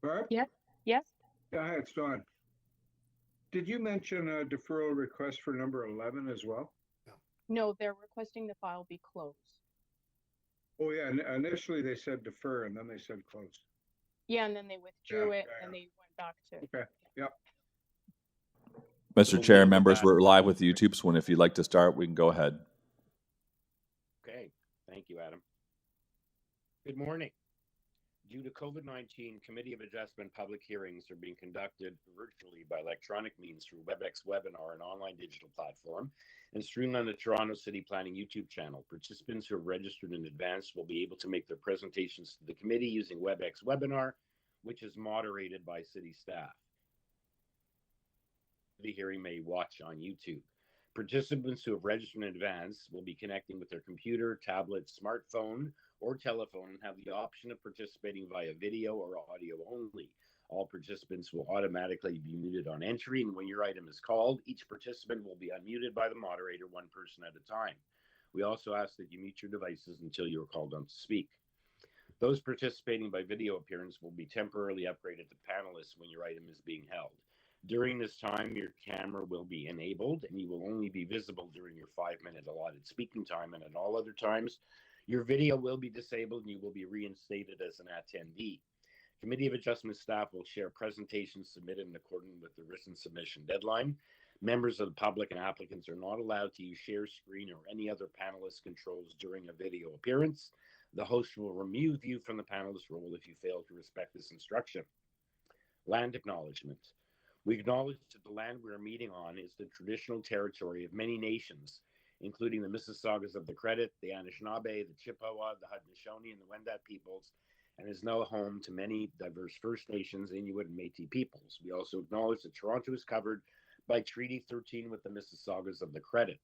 Barb? Yes, yes. Yeah, hi, it's Don. Did you mention a deferral request for number 11 as well? No, they're requesting the file be closed. Oh, yeah, initially they said defer and then they said close. Yeah, and then they Yeah, withdrew it yeah, and they went back to, yeah. Okay, yep. Mr. We'll Chair, deal with members, that. we're live with the YouTube, so if you'd like to start, we can go ahead. Okay, thank you, Adam. Good morning. Due to COVID-19, Committee of Adjustment public hearings are being conducted virtually by electronic means through WebEx Webinar, an online digital platform, and streamed on the Toronto City Planning YouTube channel. Participants who have registered in advance will be able to make their presentations to the committee using WebEx Webinar, which is moderated by city staff. The hearing may watch on YouTube. Participants who have registered in advance will be connecting with their computer, tablet, smartphone, or telephone and have the option of participating via video or audio only. All participants will automatically be muted on entry, and when your item is called, each participant will be unmuted by the moderator, one person at a time. We also ask that you mute your devices until you are called on to speak. Those participating by video appearance will be temporarily upgraded to panelists when your item is being held. During this time, your camera will be enabled and you will only be visible during your 5-minute allotted speaking time, and at all other times, your video will be disabled and you will be reinstated as an attendee. Committee of Adjustment staff will share presentations submitted in accordance with the written submission deadline. Members of the public and applicants are not allowed to use share screen or any other panelist controls during a video appearance. The host will remove you from the panelist role if you fail to respect this instruction. Land acknowledgement. We acknowledge that the land we are meeting on is the traditional territory of many nations, including the Mississaugas of the Credit, the Anishinaabe, the Chippewa, the Haudenosaunee, and the Wendat peoples, and is now home to many diverse First Nations, Inuit, and Métis peoples. We also acknowledge that Toronto is covered by Treaty 13 with the Mississaugas of the Credit.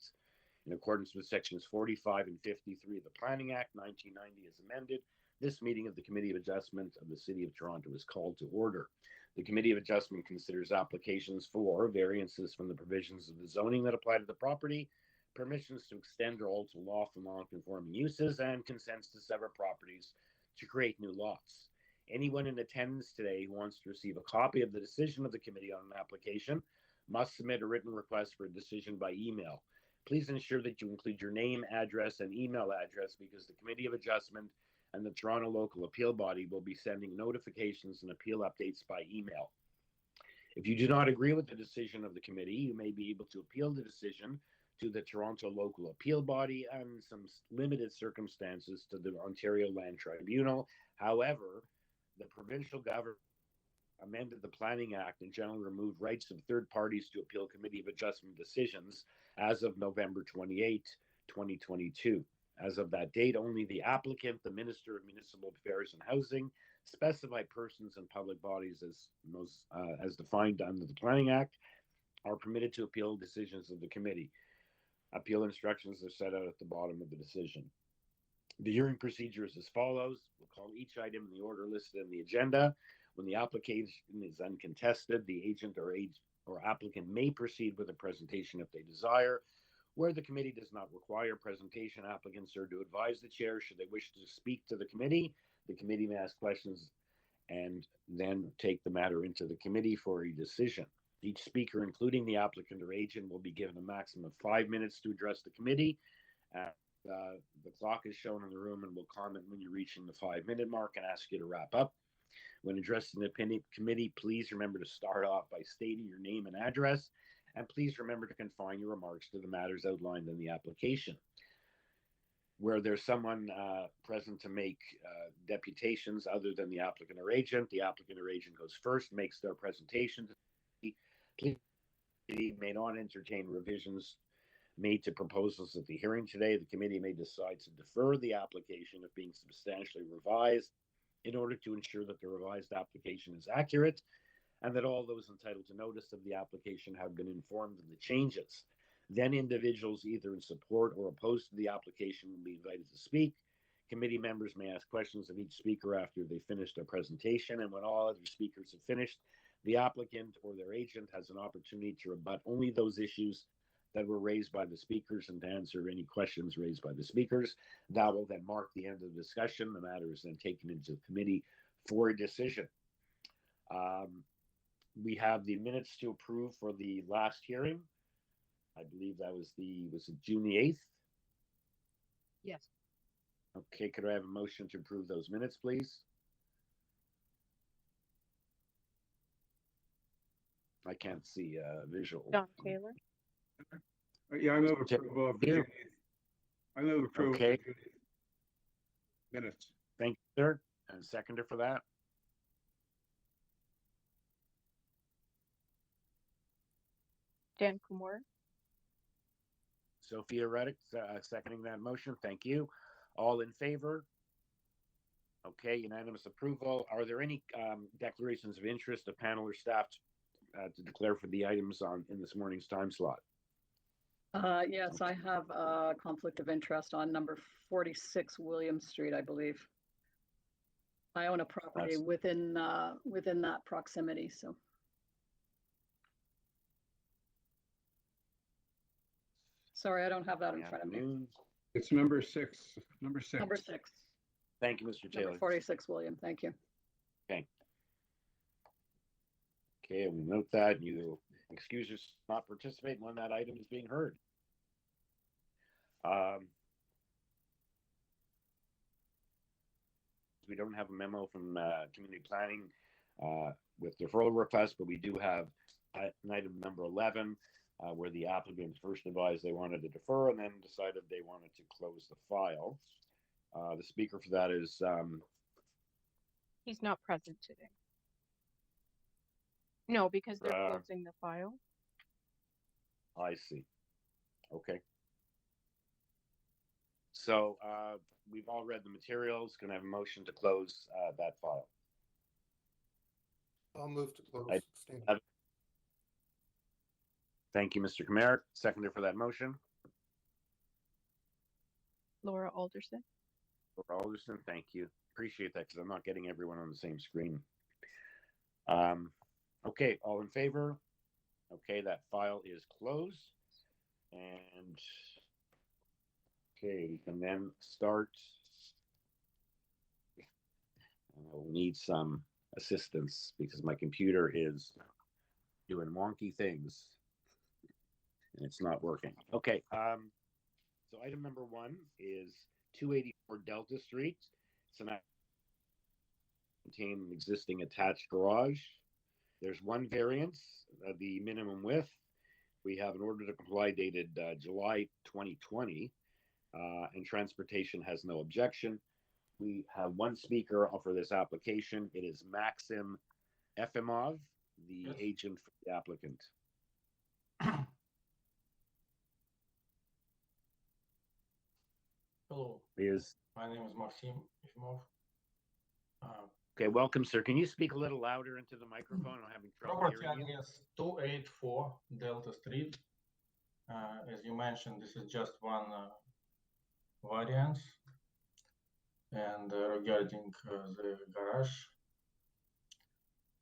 In accordance with Sections 45 and 53 of the Planning Act 1990 as amended, this meeting of the Committee of Adjustment of the City of Toronto is called to order. The Committee of Adjustment considers applications for variances from the provisions of the zoning that apply to the property, permissions to extend or alter lawful non-conforming uses, and consents to sever properties to create new lots. Anyone in attendance today who wants to receive a copy of the decision of the committee on an application must submit a written request for a decision by email. Please ensure that you include your name, address, and email address, because the Committee of Adjustment and the Toronto Local Appeal Body will be sending notifications and appeal updates by email. If you do not agree with the decision of the committee, you may be able to appeal the decision to the Toronto Local Appeal Body and, in some limited circumstances, to the Ontario Land Tribunal. However, the provincial government amended the Planning Act and generally removed rights of third parties to appeal Committee of Adjustment decisions as of November 28, 2022. As of that date, only the applicant, the Minister of Municipal Affairs and Housing, specified persons and public bodies as defined under the Planning Act are permitted to appeal decisions of the committee. Appeal instructions are set out at the bottom of the decision. The hearing procedure is as follows. We'll call each item in the order listed in the agenda. When the application is uncontested, the agent or applicant may proceed with a presentation if they desire. Where the committee does not require presentation, applicants are to advise the chair should they wish to speak to the committee. The committee may ask questions and then take the matter into the committee for a decision. Each speaker, including the applicant or agent, will be given a maximum of 5 minutes to address the committee. The clock is shown in the room and will comment when you're reaching the 5-minute mark and ask you to wrap up. When addressing the committee, please remember to start off by stating your name and address, and please remember to confine your remarks to the matters outlined in the application. Where there's someone present to make deputations other than the applicant or agent goes first, makes their presentation. Please may not entertain revisions made to proposals at the hearing today. The committee may decide to defer the application if being substantially revised in order to ensure that the revised application is accurate and that all those entitled to notice of the application have been informed of the changes. Then individuals either in support or opposed to the application will be invited to speak. Committee members may ask questions of each speaker after they finish their presentation, and when all other speakers have finished, the applicant or their agent has an opportunity to rebut only those issues that were raised by the speakers and to answer any questions raised by the speakers. That will then mark the end of the discussion. The matter is then taken into the committee for a decision. We have the minutes to approve for the last hearing. I believe that was it June the 8th? Yes. Okay, could I have a motion to approve those minutes, please? I can't see visual. Don Taylor. Yeah, I move Mr. Taylor, approval of you. June 8th. I move approval of Okay. June 8th minutes. Thank you, sir. And seconder for that? Dan Kumar. Sophia Reddick, seconding that motion. Thank you. All in favor? Okay, unanimous approval. Are there any declarations of interest of panel or staff to declare for the items in this morning's time slot? Yes, I have a conflict of interest on number 46 William Street, I believe. I own a property within that proximity, so. Sorry, I don't have that in front of me. It's number 6. Number 6. Number 6. Thank you, Mr. Taylor. Number 46 William, thank you. Okay. Okay, we note that you excuse yourself not participating when that item is being heard. We don't have a memo from community planning with deferral request, but we do have an item number 11 where the applicants first advised they wanted to defer and then decided they wanted to close the file. The speaker for that is He's not present today. No, because they're closing the file. I see. Okay. So we've all read the materials. Can I have a motion to close that file? I'll move to close. Thank you, Mr. Kamara. Seconder for that motion. Laura Alderson. Laura Alderson, thank you. Appreciate that because I'm not getting everyone on the same screen. Okay, all in favor? Okay, that file is closed. And okay, we can then start. We'll need some assistance because my computer is doing wonky things and it's not working. Okay, so item number 1 is 284 Delta Street. It's an contain an existing attached garage. There's one variance, the minimum width. We have an order to comply dated July 2020, and transportation has no objection. We have one speaker for this application. It is Maxim Efimov, the agent for the applicant. Hello, my name is Maxim Efimov. Okay, welcome, sir. Can you speak a little louder into the microphone? I'm having trouble Property hearing you. address 284 Delta Street. As you mentioned, this is just one variance. And regarding the garage,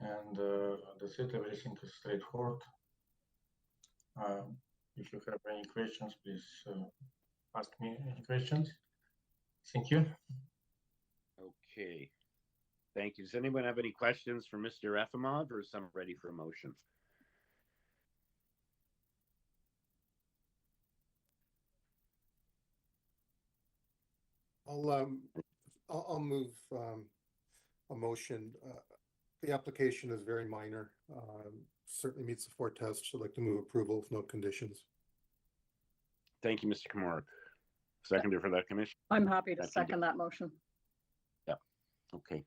and that's it, everything is straightforward. If you have any questions, please ask me any questions. Thank you. Okay. Thank you. Does anyone have any questions for Mr. Efimov, or is someone ready for a motion? I'll move a motion. The application is very minor. Certainly meets the 4 tests. I'd like to move approval with no conditions. Thank you, Mr. Kamara. Seconder for that commission. I'm happy to second that motion. Yeah. Okay.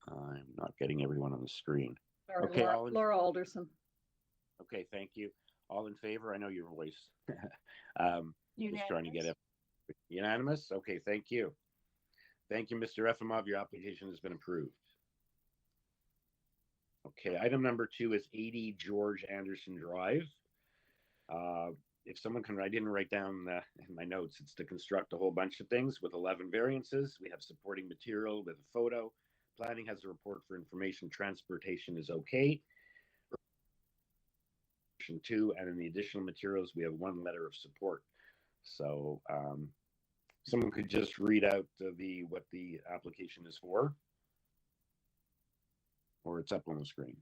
I'm not getting everyone on the screen. Sorry, Okay, Laura Alderson. Okay, thank you. All in favor? I know your voice. Just trying to get it. Unanimous? Okay, thank you. Thank you, Mr. Efimov. Your application has been approved. Okay, item number 2 is 80 George Anderson Drive. If someone can, I didn't write down in my notes, it's to construct a whole bunch of things with 11 variances. We have supporting material with a photo. Planning has a report for information. Transportation is okay. 2, and in the additional materials, we have 1 letter of support. So someone could just read out what the application is for. or it's up on the screen.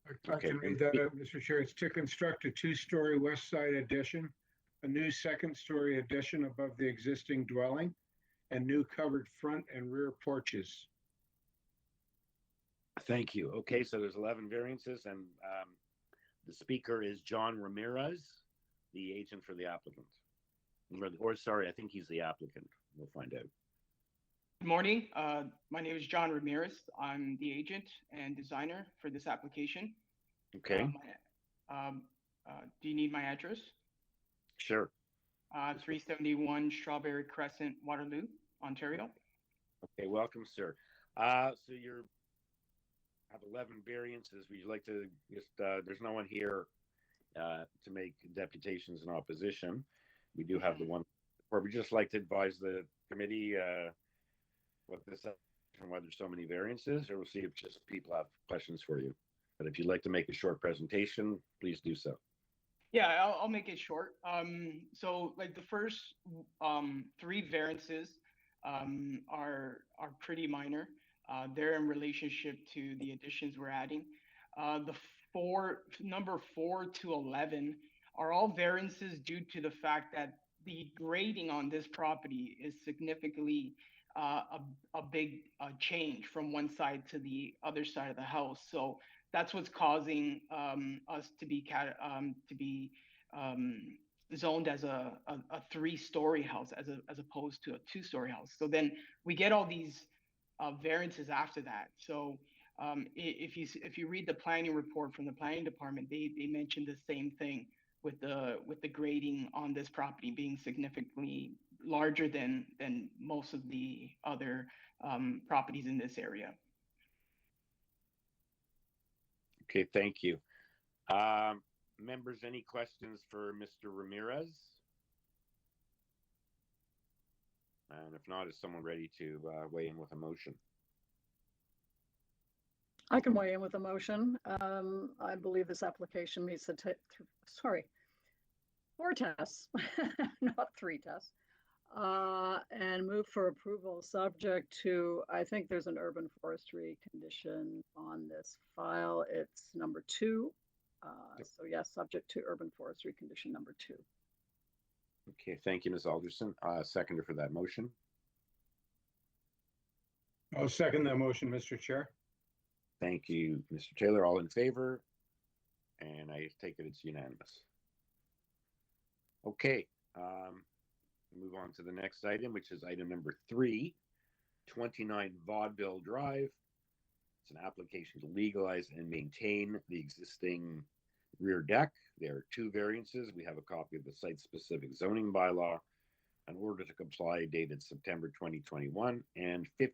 I Okay, can read that out, Mr. Chair. It's to construct a two-story west side addition, a new second-story addition above the existing dwelling, and new covered front and rear porches. Thank you. Okay, so there's 11 variances, and the speaker is John Ramirez, the agent for the applicant. Or sorry, I think he's the applicant. We'll find out. Good morning. My name is John Ramirez. I'm the agent and designer for this application. Okay, Do you need my address? sure. 371 Strawberry Crescent, Waterloo, Ontario. Okay, welcome, sir. So you have 11 variances. Would you like to just, there's no one here to make deputations in opposition. We do have the one, or we just like to advise the committee what this and why there's so many variances, or we'll see if just people have questions for you. But if you'd like to make a short presentation, please do so. Yeah, I'll make it short. So like the first 3 variances are pretty minor. They're in relationship to the additions we're adding. Number 4 to 11 are all variances due to the fact that the grading on this property is significantly a big change from one side to the other side of the house. So that's what's causing us to be zoned as a 3-story house as opposed to a 2-story house. So then we get all these variances after that. So if you read the planning report from the planning department, they mentioned the same thing with the grading on this property being significantly larger than most of the other properties in this area. Okay, thank you. Members, any questions for Mr. Ramirez? And if not, is someone ready to weigh in with a motion? I can weigh in with a motion. I believe this application meets the 4 tests, not 3 tests, and move for approval subject to, I think there's an urban forestry condition on this file. It's number 2. So yes, subject to urban forestry condition number 2. Okay, thank you, Ms. Alderson. Seconder for that motion. I'll second that motion, Mr. Chair. Thank you, Mr. Taylor. All in favor? And I take it it's unanimous. Okay, move on to the next item, which is item number 3, 29 Vaudeville Drive. It's an application to legalize and maintain the existing rear deck. There are 2 variances. We have a copy of the site-specific zoning bylaw, an order to comply dated September 2021, and at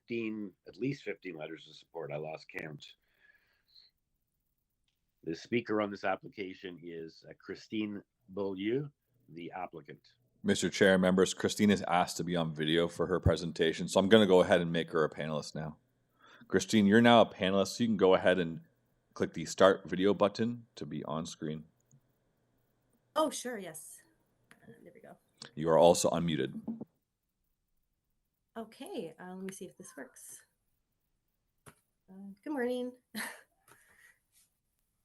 least 15 letters of support. I lost count. The speaker on this application is Christine Beaulieu, the applicant. Mr. Chair, members, Christine is asked to be on video for her presentation, so I'm going to go ahead and make her a panelist now. Christine, you're now a panelist, so you can go ahead and click the Start Video button to be on screen. Oh, sure, yes. There we go. You are also unmuted. Okay, let me see if this works. Good morning.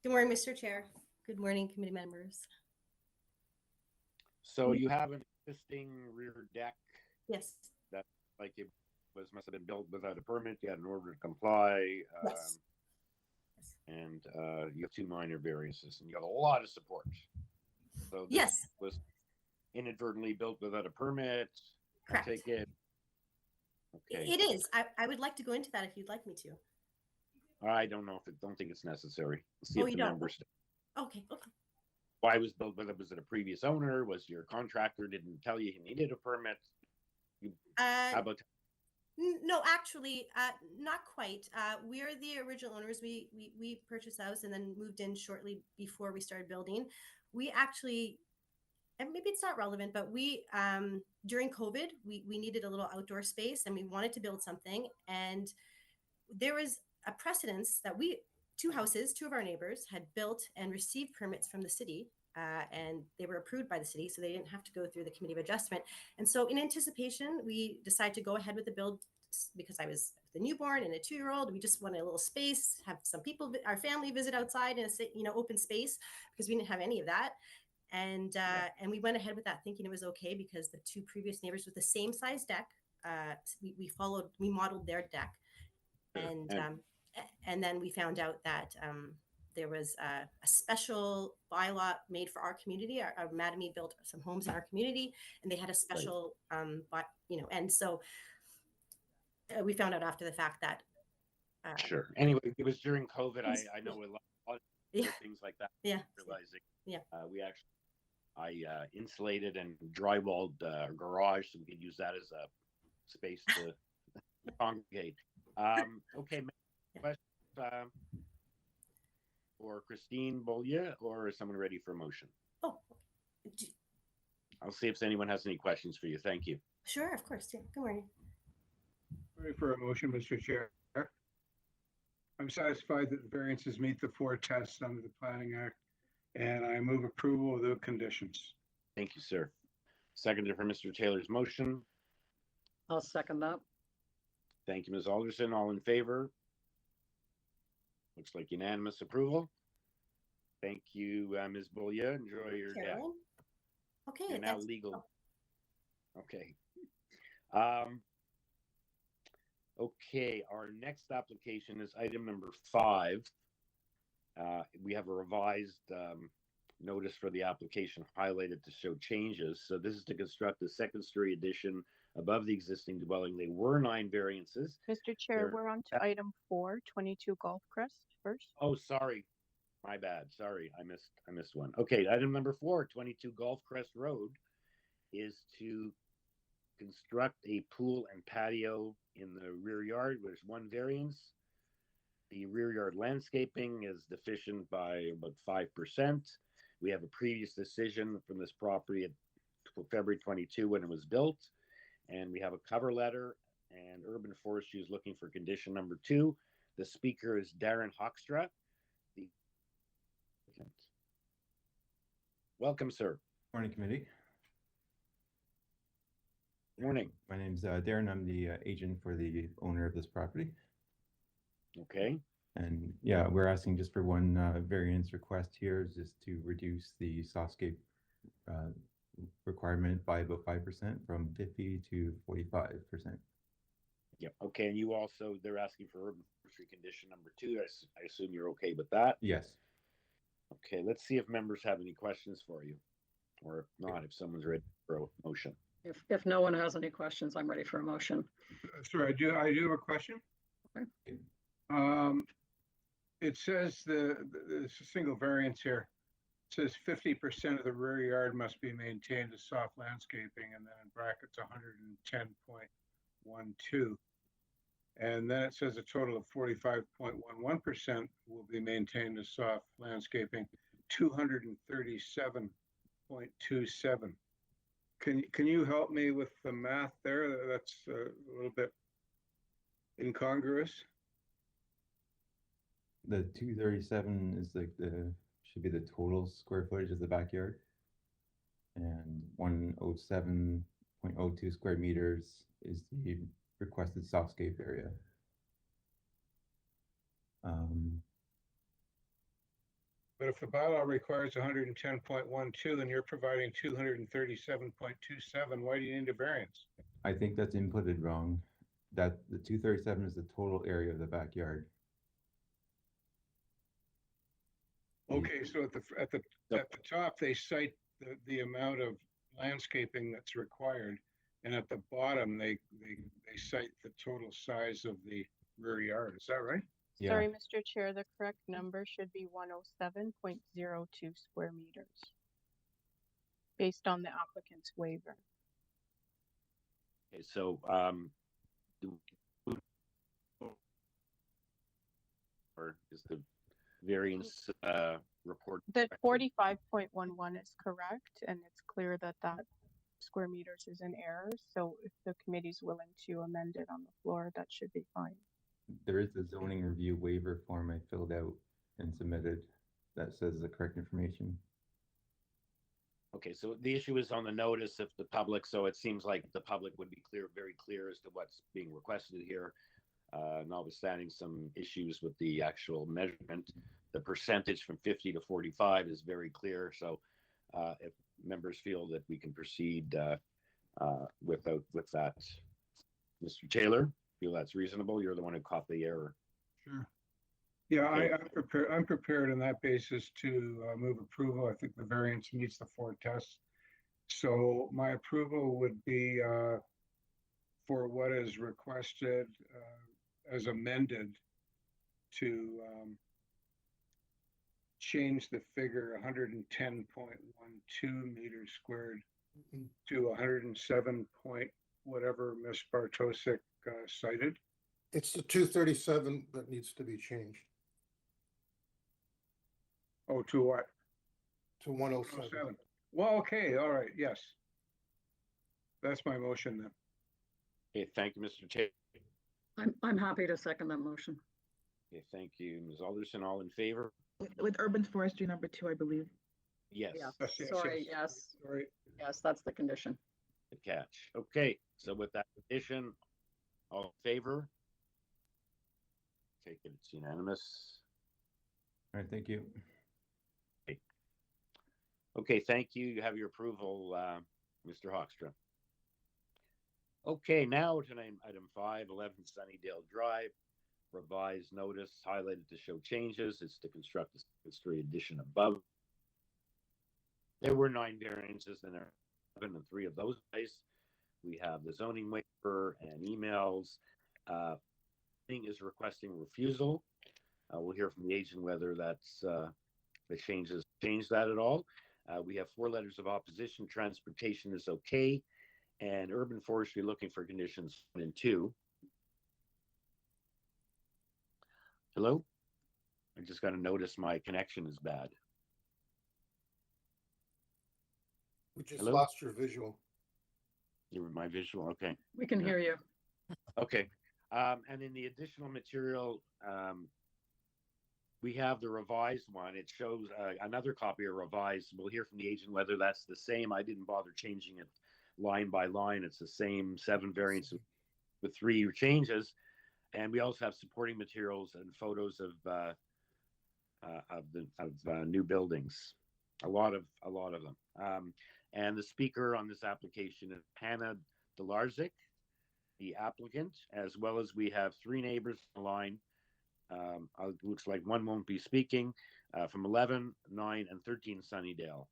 Good morning, Mr. Chair. Good morning, committee members. So you have an existing rear deck Yes. that, like, it must have been built without a permit. You had an order to comply, Yes. and you have 2 minor variances, and you have a lot of support. So this Yes. was inadvertently built without a permit. I Correct. take it. Okay. It is. I would like to go into that if you'd like me to. I don't know don't think it's necessary. Let's see Oh, if you the don't? members. Okay. Okay. Why was built? Whether was it a previous owner? Was your contractor didn't tell you he needed a permit? How about? No, actually, not quite. We are the original owners. We purchased the house and then moved in shortly before we started building. We actually, and maybe it's not relevant, but we during COVID, we needed a little outdoor space and we wanted to build something. And there was a precedence that 2 houses, 2 of our neighbors had built and received permits from the city, and they were approved by the city, so they didn't have to go through the committee of adjustment. And so in anticipation, we decided to go ahead with the build because I was the newborn and a 2-year-old. We just wanted a little space, have some people, our family visit outside in a open space, because we didn't have any of that. And we went ahead with that thinking it was okay, because the 2 previous neighbors with the same size deck, we modeled their deck. And then we found out that there was a special bylaw made for our community. Our Mattamy built some homes in our community, and they had a special, and so we found out after the fact that. Sure. Anyway, it was during COVID. I know a lot of things like that. Yeah. Realizing. Yeah. I insulated and drywalled a garage, so we could use that as a space to congregate. Okay. Question for Christine Beaulieu, or is someone ready for a motion? Oh. I'll see if anyone has any questions for you. Thank you. Sure, of course. Yeah. Good morning. Ready for a motion, Mr. Chair. I'm satisfied that the variances meet the 4 tests under the Planning Act, and I move approval of the conditions. Thank you, sir. Seconded for Mr. Taylor's motion. I'll second that. Thank you, Ms. Alderson. All in favor? Looks like unanimous approval. Thank you, Ms. Beaulieu. Enjoy your day. Carolyn? Okay. You're now legal. Oh. Okay. Okay, our next application is item number 5. We have a revised notice for the application highlighted to show changes. So this is to construct a 2nd-story addition above the existing dwelling. There were 9 variances. Mr. Chair, we're on to item 4, 22 Golf Crest first. Oh, sorry. My bad. Sorry, I missed one. Okay, item number 4, 22 Golf Crest Road, is to construct a pool and patio in the rear yard. There's 1 variance. The rear yard landscaping is deficient by about 5%. We have a previous decision from this property at February 22 when it was built, and we have a cover letter, and Urban Forestry is looking for condition number 2. The speaker is Darren Hoekstra. Welcome, sir. Morning, committee. Morning. My name's Darren. I'm the agent for the owner of this property. Okay. And yeah, we're asking just for 1 variance request here, is just to reduce the softscape requirement by about 5% from 50 to 45%. Yep. Okay. And you also, they're asking for urban forestry condition number 2. I assume you're okay with that? Yes. Okay. Let's see if members have any questions for you, or if not, if someone's ready for a motion. If no one has any questions, I'm ready for a motion. Sorry, I do have a question. Okay. It says it's a single variance here. It says 50% of the rear yard must be maintained as soft landscaping, and then in brackets 110.12. And then it says a total of 45.11% will be maintained as soft landscaping, 237.27. Can you help me with the math there? That's a little bit incongruous. The 237 is like should be the total square footage of the backyard, and 107.02 square meters is the requested softscape area. But if the bylaw requires 110.12 and you're providing 237.27, why do you need a variance? I think that's inputted wrong. That the 237 is the total area of the backyard. Okay, so at the top they cite the amount of landscaping that's required, and at the bottom they cite the total size of the rear yard. Is that right? Yeah. Sorry, Mr. Chair, the correct number should be 107.02 square meters based on the applicant's waiver. Okay, so or is the variance report? The 45.11 is correct, and it's clear that square meters is in error. So if the committee's willing to amend it on the floor, that should be fine. There is a zoning review waiver form I filled out and submitted that says the correct information. Okay, so the issue is on the notice of the public, so it seems like the public would be very clear as to what's being requested here. notwithstanding some issues with the actual measurement. The percentage from 50 to 45 is very clear. So if members feel that we can proceed with that, Mr. Taylor, feel that's reasonable? You're the one who caught the error. Sure. Yeah, Okay. I'm prepared on that basis to move approval. I think the variance meets the 4 tests. So my approval would be for what is requested as amended to change the figure 110.12 meters squared to 107 point whatever Ms. Bartosik cited. It's the 237 that needs to be changed Oh, to what? to 107. 107. Well, okay, all right, yes. That's my motion then. Okay, thank you, Mr. Taylor. I'm happy to second that motion. Okay, thank you, Ms. Alderson. All in favor? With urban forestry number 2, I believe. Yes. Yeah, Yes, yes, sorry, yes. yes, Sorry. yes, that's the condition. Good catch. Okay, so with that condition, all in favor? Take it, it's unanimous. All right, thank you. Okay, thank you. You have your approval, Mr. Hawkstrom. Okay, now to name item 5, 11 Sunnydale Drive. Revised notice highlighted to show changes. It's to construct a second-story addition above. There were 9 variances and there are 7 and 3 of those guys. We have the zoning waiver and emails. Thing is requesting refusal. We'll hear from the agent whether that's the changes change that at all. We have 4 letters of opposition. Transportation is okay, and urban forestry looking for conditions 1 and 2. Hello? I just got to notice my connection is bad. We just Hello? lost your visual. You were my visual, okay. We can Yeah. hear you. Okay. And in the additional material, we have the revised one. It shows another copy of revised. We'll hear from the agent whether that's the same. I didn't bother changing it line by line. It's the same 7 variants with 3 changes. And we also have supporting materials and photos of new buildings. A lot of them. And the speaker on this application is Hannah Delarzik, the applicant, as well as we have 3 neighbors on the line. Looks like 1 won't be speaking from 11, 9, and 13 Sunnydale.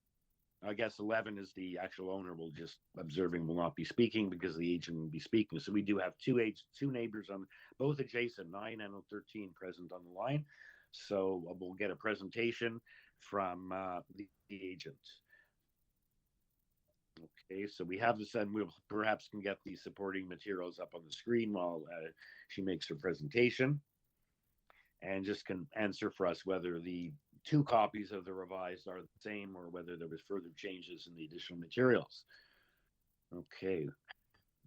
I guess 11 is the actual owner. Will just observing, will not be speaking because the agent will be speaking. So we do have 2 neighbors on both adjacent, 9 and 13, present on the line. So we'll get a presentation from the agent. Okay, so we have this, and we'll perhaps can get the supporting materials up on the screen while she makes her presentation, and just can answer for us whether the 2 copies of the revised are the same or whether there was further changes in the additional materials. Okay,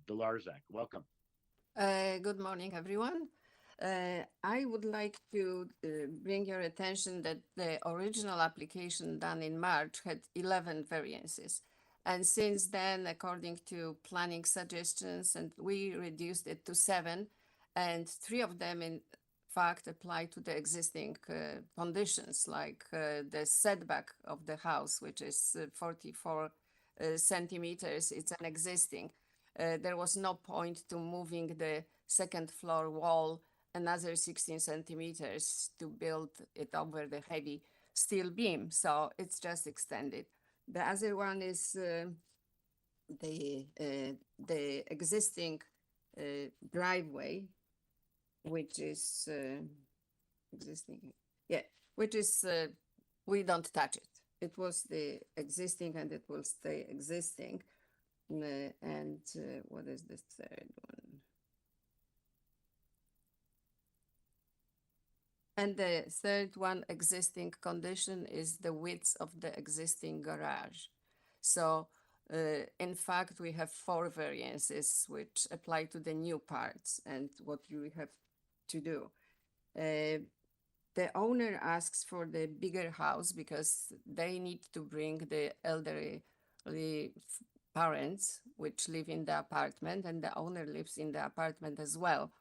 Delarzak, welcome. Good morning, everyone. I would like to bring your attention that the original application done in March had 11 variances. And since then, according to planning suggestions, and we reduced it to 7, and 3 of them in fact apply to the existing conditions, like the setback of the house, which is 44 centimeters. It's an existing. There was no point to moving the second floor wall another 16 centimeters to build it over the heavy steel beam. So it's just extended. The other one is the existing driveway, which is existing. Yeah, which is, we don't touch it. It was the existing and it will stay existing. And what is the third one? And the third one, existing condition, is the width of the existing garage. So in fact, we have 4 variances which apply to the new parts and what you have to do. The owner asks for the bigger house because they need to bring the elderly parents which live in the apartment, and the owner lives in the apartment as well.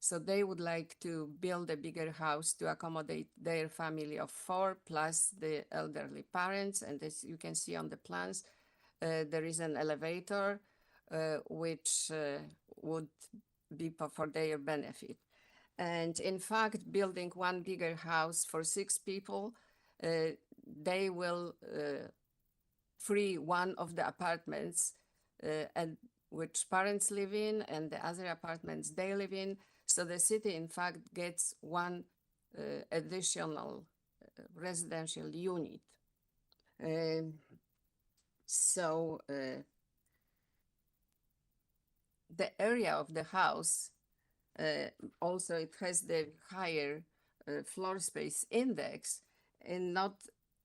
So they would like to build a bigger house to accommodate their family of 4 plus the elderly parents. And as you can see on the plans, there is an elevator which would be for their benefit. And in fact, building one bigger house for 6 people, they will free one of the apartments and which parents live in, and the other apartments they live in. So the city, in fact, gets one additional residential unit. So the area of the house, also it has the higher floor space index, and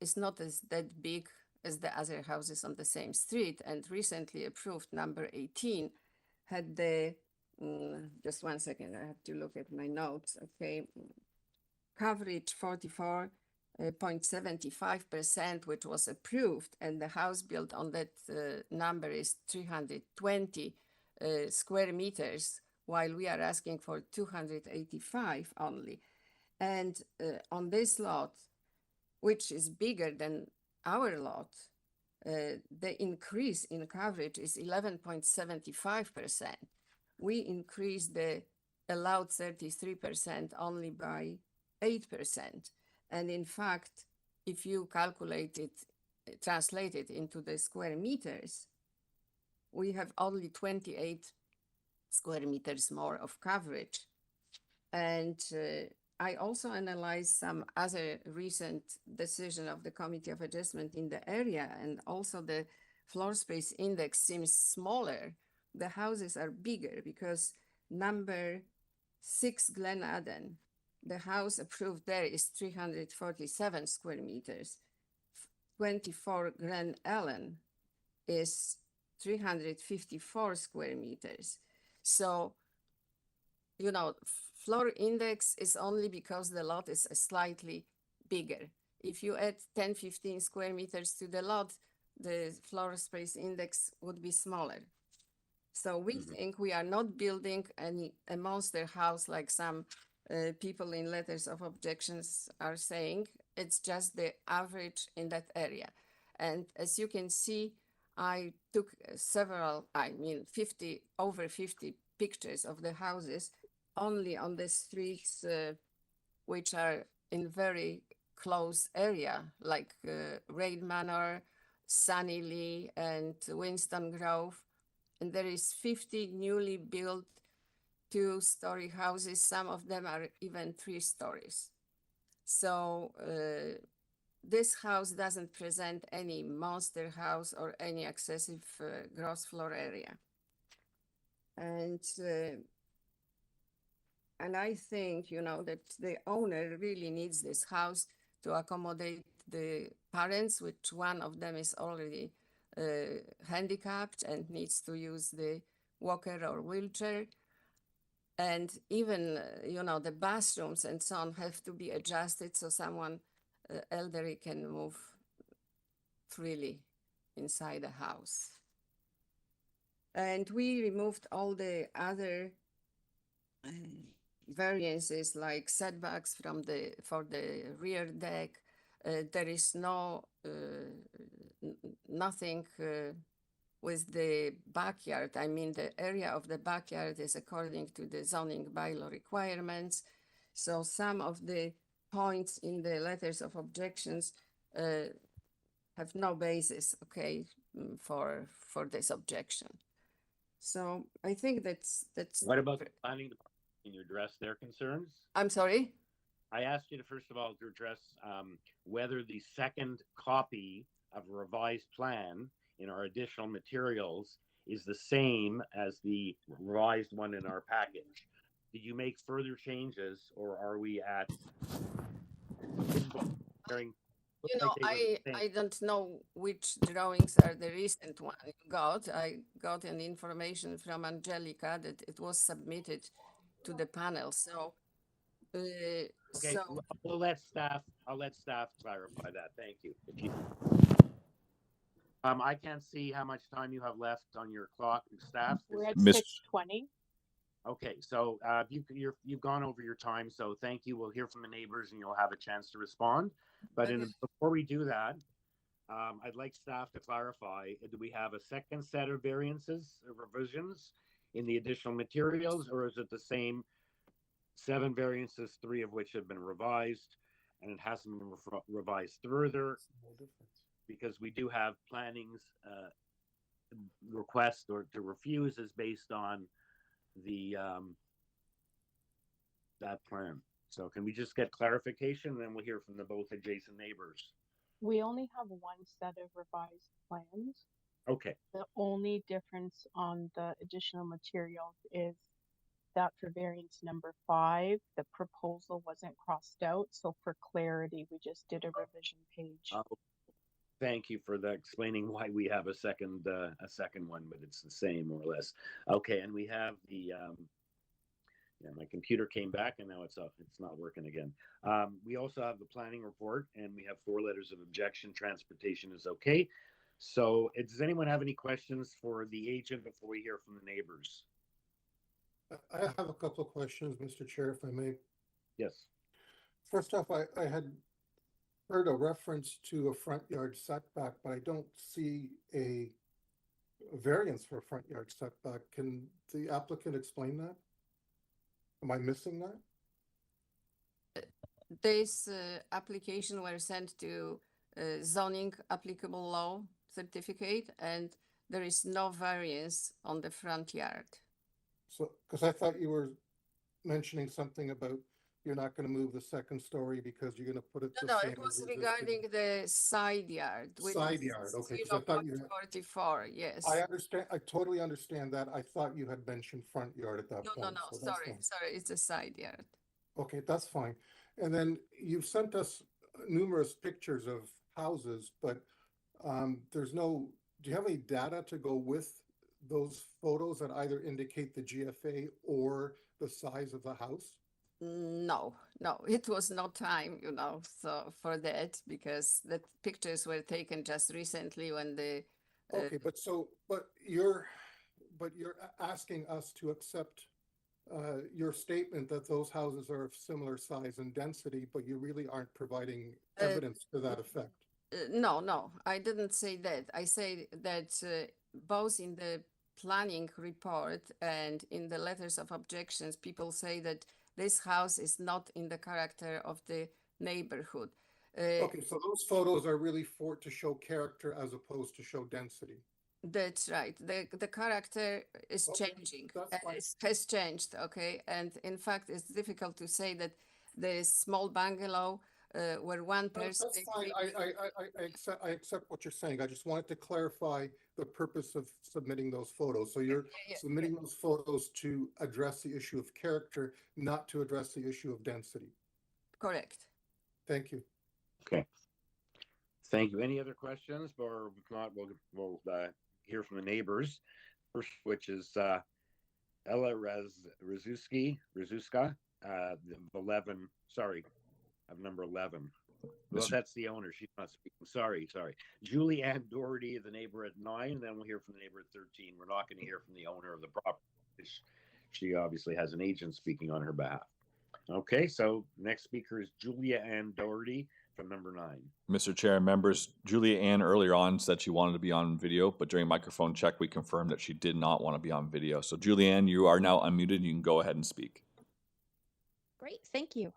it's not as that big as the other houses on the same street. And recently approved number 18 had the, just one second, I have to look at my notes, okay. Coverage 44.75%, which was approved, and the house built on that number is 320 square meters, while we are asking for 285 only. And on this lot, which is bigger than our lot, the increase in coverage is 11.75%. We increased the allowed 33% only by 8%. And in fact, if you calculate it, translate it into the square meters, we have only 28 square meters more of coverage. And I also analyzed some other recent decision of the Committee of Adjustment in the area, and also the floor space index seems smaller. The houses are bigger because number 6 Glen Aden, the house approved there is 347 square meters. 24 Glen Ellen is 354 square meters. So, you know, floor index is only because the lot is slightly bigger. If you add 10, 15 square meters to the lot, the floor space index would be smaller. So we think we are not building a monster house like some people in letters of objections are saying. It's just the average in that area. And as you can see, I took over 50 pictures of the houses only on the streets which are in very close area, like Raid Manor, Sunnydale, and Winston Grove. And there is 50 newly built 2-story houses. Some of them are even 3 stories. So this house doesn't present any monster house or any excessive gross floor area. And I think, you know, that the owner really needs this house to accommodate the parents, which one of them is already handicapped and needs to use the walker or wheelchair. And even, you know, the bathrooms and so on have to be adjusted so someone elderly can move freely inside the house. And we removed all the other variances like setbacks for the rear deck. There is nothing with the backyard. I mean, the area of the backyard is according to the zoning bylaw requirements. So some of the points in the letters of objections have no basis, okay, for this objection. So I think that's. What about the planning department? Can you address their concerns? I'm sorry? I asked you to, first of all, to address whether the second copy of a revised plan in our additional materials is the same as the revised one in our package. Did you make further changes, or are we at? You know, I don't know which drawings are the recent one you got. I got an information from Angelica that it was submitted to the panel. So, okay, so I'll let staff clarify that. Thank you. I can't see how much time you have left on your clock, staff. We're at Miss- 6:20. Okay, so you've gone over your time, so thank you. We'll hear from the neighbors, and you'll have a chance to respond. But before we do that, I'd like staff to clarify: do we have a second set of variances or revisions in the additional materials, or is it the same 7 variances, 3 of which have been revised, and it hasn't been revised further? No difference. Because we do have planning's request or to refuse is based on the that plan. So can we just get clarification, then we'll hear from the both adjacent neighbors? We only have one set of revised plans. Okay. The only difference on the additional materials is that for variance number 5, the proposal wasn't crossed out. So for clarity, we just did a revision page. Thank you for that, explaining why we have a second one, but it's the same more or less. Okay, and we have the my computer came back and now it's up. It's not working again. We also have the planning report, and we have 4 letters of objection. Transportation is okay. So does anyone have any questions for the agent before we hear from the neighbors? I have a couple of questions, Mr. Chair, if I may. Yes. First off, I had heard a reference to a front yard setback, but I don't see a variance for a front yard setback. Can the applicant explain that? Am I missing that? This application were sent to zoning applicable law certificate, and there is no variance on the front yard. So, because I thought you were mentioning something about you're not going to move the second story because you're going to put it the No, same it was as regarding the side yard. Side yard, okay, because I thought you had, 44, yes. I understand, I totally understand that. I thought you had mentioned front yard at that No, point. no, so that's fine. sorry, it's a side yard. Okay, that's fine. And then you've sent us numerous pictures of houses, but there's no, do you have any data to go with those photos that either indicate the GFA or the size of the house? No, it was no time, so for that, because the pictures were taken just recently when the. Okay, but you're asking us to accept your statement that those houses are of similar size and density, but you really aren't providing evidence to that effect. No, I didn't say that. I say that both in the planning report and in the letters of objections, people say that this house is not in the character of the neighborhood. Okay, so those photos are really to show character as opposed to show density. That's right. The character is changing. Has changed. Okay, and in fact, it's difficult to say that the small bungalow where one person. That's fine. I accept what you're saying. I just wanted to clarify the purpose of submitting those photos. So you're submitting those photos to address the issue of character, not to address the issue of density. Correct. Thank you. Okay. Thank you. Any other questions? Or if not, we'll hear from the neighbors. First, which is Ella Rezuska, 11. Sorry. Of number 11. Well, that's the owner. She's not speaking. Sorry. Julie Ann Doherty, the neighbor at 9. Then we'll hear from the neighbor at 13. We're not going to hear from the owner of the property. She obviously has an agent speaking on her behalf. Okay, so next speaker is Julia Ann Doherty from number 9. Mr. Chair and members, Julia Ann earlier on said she wanted to be on video, but during microphone check, we confirmed that she did not want to be on video. So Julia Ann, you are now unmuted. You can go ahead and speak. Great, thank you.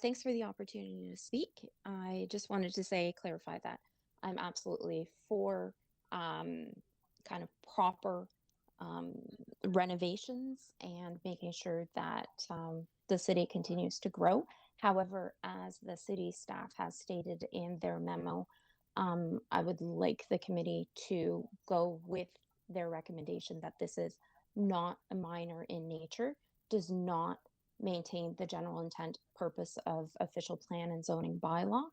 Thanks for the opportunity to speak. I just wanted to clarify that I'm absolutely for kind of proper renovations and making sure that the city continues to grow. However, as the city staff has stated in their memo, I would like the committee to go with their recommendation that this is not a minor in nature, does not maintain the general intent purpose of official plan and zoning bylaw.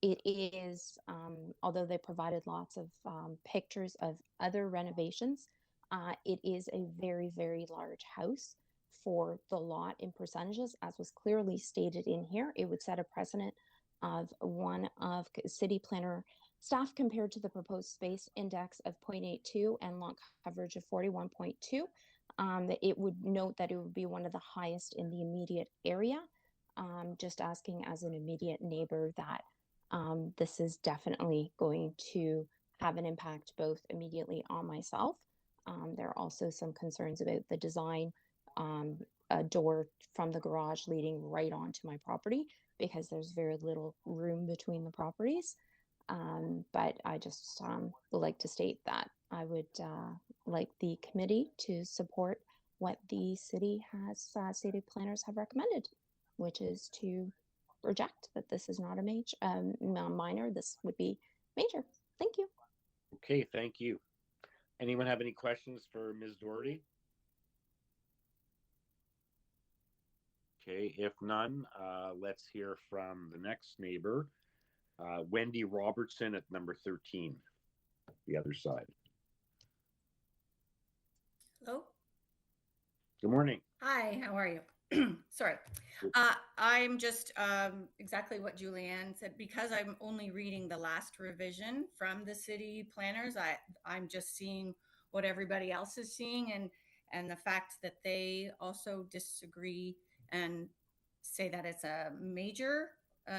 It is, although they provided lots of pictures of other renovations, it is a very, very large house for the lot in percentages, as was clearly stated in here. It would set a precedent of one of city planner staff compared to the proposed space index of 0.82 and lot coverage of 41.2. that it would note that it would be one of the highest in the immediate area. Just asking as an immediate neighbor that this is definitely going to have an impact both immediately on myself. There are also some concerns about the design, a door from the garage leading right onto my property because there's very little room between the properties. But I just would like to state that I would like the committee to support what the city has stated planners have recommended, which is to reject that this is not a minor, this would be major. Thank you. Okay, thank you. Anyone have any questions for Ms. Doherty? Okay, if none, let's hear from the next neighbor, Wendy Robertson at number 13, the other side. Hello. Good morning. Hi, how are you? Sorry. I'm just exactly what Julianne said, because I'm only reading the last revision from the city planners. I'm just seeing what everybody else is seeing, and the fact that they also disagree and say that it's a major,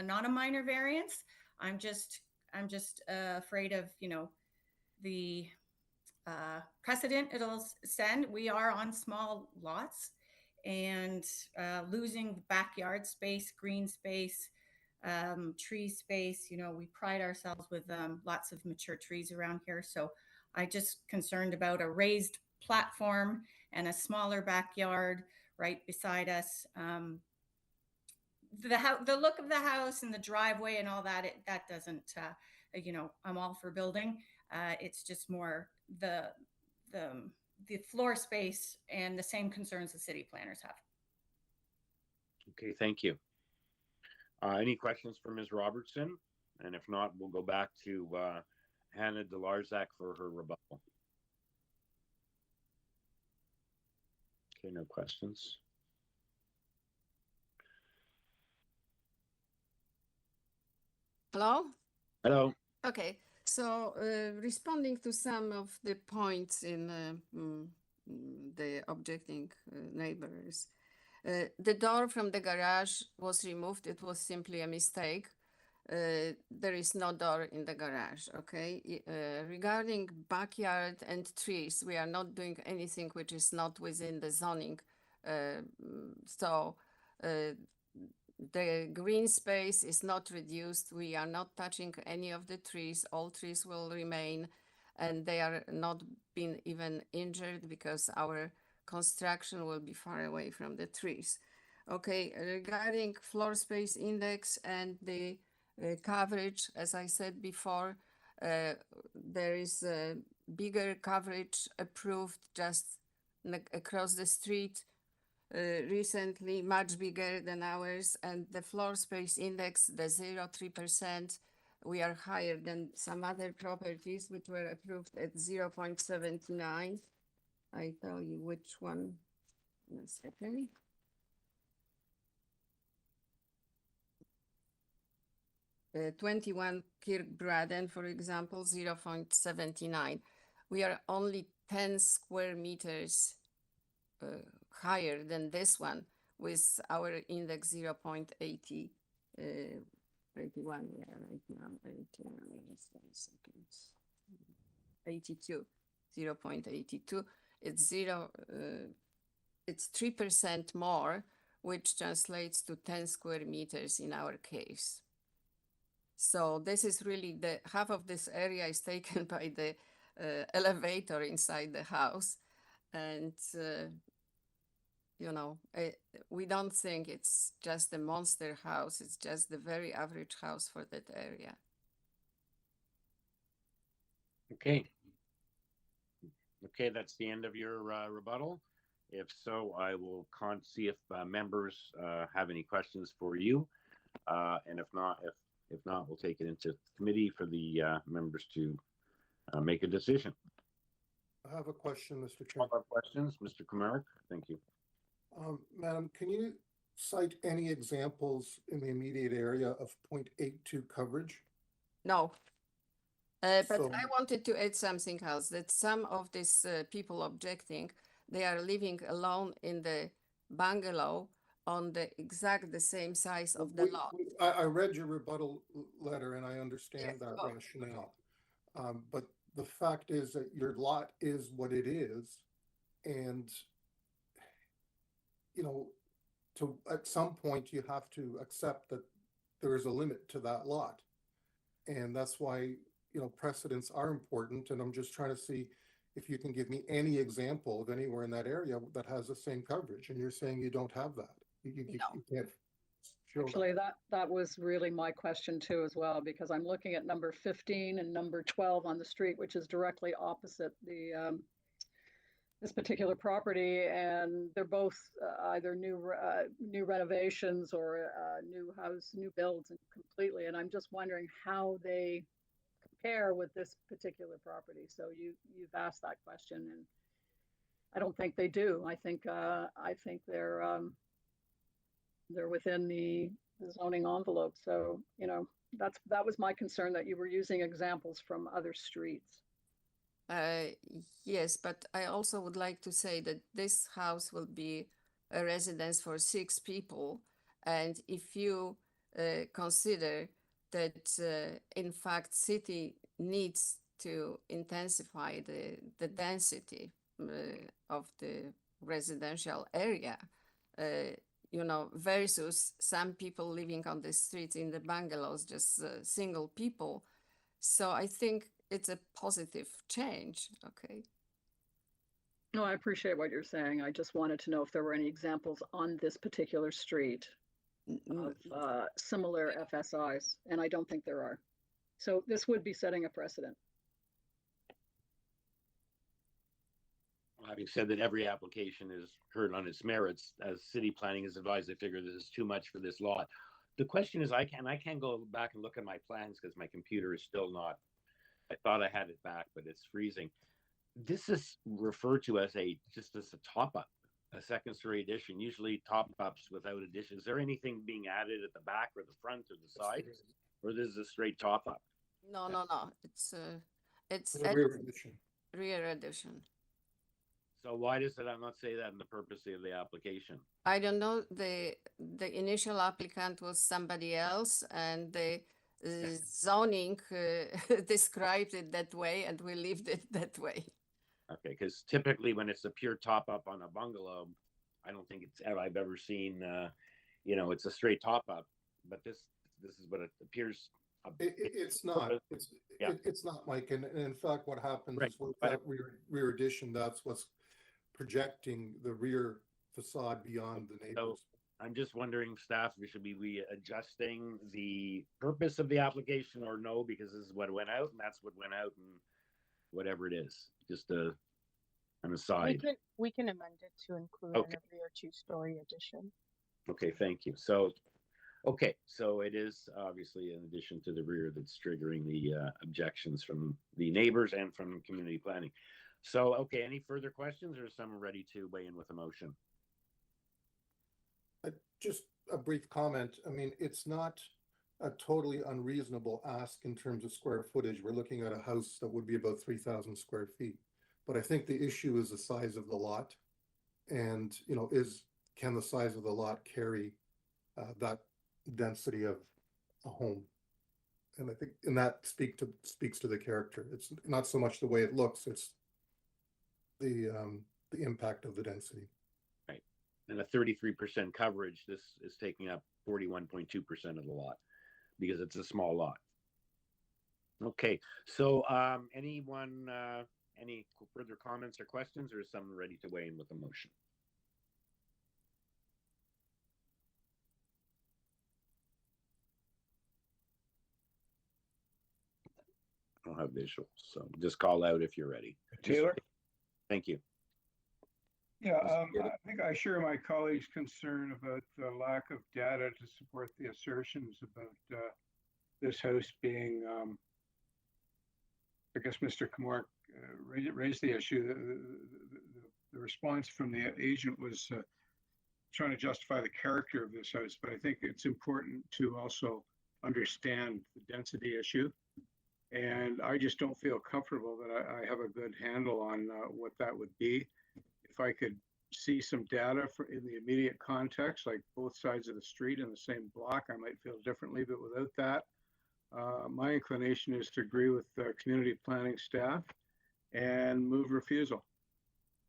not a minor variance. I'm just afraid of, you know, the precedent it'll send. We are on small lots, and losing backyard space, green space, tree space. You know, we pride ourselves with lots of mature trees around here. So I just concerned about a raised platform and a smaller backyard right beside us. The look of the house and the driveway and all that, that doesn't, you know, I'm all for building. It's just more the floor space and the same concerns the city planners have. Okay, thank you. Any questions for Ms. Robertson? And if not, we'll go back to Hannah Delarzak for her rebuttal. Okay, no questions. Hello? Hello. Okay, so responding to some of the points in the objecting neighbors, the door from the garage was removed. It was simply a mistake. There is no door in the garage, okay? Regarding backyard and trees, we are not doing anything which is not within the zoning. The green space is not reduced. We are not touching any of the trees. All trees will remain, and they are not being even injured because our construction will be far away from the trees. Okay, regarding floor space index and the coverage, as I said before, there is a bigger coverage approved just across the street recently, much bigger than ours, and the floor space index, the 0.3%, we are higher than some other properties which were approved at 0.79. I tell you which one in a second. 21 Kirkbraden, for example, 0.79. We are only 10 square meters higher than this one with our index 0.80, 81, yeah, right now, 82, 0.82. It's 3% more, which translates to 10 square meters in our case. So this is really the half of this area is taken by the elevator inside the house. And you know, we don't think it's just a monster house. It's just the very average house for that area. Okay. Okay, that's the end of your rebuttal. If so, I will see if members have any questions for you. And if not, we'll take it into committee for the members to make a decision. I have a question, Mr. Chair. Other questions, Mr. Kumaric? Thank you. Madam, can you cite any examples in the immediate area of 0.82 coverage? No. But So- I wanted to add something else, that some of these people objecting, they are living alone in the bungalow on the same size of the lot. I read your rebuttal letter and I understand Yes. that Oh. rationale. But the fact is that your lot is what it is. And, you know, at some point you have to accept that there is a limit to that lot. And that's why, you know, precedents are important. And I'm just trying to see if you can give me any example of anywhere in that area that has the same coverage. And you're saying you don't have that. You can't show Actually, that was really my question too as well, because I'm looking at number 15 and number 12 on the street, which is directly opposite the this particular property, and they're both either new renovations or new builds completely. And I'm just wondering how they compare with this particular property. So you've asked that question, and I don't think they do. I think they're within the zoning envelope. So, you know, that was my concern, that you were using examples from other streets. Yes, but I also would like to say that this house will be a residence for 6 people. And if you consider that, in fact, city needs to intensify the density of the residential area, you know, versus some people living on the streets in the bungalows, just single people. So I think it's a positive change. Okay. No, I appreciate what you're saying. I just wanted to know if there were any examples on this particular street of similar FSIs, and I don't think there are. So this would be setting a precedent. Having said that, every application is heard on its merits. As city planning is advised, I figure this is too much for this lot. The question is, I can't go back and look at my plans because my computer is still not. I thought I had it back, but it's freezing. This is referred to as just as a top-up, a second-story addition, usually top-ups without addition. Is there anything being added at the back or the front or the side, or this is a straight top-up? No. It's a rear addition. Rear addition. So why does it not say that in the purpose of the application? I don't know. The initial applicant was somebody else, and the zoning described it that way, and we lived it that way. Okay, because typically when it's a pure top-up on a bungalow, I don't think I've ever seen, you know, it's a straight top-up. But this is what it appears. It's not. It's not, Mike. And in fact, what happens is with that rear addition, that's what's projecting the rear facade beyond the neighbors. So I'm just wondering, staff, should we be adjusting the purpose of the application or no, because this is what went out and that's what went out, and whatever it is, just an aside. We can amend it to include a rear 2-story addition. Okay, thank you. So, okay, so it is obviously in addition to the rear that's triggering the objections from the neighbors and from community planning. So, okay, any further questions, or is someone ready to weigh in with a motion? Just a brief comment. I mean, it's not a totally unreasonable ask in terms of square footage. We're looking at a house that would be about 3,000 square feet. But I think the issue is the size of the lot. And, you know, can the size of the lot carry that density of a home? And I think, and that speaks to the character. It's not so much the way it looks, it's the impact of the density. Right. And a 33% coverage, this is taking up 41.2% of the lot because it's a small lot. Okay, so anyone, any further comments or questions, or is someone ready to weigh in with a motion? I don't have visuals, so just call out if you're ready. Taylor? Thank you. Yeah, I think I share my colleagues' concern about the lack of data to support the assertions about this house being, I guess Mr. Kamar raised the issue. The response from the agent was trying to justify the character of this house, but I think it's important to also understand the density issue. And I just don't feel comfortable that I have a good handle on what that would be. if I could see some data for in the immediate context, like both sides of the street in the same block, I might feel differently, but without that, my inclination is to agree with the community planning staff and move refusal.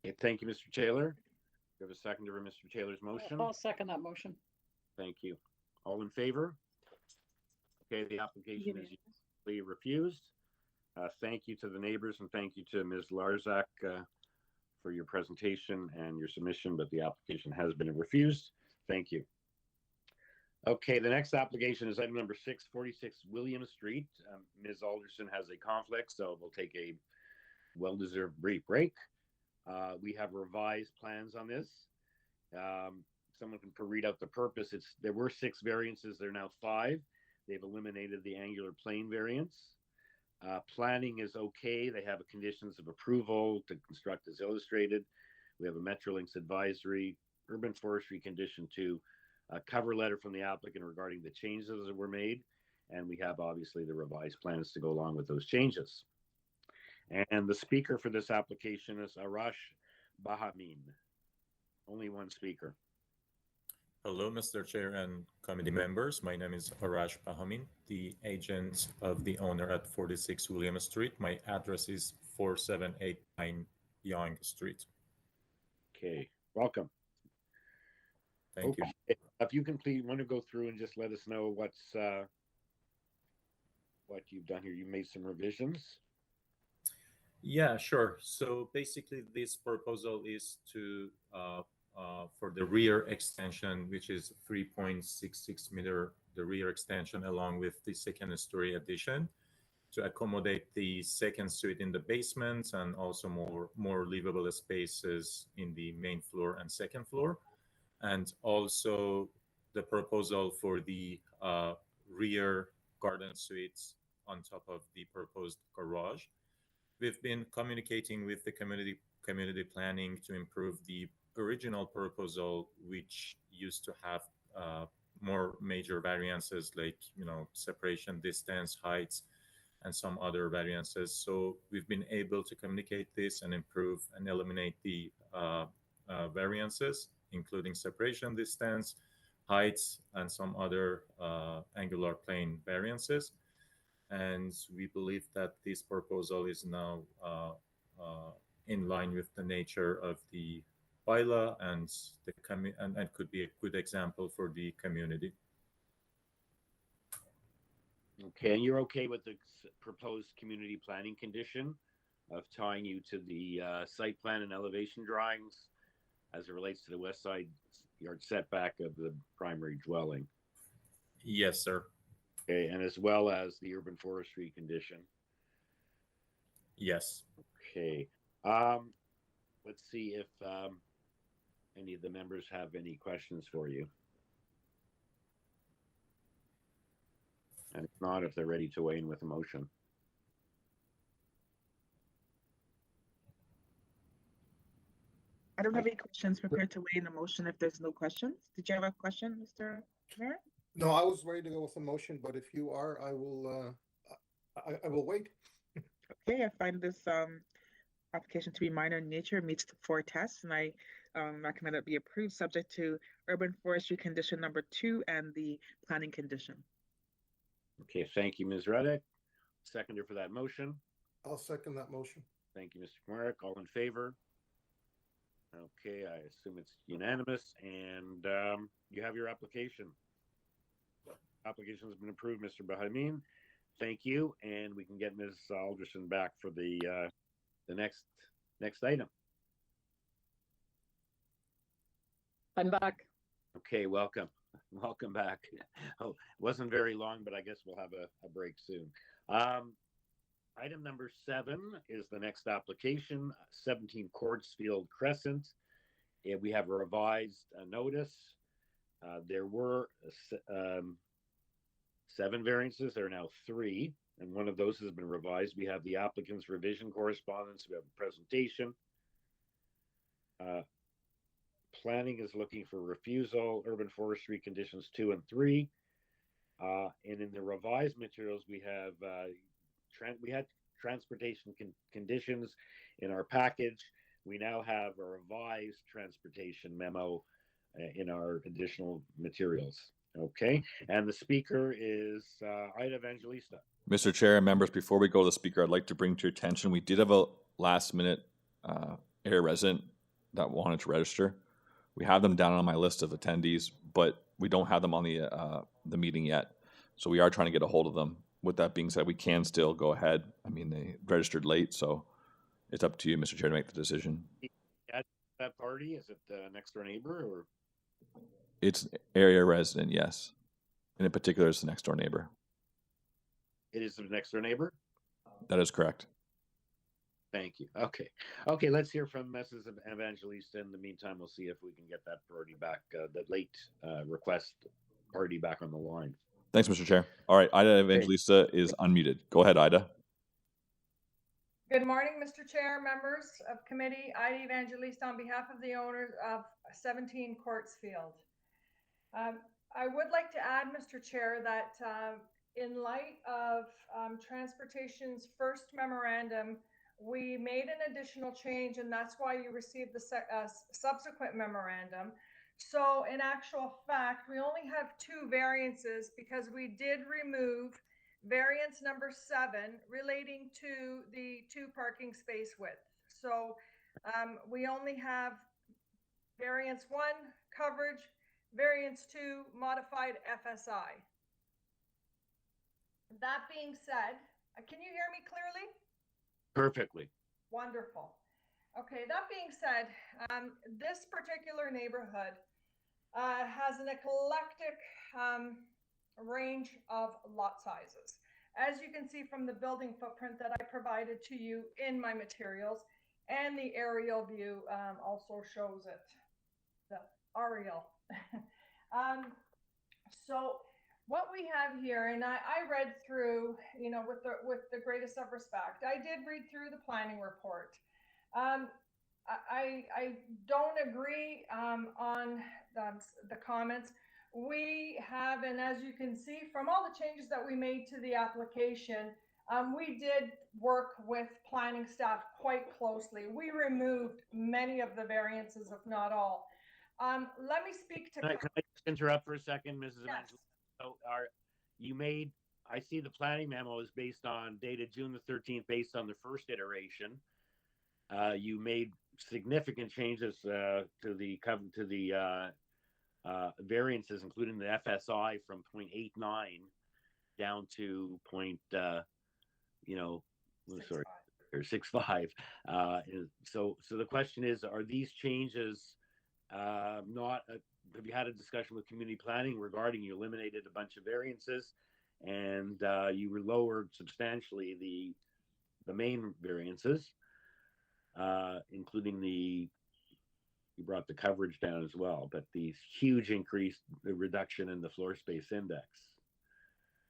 Okay, thank you, Mr. Taylor. Do you have a seconder for Mr. Taylor's motion? I'll second that motion. Thank you. All in favor? Okay, the application is unanimously refused. Thank you to the neighbors and thank you to Ms. Larzak for your presentation and your submission, but the application has been refused. Thank you. Okay, the next application is item number 646 William Street. Ms. Alderson has a conflict, so we'll take a well-deserved brief break. We have revised plans on this. Someone can read out the purpose. There were 6 variances, there are now 5. They've eliminated the angular plane variance. Planning is okay. They have conditions of approval to construct as illustrated. We have a Metrolinx advisory, urban forestry condition 2, a cover letter from the applicant regarding the changes that were made. And we have obviously the revised plans to go along with those changes. And the speaker for this application is Arash Bahamin. Only one speaker. Hello, Mr. Chair and committee members. My name is Arash Bahamin, the agent of the owner at 46 William Street. My address is 4789 Young Street. Okay, welcome. Thank you. If you can please want to go through and just let us know what you've done here. You made some revisions. Yeah, sure. So basically, this proposal is to for the rear extension, which is 3.66 meter, the rear extension along with the second story addition to accommodate the second suite in the basement and also more livable spaces in the main floor and second floor. And also the proposal for the rear garden suites on top of the proposed garage. We've been communicating with the community planning to improve the original proposal, which used to have more major variances like, separation, distance, heights, and some other variances. So we've been able to communicate this and improve and eliminate the variances, including separation, distance, heights, and some other angular plane variances. And we believe that this proposal is now in line with the nature of the bylaw and and could be a good example for the community. Okay, and you're okay with the proposed community planning condition of tying you to the site plan and elevation drawings as it relates to the west side yard setback of the primary dwelling? Yes, sir. Okay, and as well as the urban forestry condition? Yes. Okay. Let's see if any of the members have any questions for you. And if not, if they're ready to weigh in with a motion. I don't have any questions prepared to weigh in a motion if there's no questions. Did you have a question, Mr. Mayor? No, I was ready to go with a motion, but if you are, I will wait. Okay, I find this application to be minor in nature, meets the 4 tests, and I recommend it be approved subject to urban forestry condition number 2 and the planning condition. Okay, thank you, Ms. Reddick. Seconder for that motion. I'll second that motion. Thank you, Mr. Comerick. All in favor? Okay, I assume it's unanimous, and you have your application. Application has been approved, Mr. Bahamin. Thank you, and we can get Ms. Alderson back for the next item. I'm back. Okay, welcome. Welcome back. Oh, it wasn't very long, but I guess we'll have a break soon. Item number 7 is the next application, 17 COURTSFIELD Crescent. And we have a revised notice. There were 7 variances. There are now 3, and one of those has been revised. We have the applicant's revision correspondence. We have a presentation. Planning is looking for refusal, urban forestry conditions 2 and 3. And in the revised materials, we had transportation conditions in our package. we now have a revised transportation memo in our additional materials. Okay, and the speaker is Ida Evangelista. Mr. Chair and members, before we go to the speaker, I'd like to bring to your attention, we did have a last minute area resident that wanted to register. We have them down on my list of attendees, but we don't have them on the meeting yet. So we are trying to get a hold of them. With that being said, we can still go ahead. I mean, they registered late, so it's up to you, Mr. Chair, to make the decision. At that party, is it next door neighbor or? It's area resident, yes. And in particular, it's the next door neighbor. It is the next door neighbor? That is correct. Thank you. Okay. Okay, let's hear from Mrs. Evangelista. In the meantime, we'll see if we can get that party back, the late request party back on the line. Thanks, Mr. Chair. All right, Ida Evangelista is unmuted. Go ahead, Ida. Good morning, Mr. Chair, members of committee. Ida Evangelista on behalf of the owners of 17 COURTSFIELD. I would like to add, Mr. Chair, that in light of Transportation's first memorandum, we made an additional change, and that's why you received the subsequent memorandum. So in actual fact, we only have 2 variances because we did remove variance number 7 relating to the 2 parking space width. So we only have variance 1, coverage, variance 2, modified FSI. That being said, can you hear me clearly? Perfectly. Wonderful. Okay, that being said, this particular neighborhood has an eclectic range of lot sizes. As you can see from the building footprint that I provided to you in my materials, and the aerial view also shows it, the aerial. So what we have here, and I read through, you know, with the greatest of respect, I did read through the planning report. I don't agree on the comments. We have, and as you can see from all the changes that we made to the application, we did work with planning staff quite closely. We removed many of the variances, if not all. Let me speak to. Can I just interrupt for a second, Mrs. Yes. Evangelista? So I see the planning memo is based on dated June the 13th, based on the first iteration. You made significant changes to the variances, including the FSI from 0.89 down to 0.65. So the question is, are these changes have you had a discussion with community planning regarding you eliminated a bunch of variances and you were lowered substantially the main variances, including you brought the coverage down as well, but the huge increase, the reduction in the floor space index,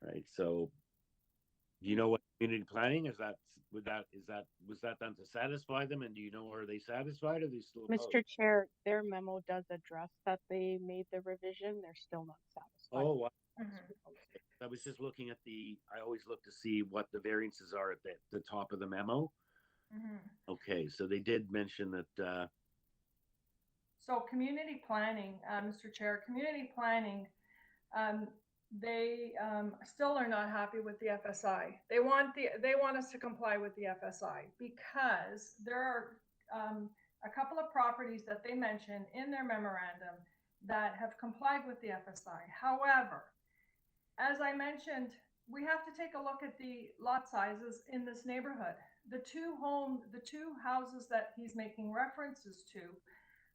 right? So do you know what community planning is? Was that done to satisfy them? And do you know, are they satisfied or are they still opposed? Mr. Chair, their memo does address that they made the revision. They're still not satisfied. Oh, wow. I was just looking at I always look to see what the variances are at the top of the memo. Okay, so they did mention that. So community planning, Mr. Chair, community planning, they still are not happy with the FSI. They want us to comply with the FSI because there are a couple of properties that they mention in their memorandum that have complied with the FSI. However, as I mentioned, we have to take a look at the lot sizes in this neighborhood. The two houses that he's making references to,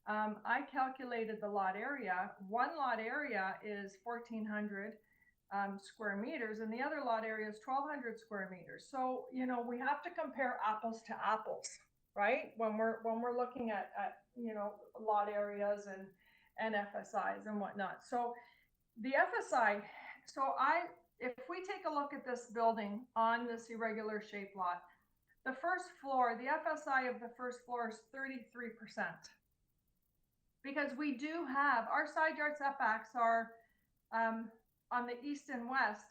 I calculated the lot area. One lot area is 1,400 square meters, and the other lot area is 1,200 square meters. So, you know, we have to compare apples to apples, right? When we're looking at you know, lot areas and FSIs and whatnot. So the FSI, if we take a look at this building on this irregular shaped lot, the first floor, the FSI of the first floor is 33%. Because we do have, our side yard setbacks are on the east and west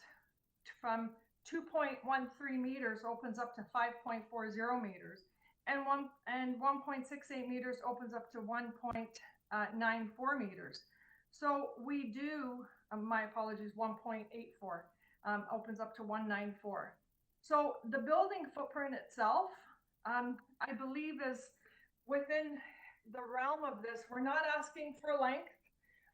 from 2.13 meters opens up to 5.40 meters. and 1.68 meters opens up to 1.94 meters. So we do, my apologies, 1.84 opens up to 194. So the building footprint itself, I believe, is within the realm of this. We're not asking for length.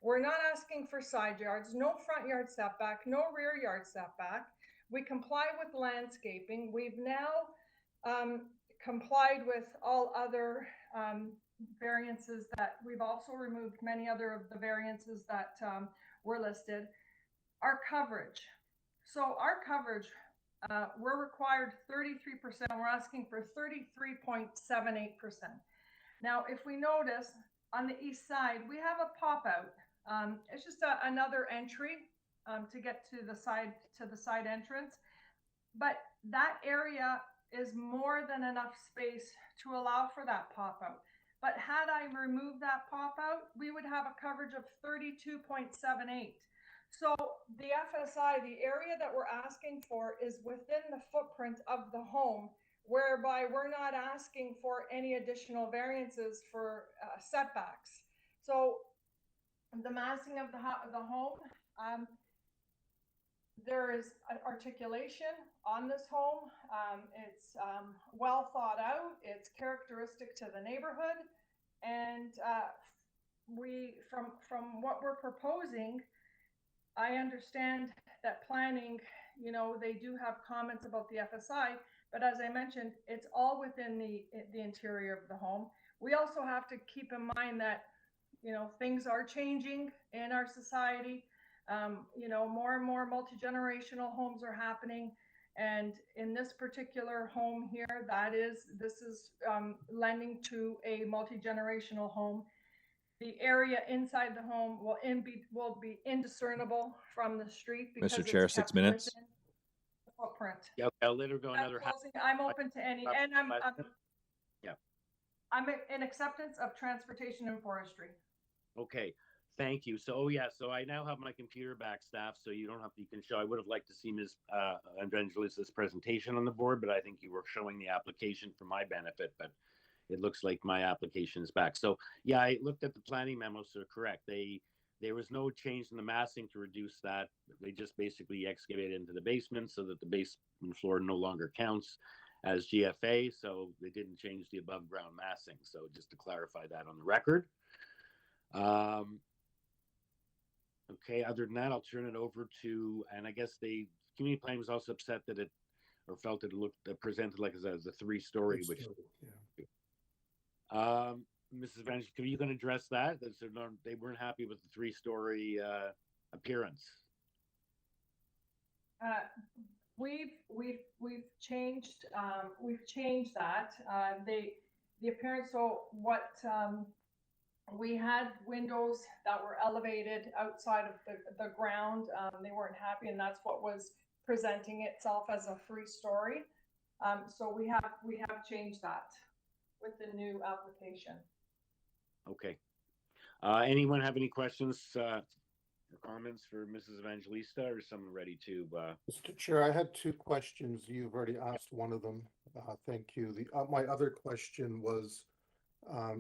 We're not asking for side yards, no front yard setback, no rear yard setback. We comply with landscaping. We've now complied with all other variances that we've also removed many other of the variances that were listed. Our coverage. So our coverage, we're required 33%. We're asking for 33.78%. Now, if we notice on the east side, we have a pop out. It's just another entry to get to the side entrance, but that area is more than enough space to allow for that pop out. But had I removed that pop out, we would have a coverage of 32.78. So the FSI, the area that we're asking for, is within the footprint of the home, whereby we're not asking for any additional variances for setbacks. So the massing of the home, there is articulation on this home. It's well thought out. It's characteristic to the neighborhood, and from what we're proposing, I understand that planning, you know, they do have comments about the FSI, but as I mentioned, it's all within the interior of the home. We also have to keep in mind that, you know, things are changing in our society. You know, more and more multi-generational homes are happening. And in this particular home here, this is lending to a multi-generational home. The area inside the home will be indiscernible from the street because Mr. Chair, 6 minutes. The footprint. Yeah, I'll let her go another half. I'm open to any, and Yeah. I'm in acceptance of transportation and forestry. Okay, thank you. So, so I now have my computer back, staff, so you don't have to, you can show. I would have liked to see Ms. Evangelista's presentation on the board, but I think you were showing the application for my benefit, but it looks like my application is back. So, yeah, I looked at the planning memos, so correct. There was no change in the massing to reduce that. They just basically excavated into the basement so that the basement floor no longer counts as GFA, so they didn't change the above ground massing. So just to clarify that on the record. Okay, other than that, I'll turn it over to, and I guess the community planning was also upset that it, or felt that it looked presented like as a three-story, which, Mrs. Evangelista, are you going to address that? They weren't happy with the three-story appearance. We've changed that. The appearance. So what we had windows that were elevated outside of the ground. They weren't happy, and that's what was presenting itself as a three-story. So we have changed that with the new application. Okay. Anyone have any questions or comments for Mrs. Evangelista, or is someone ready to? Mr. Chair, I had two questions. You've already asked one of them. Thank you. My other question was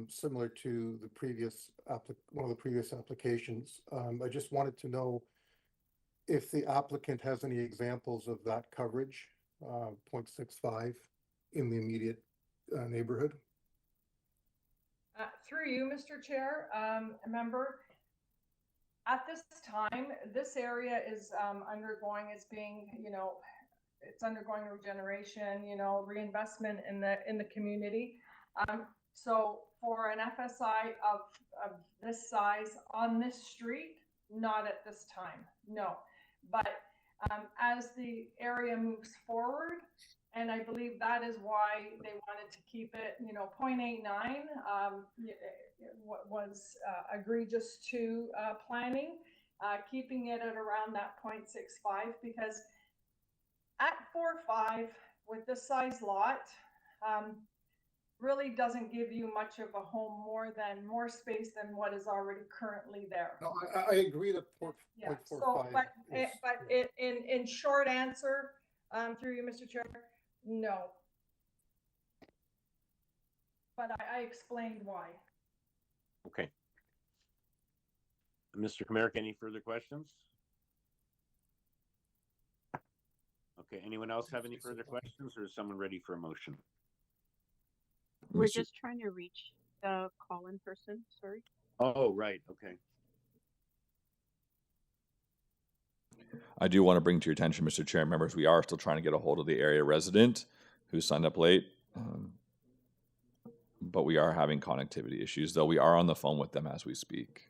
similar to the previous one of the previous applications. I just wanted to know if the applicant has any examples of that coverage, 0.65, in the immediate neighborhood. Through you, Mr. Chair, member, at this time, this area is undergoing, it's being, it's undergoing regeneration, reinvestment in the community. So for an FSI of this size on this street, not at this time, no. But as the area moves forward, and I believe that is why they wanted to keep it, 0.89 was egregious to planning, keeping it at around that 0.65, because at 4.5 with this size lot, really doesn't give you much of a home, more space than what is already currently there. No, I agree that 0.45. So, but in short answer, through you, Mr. Chair, no. but I explained why. Okay. Mr. Comeric, any further questions? Okay, anyone else have any further questions, or is someone ready for a motion? We're just trying to reach the call-in person, sorry. Oh, right, okay. I do want to bring to your attention, Mr. Chair, members, we are still trying to get a hold of the area resident who signed up late. But we are having connectivity issues, though we are on the phone with them as we speak.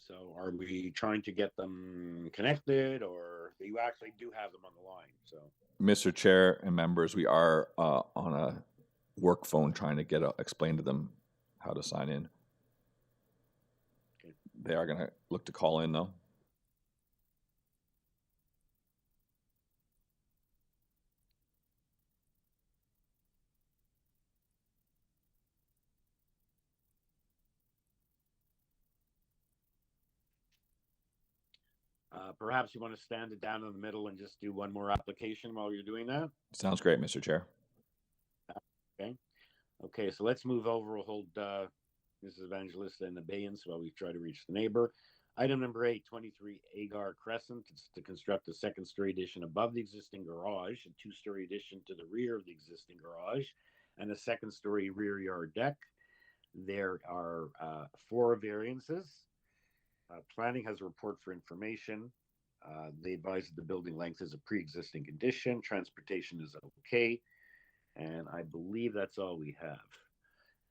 So are we trying to get them connected, or you actually do have them on the line? So, Mr. Chair and members, we are on a work phone trying to explain to them how to sign in. okay. They are going to look to call in, though. Perhaps you want to stand it down in the middle and just do one more application while you're doing that? Sounds great, Mr. Chair. Okay. Okay, so let's move over. We'll hold Mrs. Evangelista in abeyance while we try to reach the neighbor. Item number 8, 23 AGAR Crescent. It's to construct a second-story addition above the existing garage, a two-story addition to the rear of the existing garage, and a second-story rear yard deck. There are 4 variances. Planning has a report for information. They advise that the building length is a pre-existing condition. Transportation is okay. And I believe that's all we have.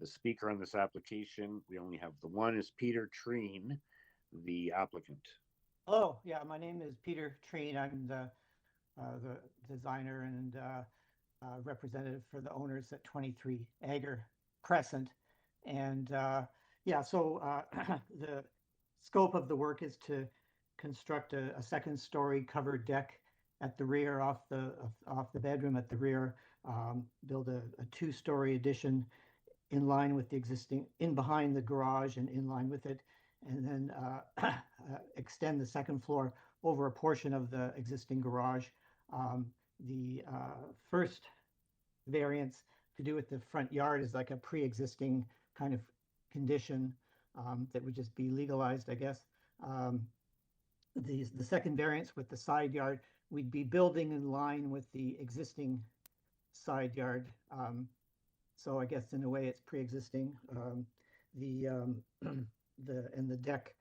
The speaker on this application, we only have the one, is Peter Treen, the applicant. Hello, yeah, my name is Peter Treen. I'm the designer and representative for the owners at 23 AGAR Crescent. And yeah, so the scope of the work is to construct a second-story covered deck at the rear off the bedroom at the rear, build a two-story addition in line with the existing, in behind the garage and in line with it, and then extend the second floor over a portion of the existing garage. The first variance to do with the front yard is like a pre-existing kind of condition that would just be legalized, I guess. The second variance with the side yard, we'd be building in line with the existing side yard. So I guess in a way it's pre-existing. The deck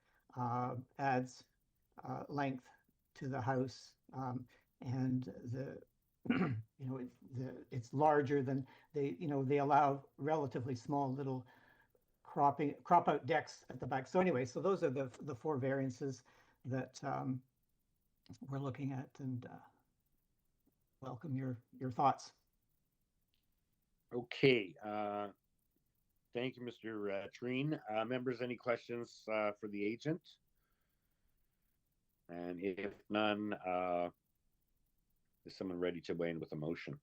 adds length to the house, and it's larger than they allow relatively small little crop out decks at the back. So anyway, so those are the 4 variances that we're looking at, and welcome your thoughts. Okay. Thank you, Mr. Treen. Members, any questions for the agent? And if none, is someone ready to weigh in with a motion?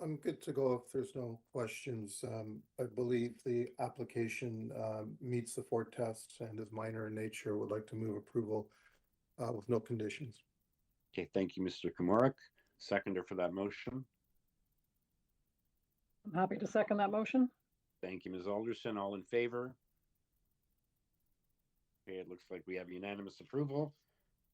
I'm good to go if there's no questions. I believe the application meets the 4 tests and is minor in nature. Would like to move approval with no conditions. Okay, thank you, Mr. Komorek. Seconder for that motion. I'm happy to second that motion. Thank you, Ms. Alderson. All in favor? Okay, it looks like we have unanimous approval.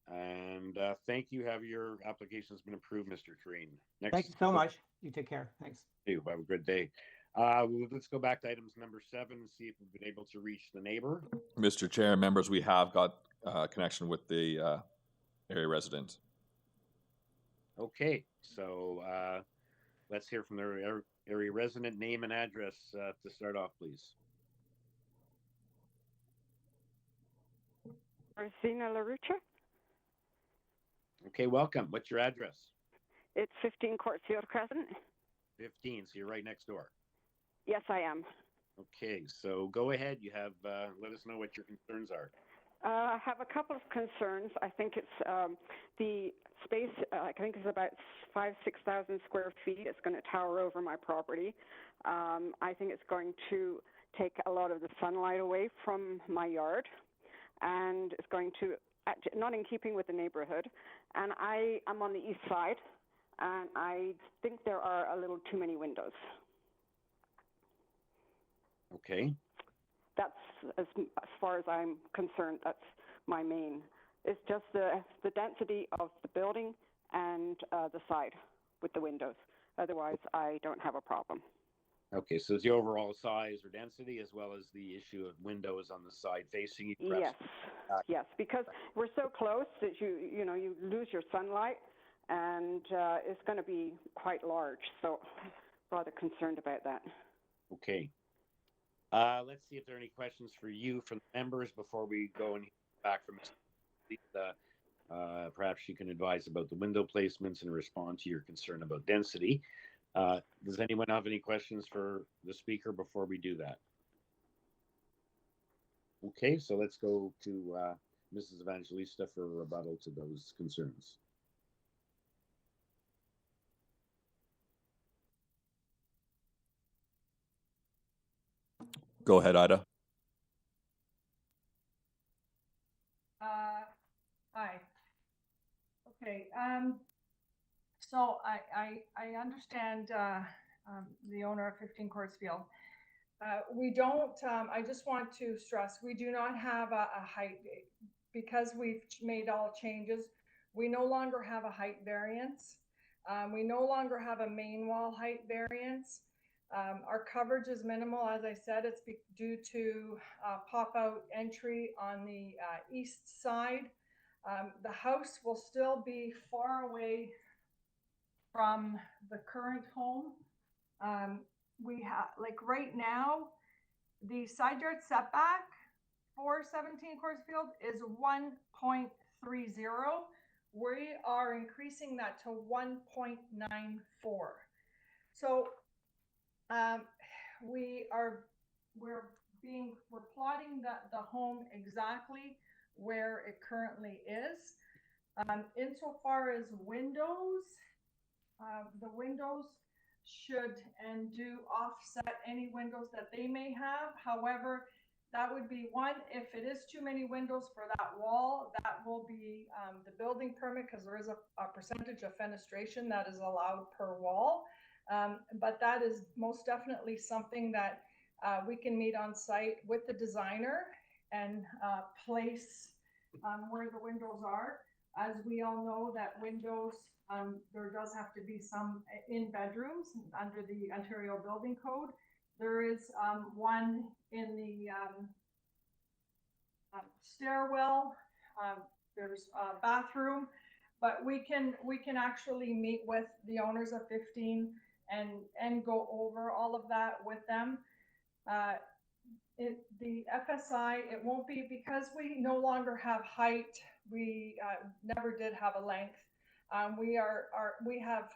And thank you. Have your application's been approved, Mr. Treen. Thank you so much. You take care. Thanks. You have a good day. Let's go back to items number 7 and see if we've been able to reach the neighbor. Mr. Chair and members, we have got connection with the area resident. Okay, so let's hear from the area resident. Name and address to start off, please. Rosina LaRuccia. Okay, welcome. What's your address? It's 15 Courtsfield Crescent. 15, so you're right next door. Yes, I am. Okay, so go ahead. You have, let us know what your concerns are. I have a couple of concerns. I think it's the space, I think it's about 6,000 square feet. It's going to tower over my property. I think it's going to take a lot of the sunlight away from my yard, and it's going to, not in keeping with the neighborhood. And I'm on the east side, and I think there are a little too many windows. Okay. That's as far as I'm concerned. That's my main. It's just the density of the building and the side with the windows. Otherwise, I don't have a problem. Okay, so it's the overall size or density as well as the issue of windows on the side facing you. Yes, yes, because we're so close that you lose your sunlight, and it's going to be quite large. So, rather concerned about that. Okay. Let's see if there are any questions for you from the members before we go and back from Lisa. Perhaps you can advise about the window placements and respond to your concern about density. Does anyone have any questions for the speaker before we do that? Okay, so let's go to Mrs. Evangelista for a rebuttal to those concerns. Go ahead, Ida. Hi. Okay. So I understand the owner of 15 Courtsfield. We don't. I just want to stress we do not have a height because we've made all changes. We no longer have a height variance. We no longer have a main wall height variance. Our coverage is minimal. As I said, it's due to pop-out entry on the east side. The house will still be far away from the current home. We have, like right now, the side yard setback for 17 Courtsfield is 1.30. We are increasing that to 1.94. So we're plotting the home exactly where it currently is. Insofar as windows, the windows should and do offset any windows that they may have. However, that would be one, if it is too many windows for that wall, that will be the building permit, because there is a percentage of fenestration that is allowed per wall. But that is most definitely something that we can meet on site with the designer and place where the windows are. As we all know that windows, there does have to be some in bedrooms under the Ontario Building Code. There is one in the stairwell. There's a bathroom, but we can actually meet with the owners of 15 and go over all of that with them. The FSI, it won't be, because we no longer have height. We never did have a length. We have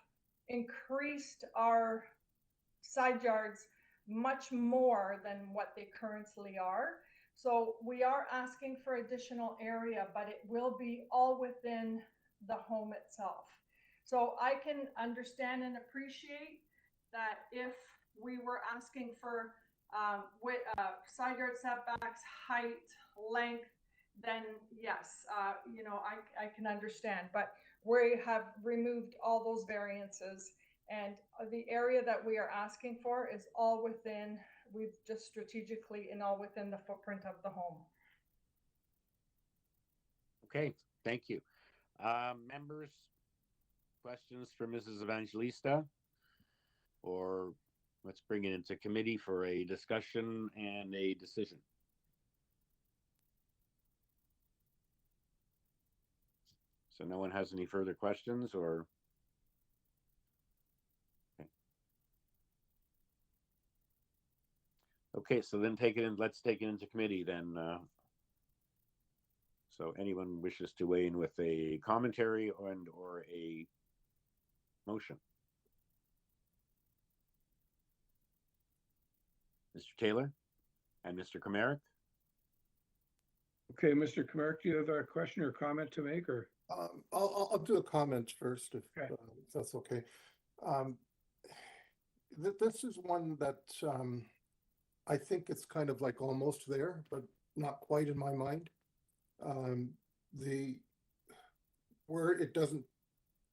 increased our side yards much more than what they currently are. So we are asking for additional area, but it will be all within the home itself. So I can understand and appreciate that if we were asking for side yard setbacks, height, length, then yes, I can understand. But we have removed all those variances, and the area that we are asking for is all within, we've just strategically and all within the footprint of the home. Okay, thank you. Members, questions for Mrs. Evangelista? Or let's bring it into committee for a discussion and a decision. So no one has any further questions, or? Okay. Okay, so then let's take it into committee then. So anyone wishes to weigh in with a commentary or a motion? Mr. Taylor and Mr. Kamarick? Okay, Mr. Kamarick, do you have a question or comment to make, or? I'll do a comment first Okay. if that's okay. This is one that I think it's kind of like almost there, but not quite in my mind. Where it doesn't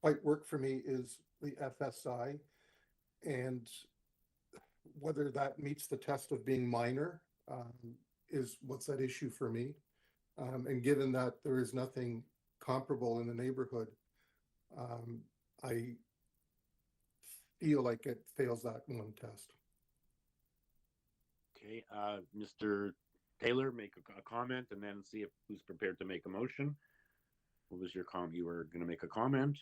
quite work for me is the FSI, and whether that meets the test of being minor is what's at issue for me. And given that there is nothing comparable in the neighborhood, I feel like it fails that one test. Okay, Mr. Taylor, make a comment and then see if who's prepared to make a motion. What was your comment? You were going to make a comment?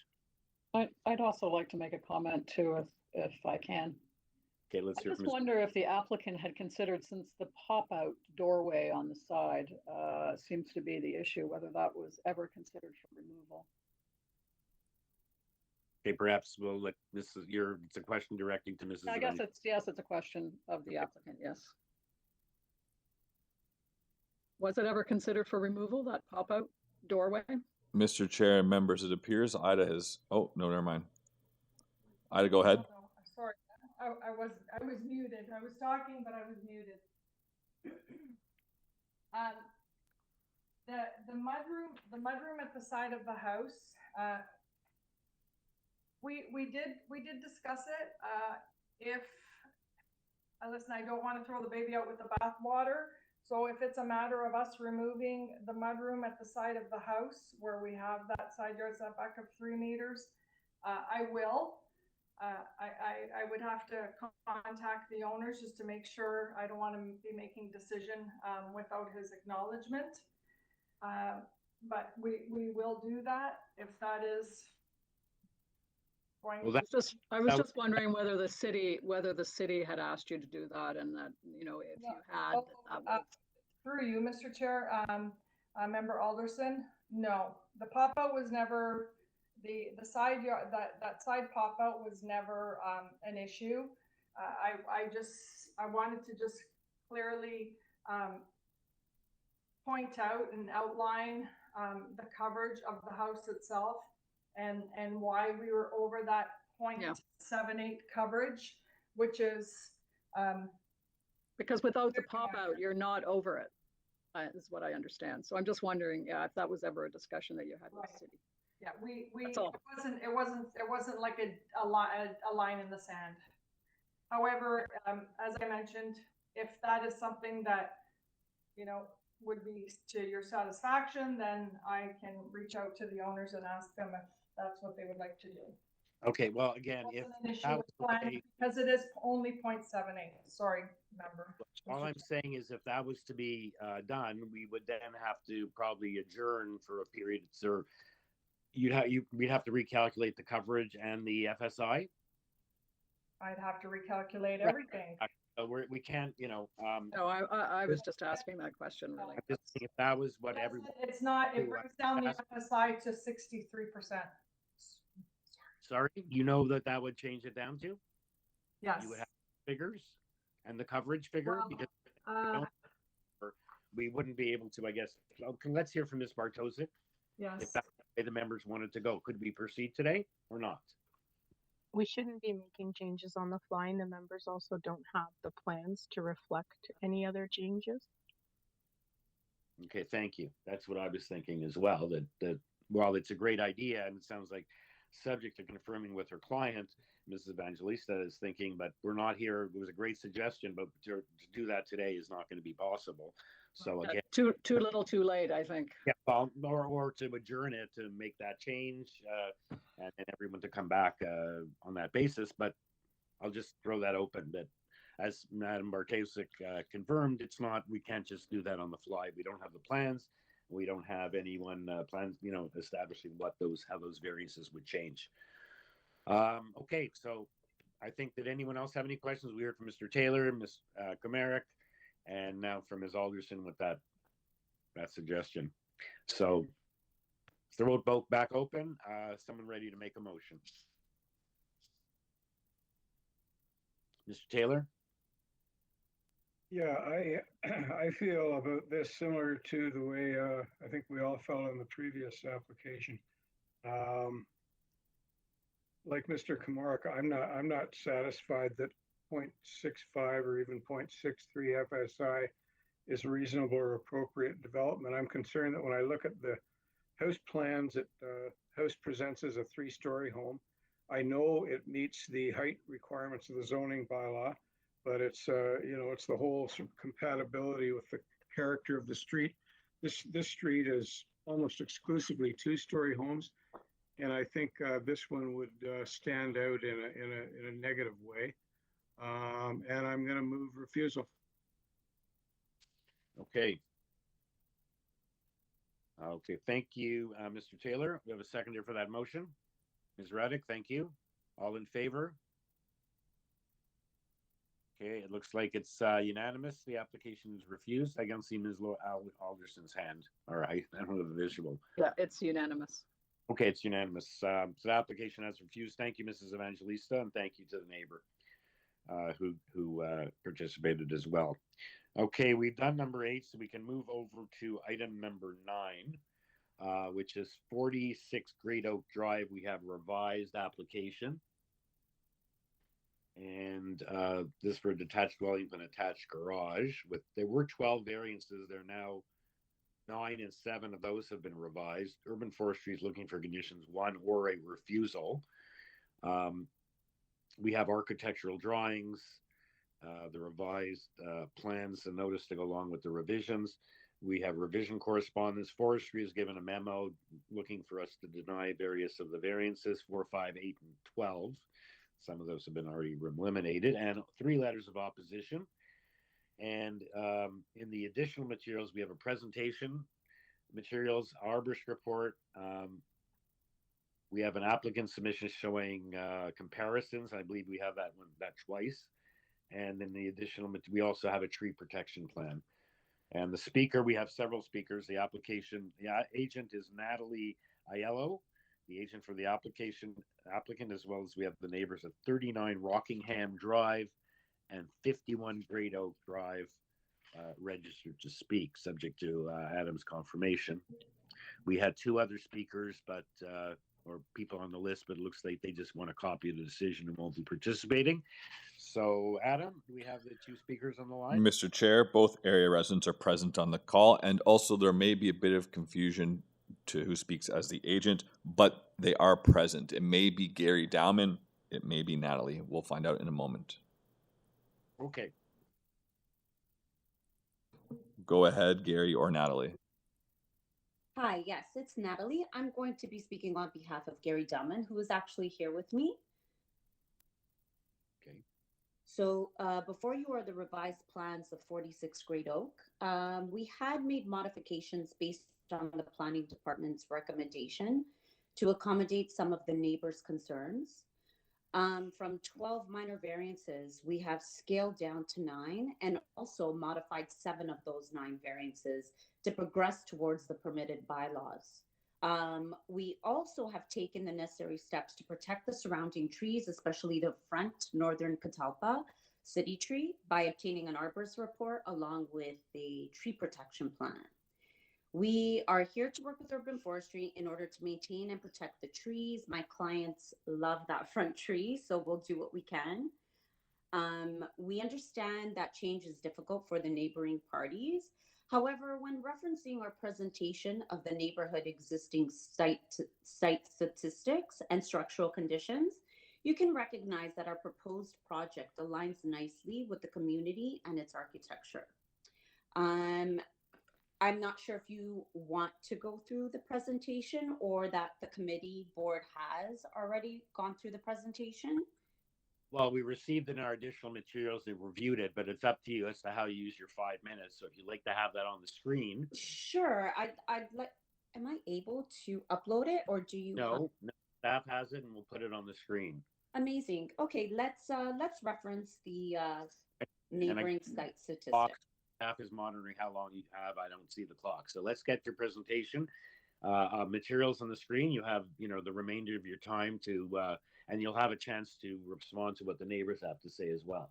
I'd also like to make a comment too, if I can. Okay, let's I hear just from Mr. wonder if the applicant had considered, since the pop-out doorway on the side seems to be the issue, whether that was ever considered for removal. Okay, perhaps we'll let Mrs. It's a question directing to Mrs. I guess Evangelista. it's a question of the applicant, yes. Was it ever considered for removal, that pop-out doorway? Mr. Chair and members, it appears Ida has. Oh no, never mind. Ida, go ahead. Oh, no, sorry, I was muted. I was talking, but I was muted. The mudroom at the side of the house. We did discuss it. Listen, I don't want to throw the baby out with the bathwater. So if it's a matter of us removing the mudroom at the side of the house where we have that side yard setback of 3 meters, I will. I would have to contact the owners just to make sure. I don't want to be making decision without his acknowledgement. But we will do that if that is going. Well, I was just wondering whether the city had asked you to do that, and that, you know, if you had, that would. Through you, Mr. Chair, Member Alderson, no, the pop-out was never, the side yard, that side pop-out was never an issue. I wanted to just clearly point out and outline the coverage of the house itself and why we were over that 0.78 coverage, which is because without the pop-out, you're not over it. Is what I understand. So I'm just wondering, if that was ever a discussion that you had with the city. Yeah, it wasn't like a line in the sand. However, as I mentioned, if that is something that, you know, would be to your satisfaction, then I can reach out to the owners and ask them if that's what they would like to do. Okay, well, again, if that was the way, because it is only 0.78. Sorry, member. all I'm saying is if that was to be done, we would then have to probably adjourn for a period. So we'd have to recalculate the coverage and the FSI. I'd have to recalculate everything. We can't, you know. No, I was just asking that question, really. I'm just saying if that was what everyone. It's not. It brings down the FSI to 63%. Sorry, you know that would change it down to? Yes. You would have figures and the coverage figure, because we wouldn't be able to, I guess. Let's hear from Ms. Bartosik. Yes. If that's the way the members wanted to go, could we proceed today or not? We shouldn't be making changes on the fly, and the members also don't have the plans to reflect any other changes. Okay, thank you. That's what I was thinking as well, that while it's a great idea and it sounds like subject to confirming with her client, Mrs. Evangelista is thinking, but we're not here. It was a great suggestion, but to do that today is not going to be possible. So again, too little, too late, I think. Yeah, well, or to adjourn it to make that change and everyone to come back on that basis. But I'll just throw that open. That as Madam Bartosik confirmed, it's not. We can't just do that on the fly. We don't have the plans. We don't have anyone plans, you know, establishing how those variances would change. Okay, so I think, did anyone else have any questions? We heard from Mr. Taylor, Ms. Kamarick, and now from Ms. Alderson with that suggestion. So, is the vote back open? Someone ready to make a motion? Mr. Taylor? Yeah, I feel about this similar to the way I think we all felt in the previous application. Like Mr. Komarek, I'm not satisfied that 0.65 or even 0.63 FSI is reasonable or appropriate development. I'm concerned that when I look at the house plans, it house presents as a 3-story home. I know it meets the height requirements of the zoning bylaw, but it's you know, it's the whole sort of compatibility with the character of the street. This street is almost exclusively 2-story homes, and I think this one would stand out in a negative way. And I'm going to move refusal. Okay. Okay, thank you, Mr. Taylor. We have a seconder for that motion. Ms. Reddick, thank you. All in favor? Okay, it looks like it's unanimous. The application is refused. I can see Ms. Alderson's hand. All right, I don't have a visual. Yeah, it's unanimous. Okay, it's unanimous. So the application has refused. Thank you, Mrs. Evangelista, and thank you to the neighbor who participated as well. Okay, we've done number 8, so we can move over to item number 9, which is 46 Great Oak Drive. We have revised application. And this for a detached dwelling with an attached garage. There were 12 variances. There are now 9 and 7 of those have been revised. Urban Forestry is looking for conditions 1 or a refusal. We have architectural drawings, the revised plans and notice to go along with the revisions. We have revision correspondence. Forestry has given a memo looking for us to deny various of the variances, 4, 5, 8, and 12. Some of those have been already eliminated, and 3 letters of opposition. And in the additional materials, we have a presentation materials, arborist report. We have an applicant submission showing comparisons. I believe we have that twice. And in the additional, we also have a tree protection plan. And the speaker, we have several speakers. The agent is Natalie Aiello, the agent for the applicant, as well as we have the neighbors at 39 Rockingham Drive and 51 Great Oak Drive registered to speak, subject to Adam's confirmation. We had 2 other speakers, or people on the list, but it looks like they just want a copy of the decision and won't be participating. So, Adam, do we have the 2 speakers on the line? Mr. Chair, both area residents are present on the call, and also there may be a bit of confusion to who speaks as the agent, but they are present. It may be Gary Dowman, it may be Natalie. We'll find out in a moment. Okay. Go ahead, Gary or Natalie. Hi, yes, it's Natalie. I'm going to be speaking on behalf of Gary Dowman, who is actually here with me. Okay. So before you are the revised plans of 46 Great Oak. We had made modifications based on the planning department's recommendation to accommodate some of the neighbors' concerns. From 12 minor variances, we have scaled down to 9 and also modified 7 of those 9 variances to progress towards the permitted bylaws. We also have taken the necessary steps to protect the surrounding trees, especially the front northern Catalpa city tree, by obtaining an arborist report along with the tree protection plan. We are here to work with Urban Forestry in order to maintain and protect the trees. My clients love that front tree, so we'll do what we can. We understand that change is difficult for the neighboring parties. However, when referencing our presentation of the neighborhood existing site statistics and structural conditions, you can recognize that our proposed project aligns nicely with the community and its architecture. I'm not sure if you want to go through the presentation or that the committee board has already gone through the presentation. Well, we received in our additional materials, they reviewed it, but it's up to you as to how you use your 5 minutes. So if you'd like to have that on the screen. Sure, I'd like, am I able to upload it or do you? No, staff has it and we'll put it on the screen. Amazing. Okay, let's reference the neighboring site statistics. Staff is monitoring how long you have. I don't see the clock. So let's get your presentation. materials on the screen. You have, the remainder of your time to, and you'll have a chance to respond to what the neighbors have to say as well.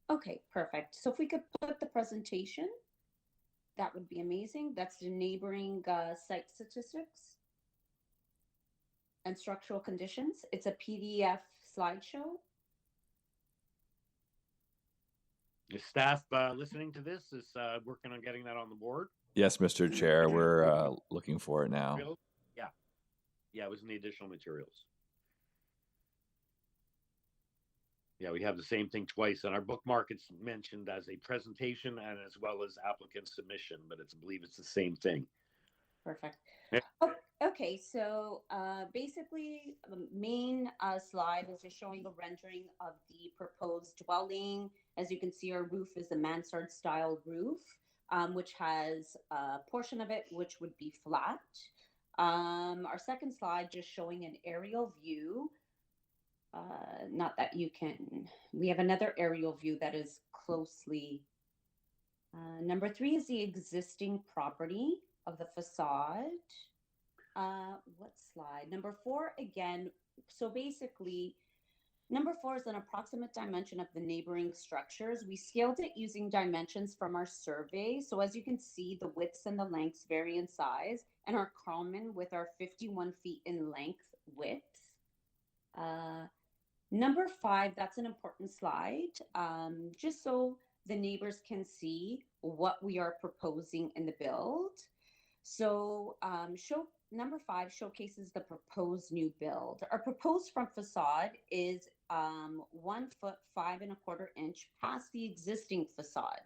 Okay, perfect. So if we could put the presentation, that would be amazing. That's the neighboring site statistics and structural conditions. It's a PDF slideshow. Is staff listening to this? Is working on getting that on the board? Yes, Mr. Chair, we're looking for it now. Yeah. Yeah, it was in the additional materials. Yeah, we have the same thing twice, and our bookmark it's mentioned as a presentation and as well as applicant submission, but I believe it's the same thing. Perfect. Yeah. Okay, so basically the main slide is just showing the rendering of the proposed dwelling. As you can see, our roof is a mansard style roof, which has a portion of it which would be flat. Our second slide just showing an aerial view. Not that you can, we have another aerial view that is closely. Number 3 is the existing property of the facade. What slide? Number 4 again. So basically, number 4 is an approximate dimension of the neighboring structures. We scaled it using dimensions from our survey. So as you can see, the widths and the lengths vary in size and are common with our 51 feet in length width. Number 5, that's an important slide, just so the neighbors can see what we are proposing in the build. So number 5 showcases the proposed new build. Our proposed front facade is 1 foot 5 1/4 inch past the existing facade,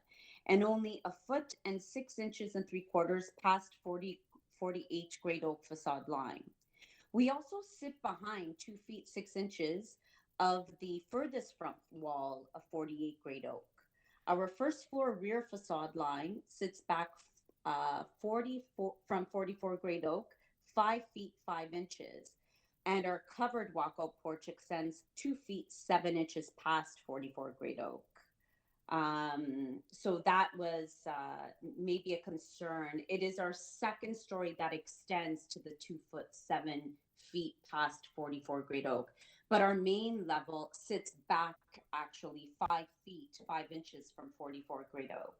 and only 1 foot and 6 inches and 3/4 past 48 Great Oak facade line. We also sit behind 2 feet 6 inches of the furthest front wall of 48 Great Oak. Our first floor rear facade line sits back from 44 Great Oak, 5 feet 5 inches, and our covered walkout porch extends 2 feet 7 inches past 44 Great Oak. So that was maybe a concern. It is our second story that extends to the 2 foot 7 feet past 44 Great Oak, but our main level sits back actually 5 feet 5 inches from 44 Great Oak.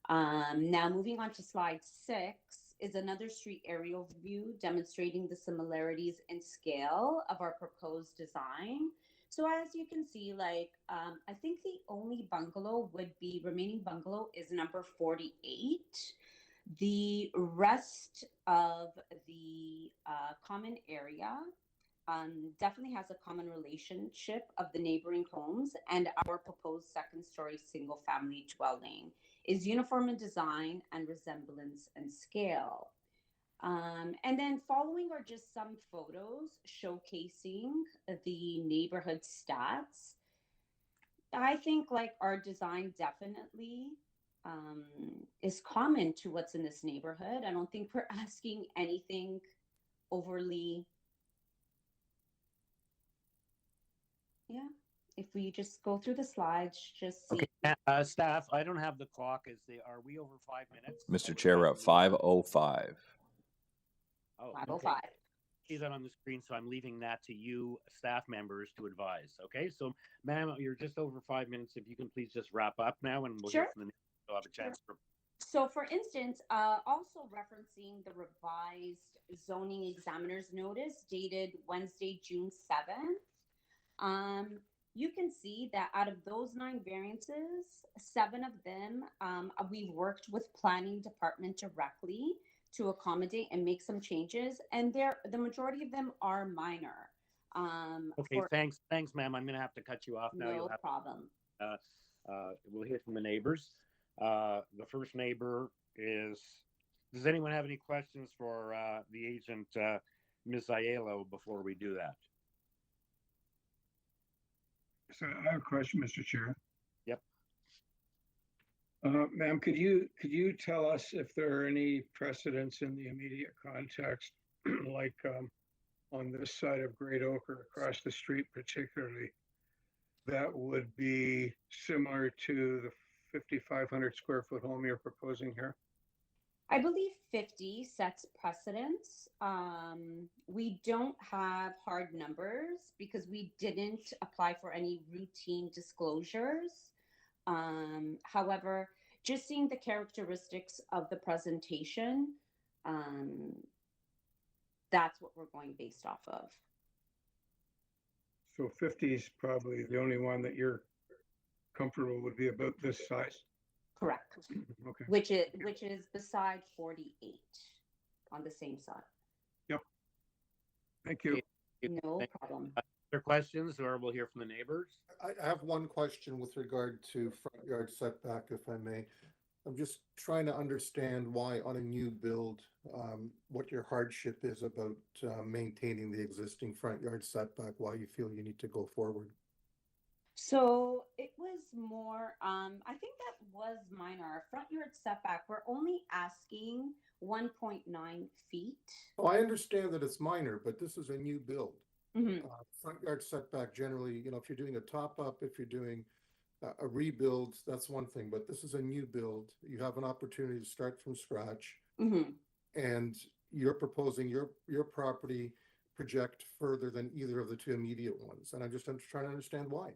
Now moving on to slide 6 is another street aerial view demonstrating the similarities in scale of our proposed design. So as you can see, like, I think the only remaining bungalow is number 48. The rest of the common area definitely has a common relationship of the neighboring homes, and our proposed second-story single-family dwelling is uniform in design and resemblance and scale. And then following are just some photos showcasing the neighborhood stats. I think like our design definitely is common to what's in this neighborhood. I don't think we're asking anything overly. Yeah, if we just go through the slides, just see. Okay, staff, I don't have the clock. Are we over 5 minutes? Mr. Chair, we're at 5:05. Oh, 5:05. okay. See that on the screen, so I'm leaving that to you, staff members, to advise. Okay, so ma'am, you're just over 5 minutes. If you can please just wrap up now, and we'll hear from the we'll have a chance for. So for instance, also referencing the revised zoning examiner's notice dated Wednesday, June 7th, you can see that out of those 9 variances, 7 of them, we worked with planning department directly to accommodate and make some changes, and the majority of them are minor. Okay, thanks, ma'am. I'm going to have to cut you off now. No problem. We'll hear from the neighbors. The first neighbor is. Does anyone have any questions for the agent, Ms. Aiello, before we do that? So I have a question, Mr. Chair. Yep. Ma'am, could you tell us if there are any precedents in the immediate context, like on this side of Great Oak or across the street particularly, that would be similar to the 5,500 square foot home you're proposing here? I believe 50 sets precedence. We don't have hard numbers because we didn't apply for any routine disclosures. However, just seeing the characteristics of the presentation, that's what we're going based off of. So 50 is probably the only one that you're comfortable would be about this size? Correct. Okay. Which is beside 48 on the same side. Yep. Thank you. No problem. Other questions, or we'll hear from the neighbors? I have one question with regard to front yard setback, if I may. I'm just trying to understand why on a new build, what your hardship is about maintaining the existing front yard setback, why you feel you need to go forward. So it was more, I think that was minor. Front yard setback, we're only asking 1.9 feet. Oh, I understand that it's minor, but this is a new build. Mm-hmm. Front yard setback generally, you know, if you're doing a top up, if you're doing a rebuild, that's one thing, but this is a new build. You have an opportunity to start from scratch. Mm-hmm. And you're proposing your property project further than either of the two immediate ones. And I'm just trying to understand why.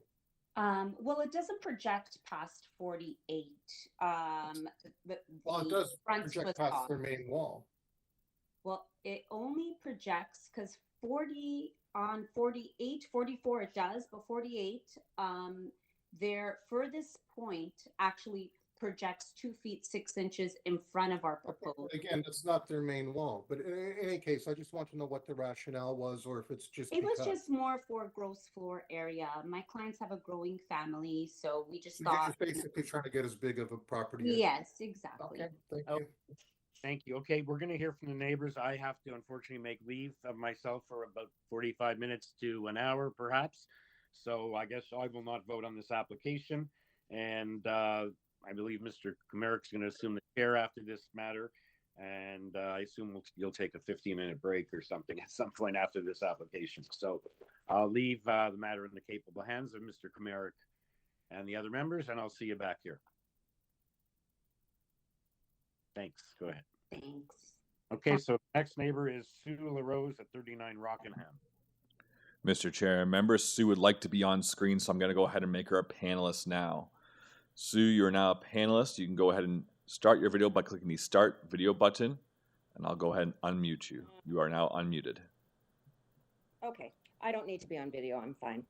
Well, it doesn't project past 48. Well, it does project past their main wall. Well, it only projects because 40 on 48, 44 it does, but 48, their furthest point actually projects 2 feet 6 inches in front of our proposal. Again, that's not their main wall, but in any case, I just want to know what the rationale was, or if it's just it was just more for gross floor area. My clients have a growing family, so we just thought you're basically trying to get as big of a property. Yes, exactly. Okay, thank you. Thank you. Okay, we're going to hear from the neighbors. I have to unfortunately make leave of myself for about 45 minutes to an hour, perhaps. So I guess I will not vote on this application. And I believe Mr. Komarik's going to assume the chair after this matter. And I assume you'll take a 15-minute break or something at some point after this application. So I'll leave the matter in the capable hands of Mr. Komarik and the other members, and I'll see you back here. Thanks. Go ahead. Thanks. Okay, so next neighbor is Sue LaRose at 39 Rockingham. Mr. Chair, member Sue would like to be on screen, so I'm going to go ahead and make her a panelist now. Sue, you're now a panelist. You can go ahead and start your video by clicking the Start Video button, and I'll go ahead and unmute you. You are now unmuted. Okay, I don't need to be on video. I'm fine.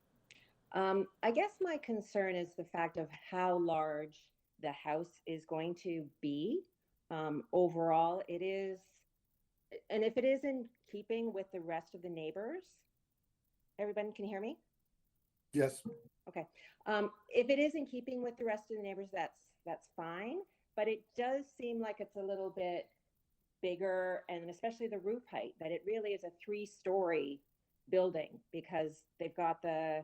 I guess my concern is the fact of how large the house is going to be. Overall, it is, and if it is in keeping with the rest of the neighbors, everybody can hear me? Yes. Okay. If it is in keeping with the rest of the neighbors, that's fine. But it does seem like it's a little bit bigger, and especially the roof height, that it really is a 3-story building, because they've got the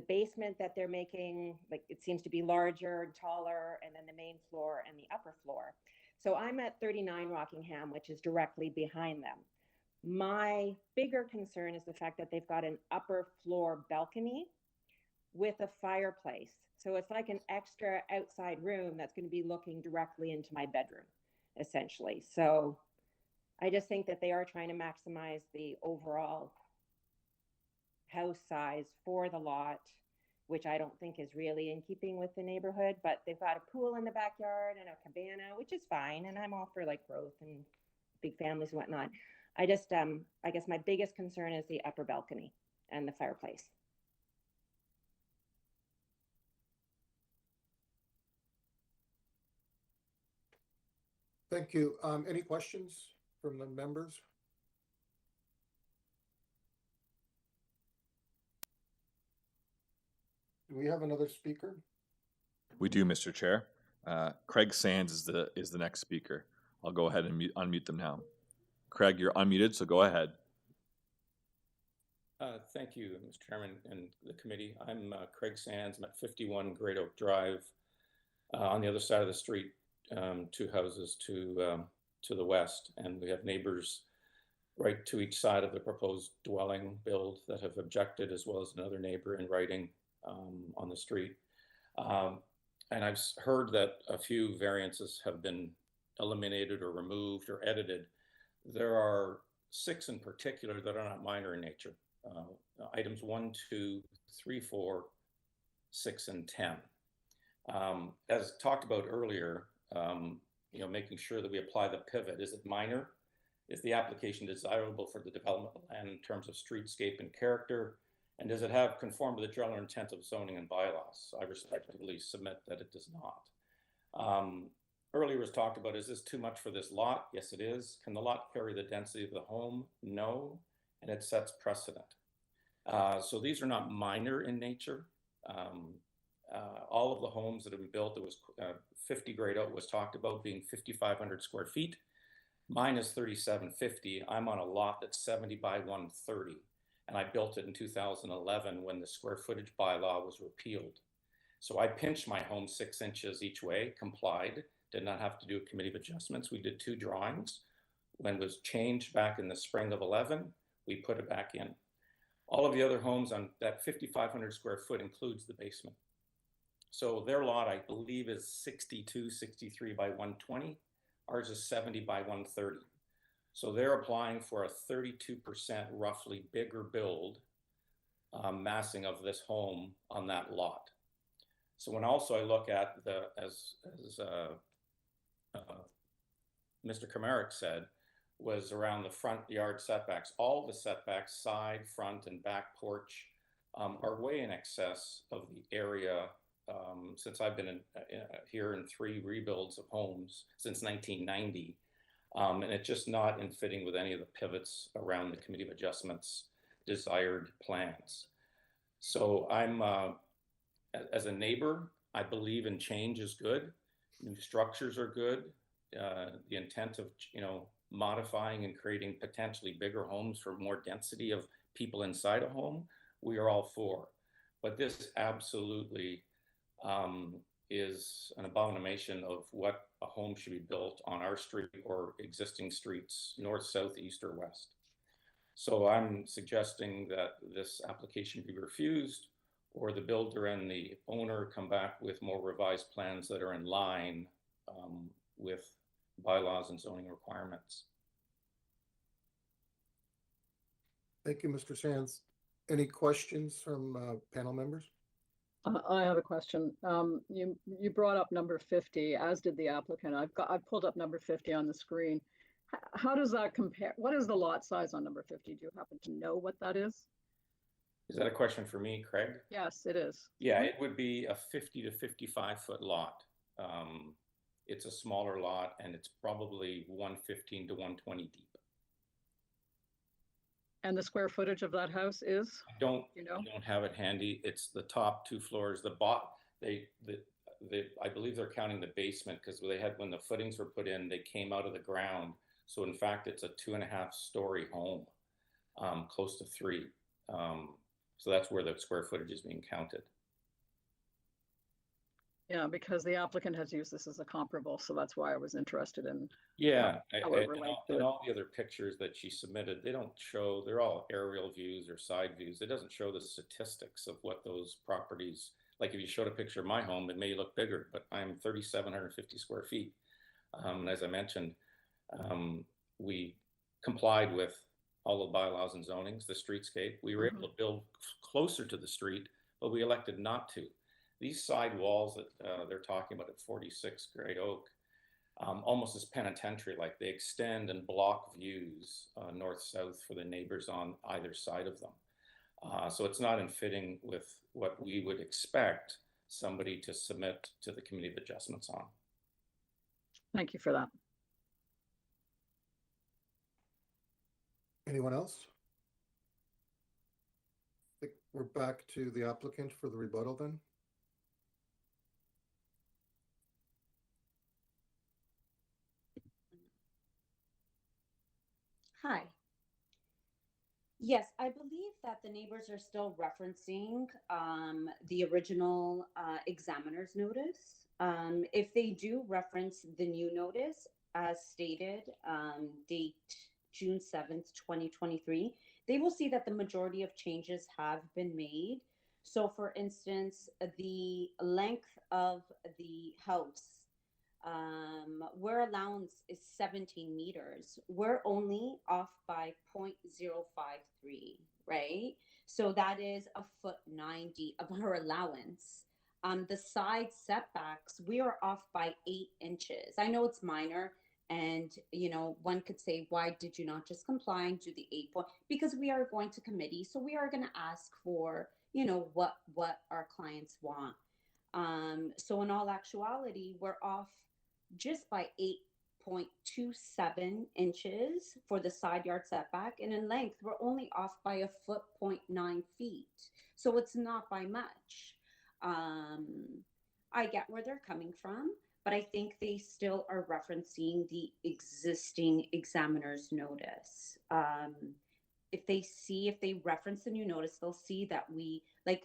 basement that they're making, like it seems to be larger and taller, and then the main floor and the upper floor. So I'm at 39 Rockingham, which is directly behind them. My bigger concern is the fact that they've got an upper floor balcony with a fireplace. So it's like an extra outside room that's going to be looking directly into my bedroom, essentially. So I just think that they are trying to maximize the overall house size for the lot, which I don't think is really in keeping with the neighborhood. But they've got a pool in the backyard and a cabana, which is fine. And I'm all for like growth and big families and whatnot. I just, I guess my biggest concern is the upper balcony and the fireplace. Thank you. Any questions from the members? Do we have another speaker? We do, Mr. Chair. Craig Sands is the next speaker. I'll go ahead and unmute them now. Craig, you're unmuted, so go ahead. Thank you, Mr. Chairman and the committee. I'm Craig Sands. I'm at 51 Great Oak Drive. On the other side of the street, 2 houses to the west, and we have neighbors right to each side of the proposed dwelling build that have objected, as well as another neighbor in writing on the street. And I've heard that a few variances have been eliminated or removed or edited. There are 6 in particular that are not minor in nature. Items 1, 2, 3, 4, 6, and 10. As talked about earlier, making sure that we apply the pivot. Is it minor? Is the application desirable for the development of land in terms of streetscape and character? And does it have conform to the general intent of zoning and bylaws? I respectfully submit that it does not. Earlier was talked about, is this too much for this lot? Yes, it is. Can the lot carry the density of the home? No, and it sets precedent. So these are not minor in nature. All of the homes that have been built, there was 50 grade out was talked about being 5,500 square feet. Mine is 3,750. I'm on a lot that's 70 by 130. And I built it in 2011 when the square footage bylaw was repealed. So I pinched my home 6 inches each way, complied, did not have to do a committee of adjustments. We did 2 drawings. When it was changed back in the spring of 11, we put it back in. All of the other homes on that 5,500 square foot includes the basement. So their lot, I believe, is 62, 63 by 120. Ours is 70 by 130. So they're applying for a 32% roughly bigger build massing of this home on that lot. So when also I look at as Mr. Kamarick said, was around the front yard setbacks. All the setbacks, side, front, and back porch, are way in excess of the area. Since I've been here in 3 rebuilds of homes since 1990, and it's just not in fitting with any of the pivots around the Committee of Adjustments desired plans. So I'm, as a neighbor, I believe in change is good. New structures are good. The intent of, modifying and creating potentially bigger homes for more density of people inside a home, we are all for. But this absolutely is an abomination of what a home should be built on our street or existing streets, north, south, east, or west. So I'm suggesting that this application be refused, or the builder and the owner come back with more revised plans that are in line with bylaws and zoning requirements. Thank you, Mr. Sands. Any questions from panel members? I have a question. You brought up number 50, as did the applicant. I've pulled up number 50 on the screen. How does that compare? What is the lot size on number 50? Do you happen to know what that is? Is that a question for me, Craig? Yes, it is. Yeah, it would be a 50 to 55 foot lot. It's a smaller lot, and it's probably 115 to 120 deep. And the square footage of that house is? I don't have it handy. It's the top 2 floors. I believe they're counting the basement because they had, when the footings were put in, they came out of the ground. So in fact, it's a 2.5 story home, close to 3. So that's where the square footage is being counted. Yeah, because the applicant has used this as a comparable, so that's why I was interested in. Yeah, how it relates to and it. all the other pictures that she submitted, they don't show, they're all aerial views or side views. It doesn't show the statistics of what those properties, like if you showed a picture of my home, it may look bigger, but I'm 3,750 square feet. As I mentioned, we complied with all the bylaws and zonings, the streetscape. We were able to build closer to the street, but we elected not to. These side walls that they're talking about at 46 Great Oak, almost as penitentiary, like they extend and block views north-south for the neighbors on either side of them. So it's not in fitting with what we would expect somebody to submit to the Committee of Adjustments on. Thank you for that. Anyone else? I think we're back to the applicant for the rebuttal then. Hi. Yes, I believe that the neighbors are still referencing the original examiner's notice. If they do reference the new notice, as stated, date June 7th, 2023, they will see that the majority of changes have been made. So for instance, the length of the house Where allowance is 17 meters, we're only off by 0.053, right? So that is a foot 90 of her allowance. The side setbacks, we are off by 8 inches. I know it's minor, and you know, one could say, why did you not just comply and do the 8 point? Because we are going to committee, so we are going to ask for, you know, what our clients want. So in all actuality, we're off just by 8.27 inches for the side yard setback, and in length, we're only off by a foot 0.9 feet. So it's not by much. I get where they're coming from, but I think they still are referencing the existing examiner's notice. If they reference the new notice, they'll see that we, like,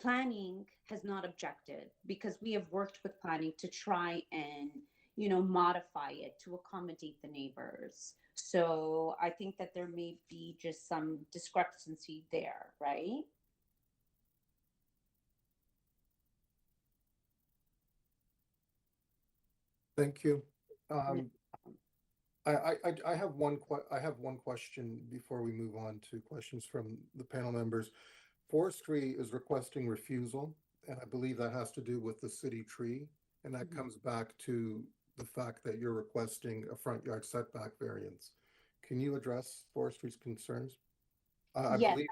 planning has not objected, because we have worked with planning to try and, you know, modify it to accommodate the neighbors. So I think that there may be just some discrepancy there, right? Thank you. I have one question before we move on to questions from the panel members. Forestry is requesting refusal, and I believe that has to do with the city tree, and that comes back to the fact that you're requesting a front yard setback variance. Can you address Forestry's concerns? I believe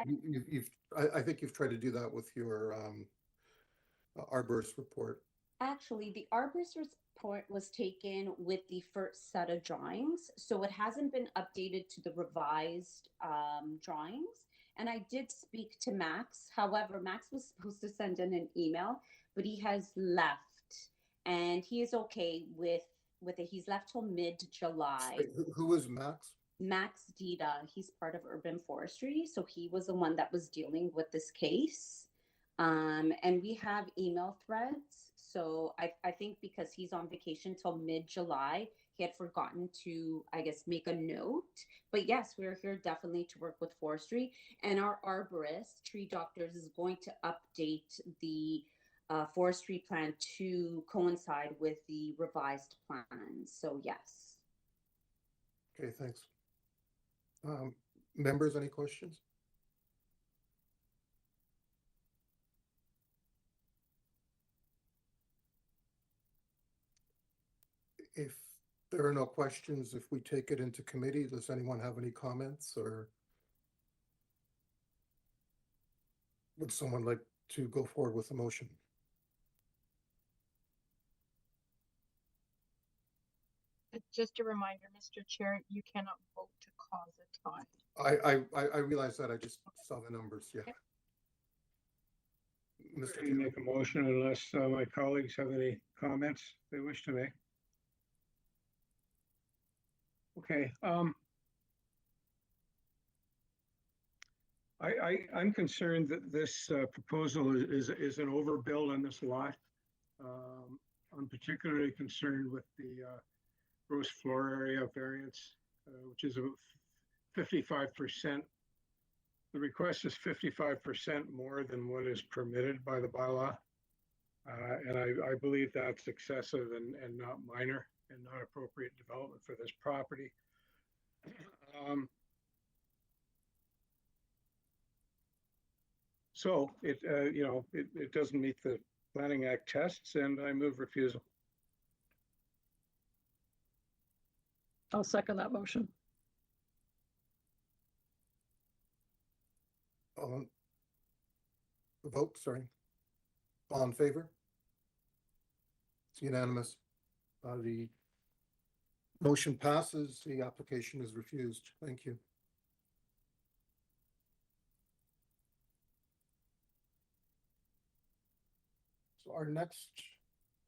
I think you've tried to do that with your arborist report. Actually, the arborist report was taken with the first set of drawings, so it hasn't been updated to the revised drawings. And I did speak to Max. However, Max was supposed to send in an email, but he has left, and he is okay with it. He's left till mid-July. Who is Max? Max Dita. He's part of Urban Forestry, so he was the one that was dealing with this case. And we have email threads. So I think because he's on vacation till mid-July, he had forgotten to, I guess, make a note. But yes, we're here definitely to work with forestry. And our arborist, Tree Doctors, is going to update the forestry plan to coincide with the revised plans. So yes. Okay, thanks. Members, any questions? If there are no questions, if we take it into committee, does anyone have any comments, or would someone like to go forward with a motion? Just a reminder, Mr. Chair, you cannot vote to cause a tie. I realize that. I just saw the numbers. Yeah. Okay. Mr. You make a motion unless my colleagues have any comments they wish to make. Okay. I'm concerned that this proposal is an overbuild on this lot. I'm particularly concerned with the gross floor area variance, which is about 55%. The request is 55% more than what is permitted by the bylaw. And I believe that's excessive and not minor, and not appropriate development for this property. So it doesn't meet the Planning Act tests, and I move refusal. I'll second that motion. Vote, sorry. All in favor? It's unanimous. The motion passes. The application is refused. Thank you. So our next...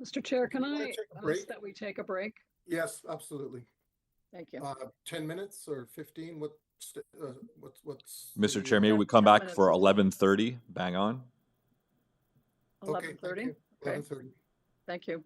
Mr. Chair, can I ask that we take a break? Yes, absolutely. Thank you. 10 minutes or 15? What's Mr. Chair, maybe we come back for 11:30, bang on. 11:30? Okay. 11:30. Thank you.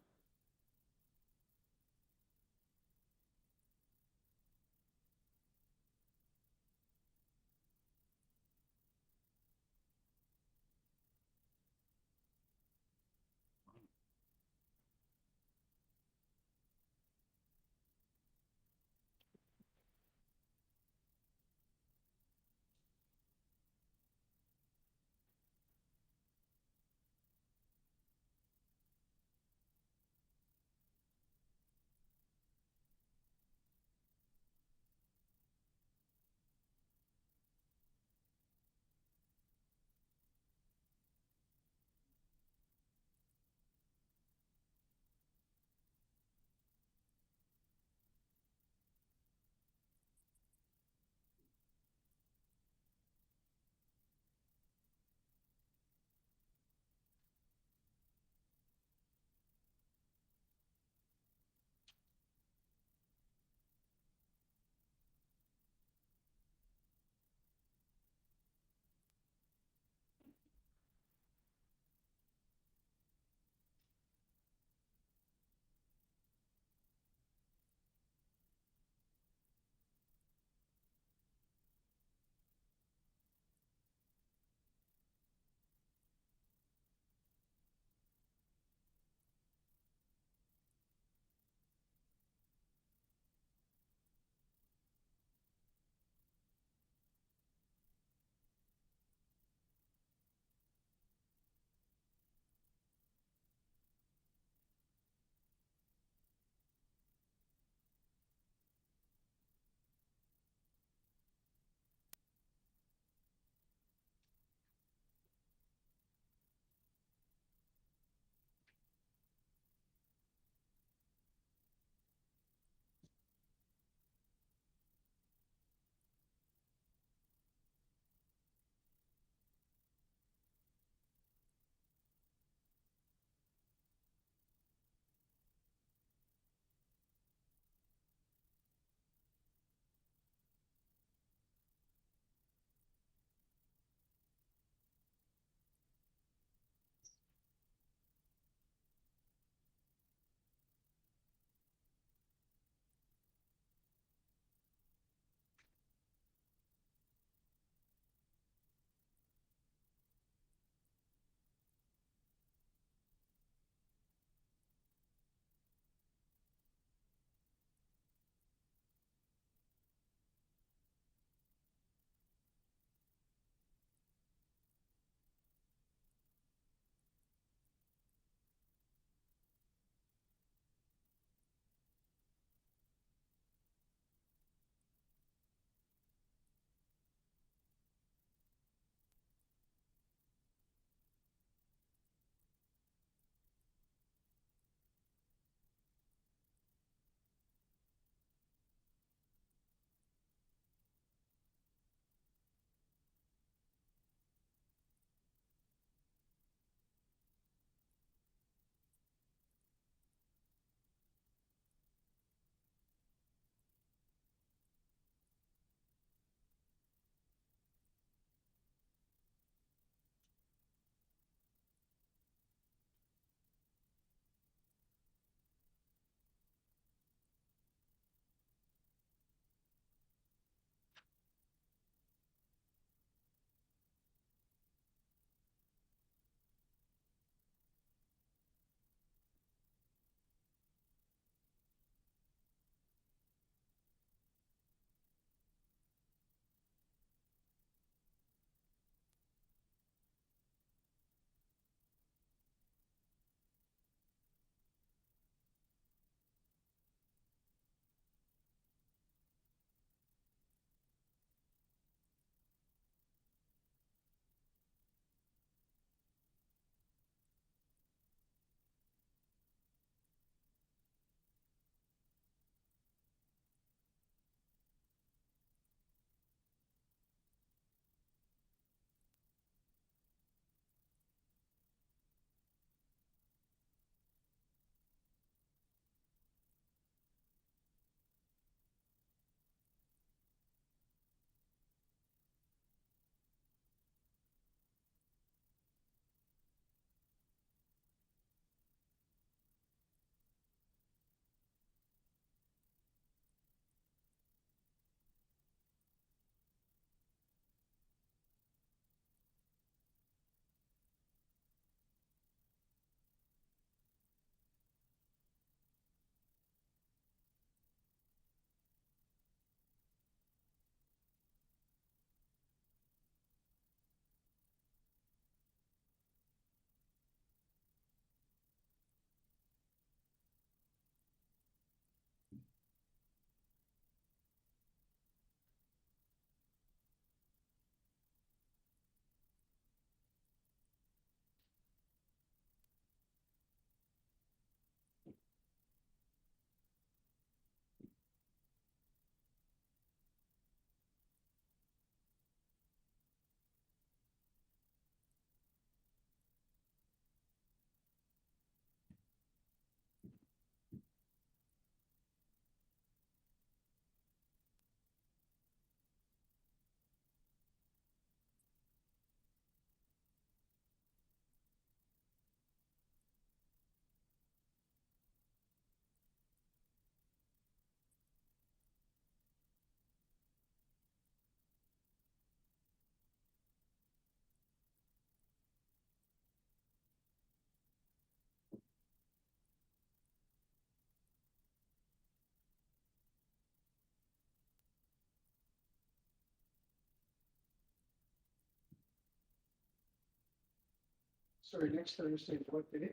Sorry, next Thursday, what day?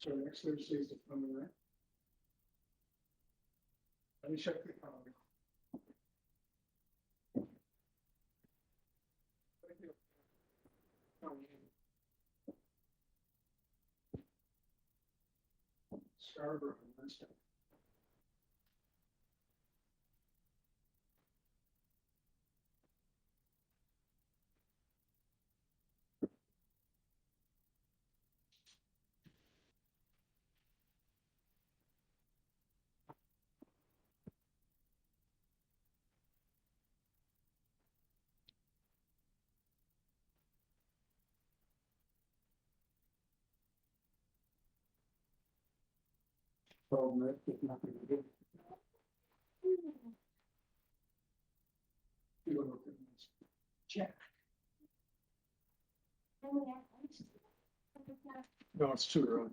Sorry, next Thursday is the 29th. Let me check the calendar. Scarborough on Wednesday. Minutes, if nothing to do. Check. No, it's too early.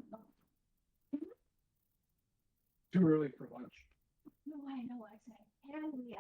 Too early for lunch. No, I know, I said, and we,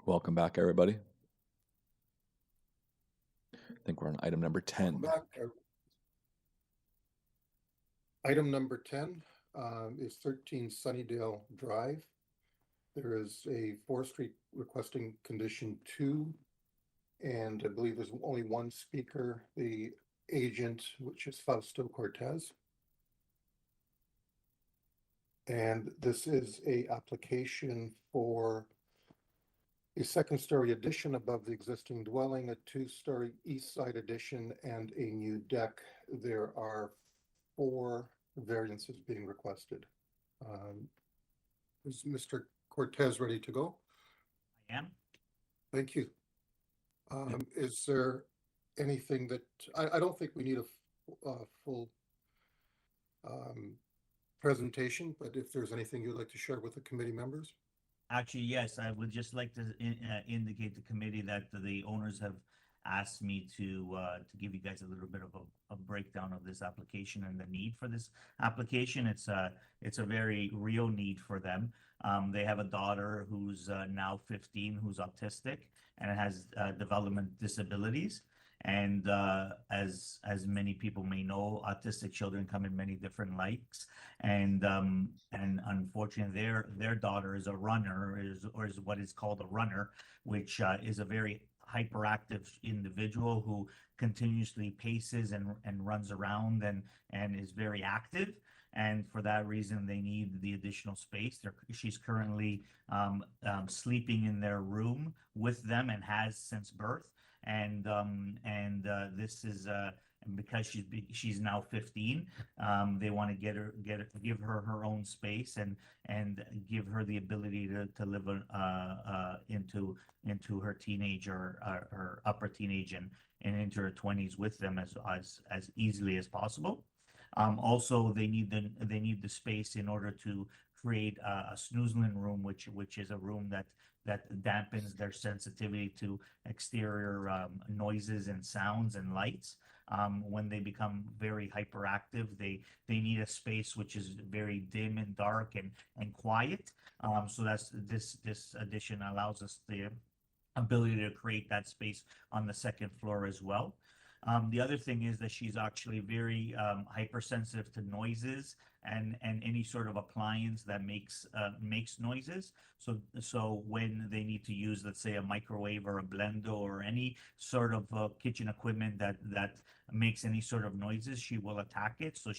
Welcome back, everybody. I think we're on item number 10. Back, item number 10 is 13 Sunnydale Drive. There is a forestry requesting condition 2, and I believe there's only one speaker, the agent, which is Fausto Cortez. And this is a application for a second-story addition above the existing dwelling, a two-story east side addition, and a new deck. There are 4 variances being requested. Is Mr. Cortez ready to go? I am. Thank you. Is there anything that, I don't think we need a full presentation, but if there's anything you'd like to share with the committee members? Actually, yes, I would just like to indicate to committee that the owners have asked me to give you guys a little bit of a breakdown of this application and the need for this application. It's a very real need for them. They have a daughter who's now 15, who's autistic and has development disabilities. And as many people may know, autistic children come in many different likes, and unfortunately, their daughter is a runner, or is what is called a runner, which is a very hyperactive individual who continuously paces and runs around and is very active. And for that reason, they need the additional space. She's currently sleeping in their room with them and has since birth. And this is because she's now 15. They want to give her her own space and give her the ability to live into her teenage or her upper teenage and into her 20s with them as easily as possible. Also, they need the space in order to create a snoozling room, which is a room that dampens their sensitivity to exterior noises and sounds and lights. When they become very hyperactive, they need a space which is very dim and dark and quiet. So that's this addition allows us the ability to create that space on the second floor as well. The other thing is that she's actually very hypersensitive to noises and any sort of appliance that makes noises. So when they need to use, let's say, a microwave or a blender or any sort of kitchen equipment that makes any sort of noises, she will attack it. So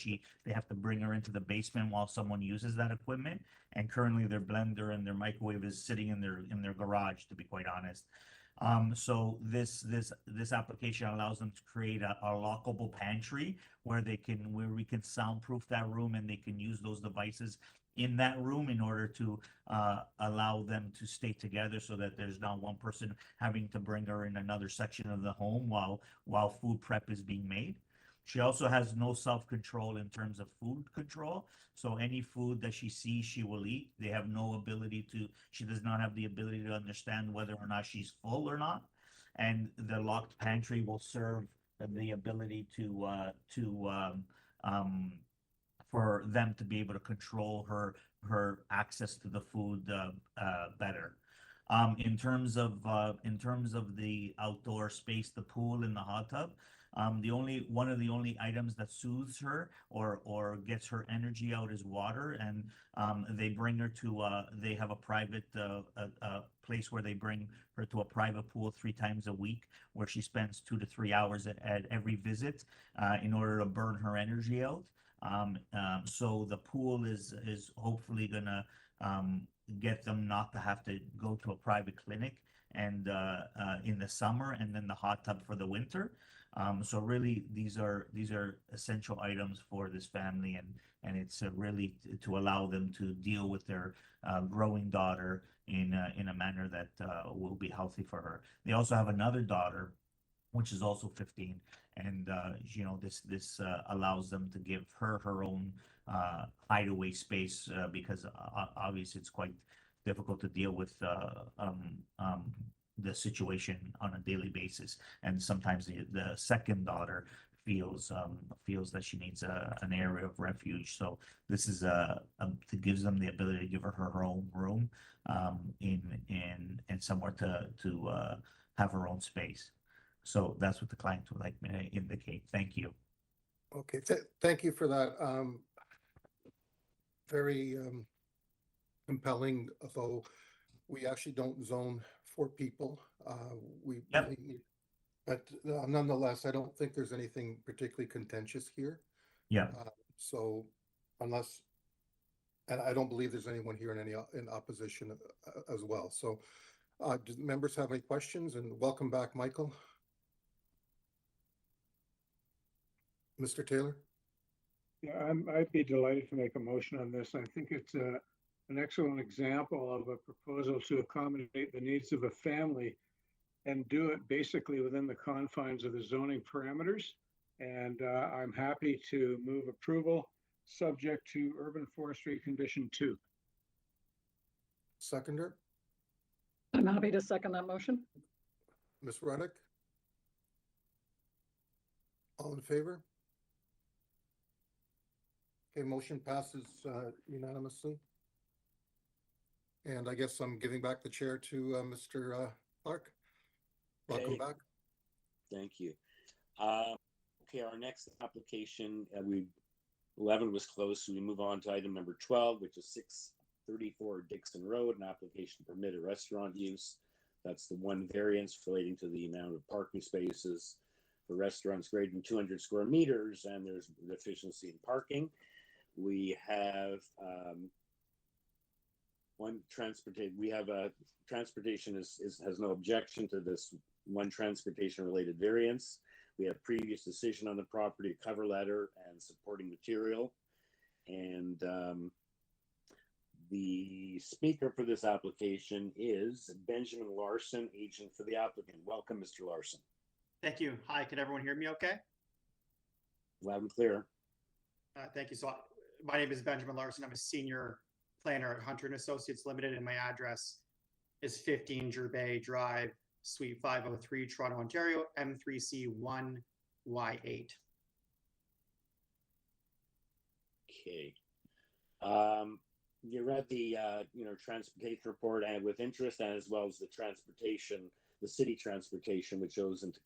they have to bring her into the basement while someone uses that equipment. And currently their blender and their microwave is sitting in their garage, to be quite honest. So this application allows them to create a lockable pantry where we can soundproof that room, and they can use those devices in that room in order to allow them to stay together, so that there's not one person having to bring her in another section of the home while food prep is being made. She also has no self-control in terms of food control. So any food that she sees, she will eat. She does not have the ability to understand whether or not she's full or not. And the locked pantry will serve the ability for them to be able to control her access to the food better. In terms of the outdoor space, the pool and the hot tub, one of the only items that soothes her or gets her energy out is water, and they bring her to they have a private place where they bring her to a private pool 3 times a week, where she spends 2 to 3 hours at every visit in order to burn her energy out. So the pool is hopefully gonna get them not to have to go to a private clinic and in the summer, and then the hot tub for the winter. So really, these are essential items for this family, and it's really to allow them to deal with their growing daughter in a manner that will be healthy for her. They also have another daughter, which is also 15, and this allows them to give her her own hideaway space, because obviously it's quite difficult to deal with the situation on a daily basis, and sometimes the second daughter feels that she needs an area of refuge. So this is it gives them the ability to give her own room, and somewhere to have her own space. So that's what the client would like me to indicate. Thank you. Okay, thank you for that. Very compelling, although we actually don't zone for people. But nonetheless, I don't think there's anything particularly contentious here. Yeah. So unless, and I don't believe there's anyone here in opposition as well. So do members have any questions? And welcome back, Michael. Mr. Taylor? Yeah, I'd be delighted to make a motion on this. I think it's an excellent example of a proposal to accommodate the needs of a family and do it basically within the confines of the zoning parameters. And I'm happy to move approval subject to urban forestry condition 2. Seconder? I'm happy to second that motion. Ms. Ruddick? All in favor? Okay, motion passes unanimously. And I guess I'm giving back the chair to Mr. Clark. Welcome back. Thank you. Okay, our next application, 11 was closed, so we move on to item number 12, which is 634 Dixon Road, an application to permit a restaurant use. That's the one variance relating to the amount of parking spaces for restaurants greater than 200 square meters, and there's deficiency in parking. We have transportation has no objection to this one transportation related variance. We have previous decision on the property, cover letter and supporting material. And the speaker for this application is Benjamin Larson, agent for the applicant. Welcome, Mr. Larson. Thank you. Hi, can everyone hear me okay? Loud and clear. Thank you. So my name is Benjamin Larson. I'm a senior planner at Hunter & Associates Limited, and my address is 15 Gervais Drive, Suite 503, Toronto, Ontario, M3C1Y8. Okay. You read the transportation report and with interest, and as well as the city transportation, which goes into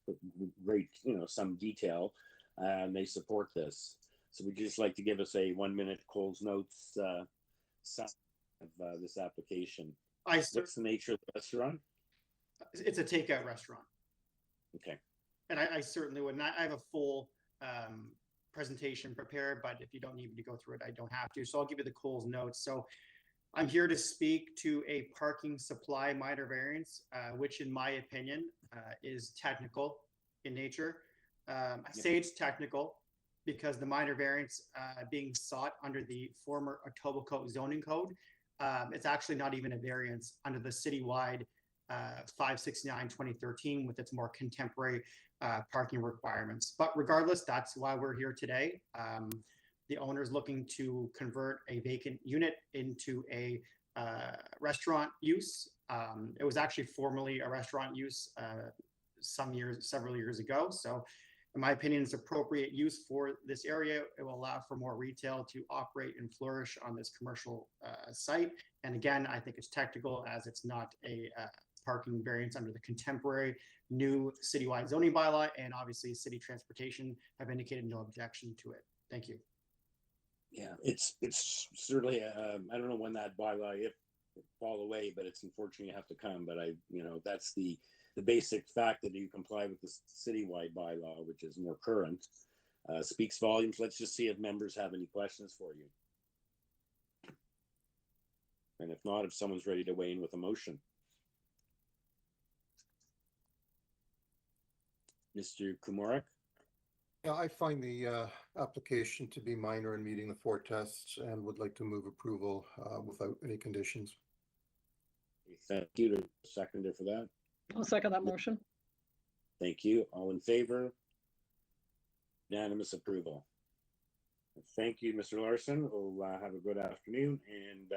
great some detail, and they support this. So would you just like to give us a 1-minute Coles Notes of this application? What's the nature of the restaurant? It's a takeout restaurant. Okay. And I certainly would. And I have a full presentation prepared, but if you don't need me to go through it, I don't have to. So I'll give you the Coles Notes. So I'm here to speak to a parking supply minor variance, which in my opinion is technical in nature. I say it's technical because the minor variance being sought under the former Etobicoke zoning code, it's actually not even a variance under the citywide 569/2013 with its more contemporary parking requirements. But regardless, that's why we're here today. The owner is looking to convert a vacant unit into a restaurant use. It was actually formerly a restaurant use several years ago. So in my opinion, it's appropriate use for this area. It will allow for more retail to operate and flourish on this commercial site. And again, I think it's technical as it's not a parking variance under the contemporary new citywide zoning bylaw, and obviously city transportation have indicated no objection to it. Thank you. Yeah, it's certainly I don't know when that bylaw if it fall away, but it's unfortunate you have to come. But that's the basic fact that you comply with the citywide bylaw, which is more current, speaks volumes. Let's just see if members have any questions for you. And if not, if someone's ready to weigh in with a motion. Mr. Kumarak? Yeah, I find the application to be minor and meeting the 4 tests and would like to move approval without any conditions. Thank you. To seconder for that. I'll second that motion. Thank you. All in favor? Unanimous approval. Thank you, Mr. Larson. We'll have a good afternoon, and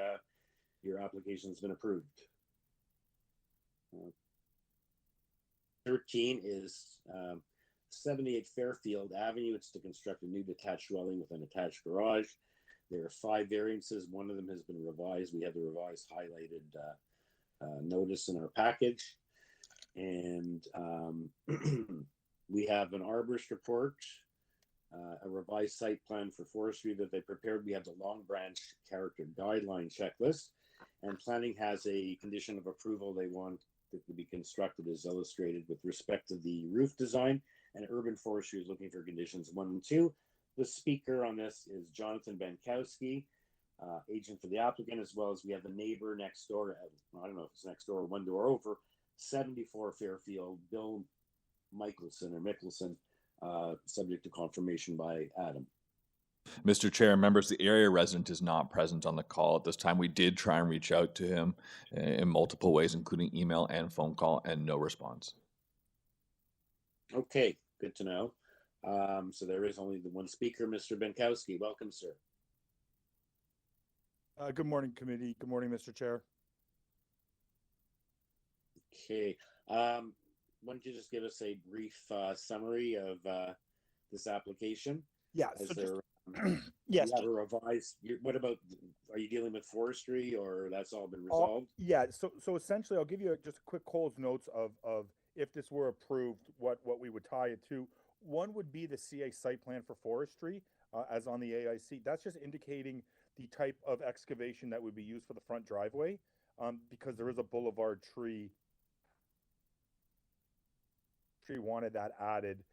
your application has been approved. 13 is 78 Fairfield Avenue. It's to construct a new detached dwelling with an attached garage. There are 5 variances. One of them has been revised. We have the revised highlighted notice in our package. And we have an arborist report, a revised site plan for forestry that they prepared. We have the Long Branch character guideline checklist, and planning has a condition of approval. They want it to be constructed as illustrated with respect to the roof design, and urban forestry is looking for conditions 1 and 2. The speaker on this is Jonathan Benkowski, agent for the applicant, as well as we have the neighbor next door. I don't know if it's next door or one door over, 74 Fairfield, Bill Mickelson, subject to confirmation by Adam. Mr. Chair, members, the area resident is not present on the call at this time. We did try and reach out to him in multiple ways, including email and phone call, and no response. Okay, good to know. So there is only the one speaker, Mr. Benkowski. Welcome, sir. Good morning, committee. Good morning, Mr. Chair. Okay. Why don't you just give us a brief summary of this application? Yeah. Is So there, yes. You have a revised. What about? Are you dealing with forestry, or that's all been resolved? Yeah. So essentially, I'll give you just a quick Coles notes of if this were approved, what we would tie it to. One would be the CA site plan for forestry, as on the AIC. That's just indicating the type of excavation that would be used for the front driveway, because there is a boulevard tree. Tree wanted that added,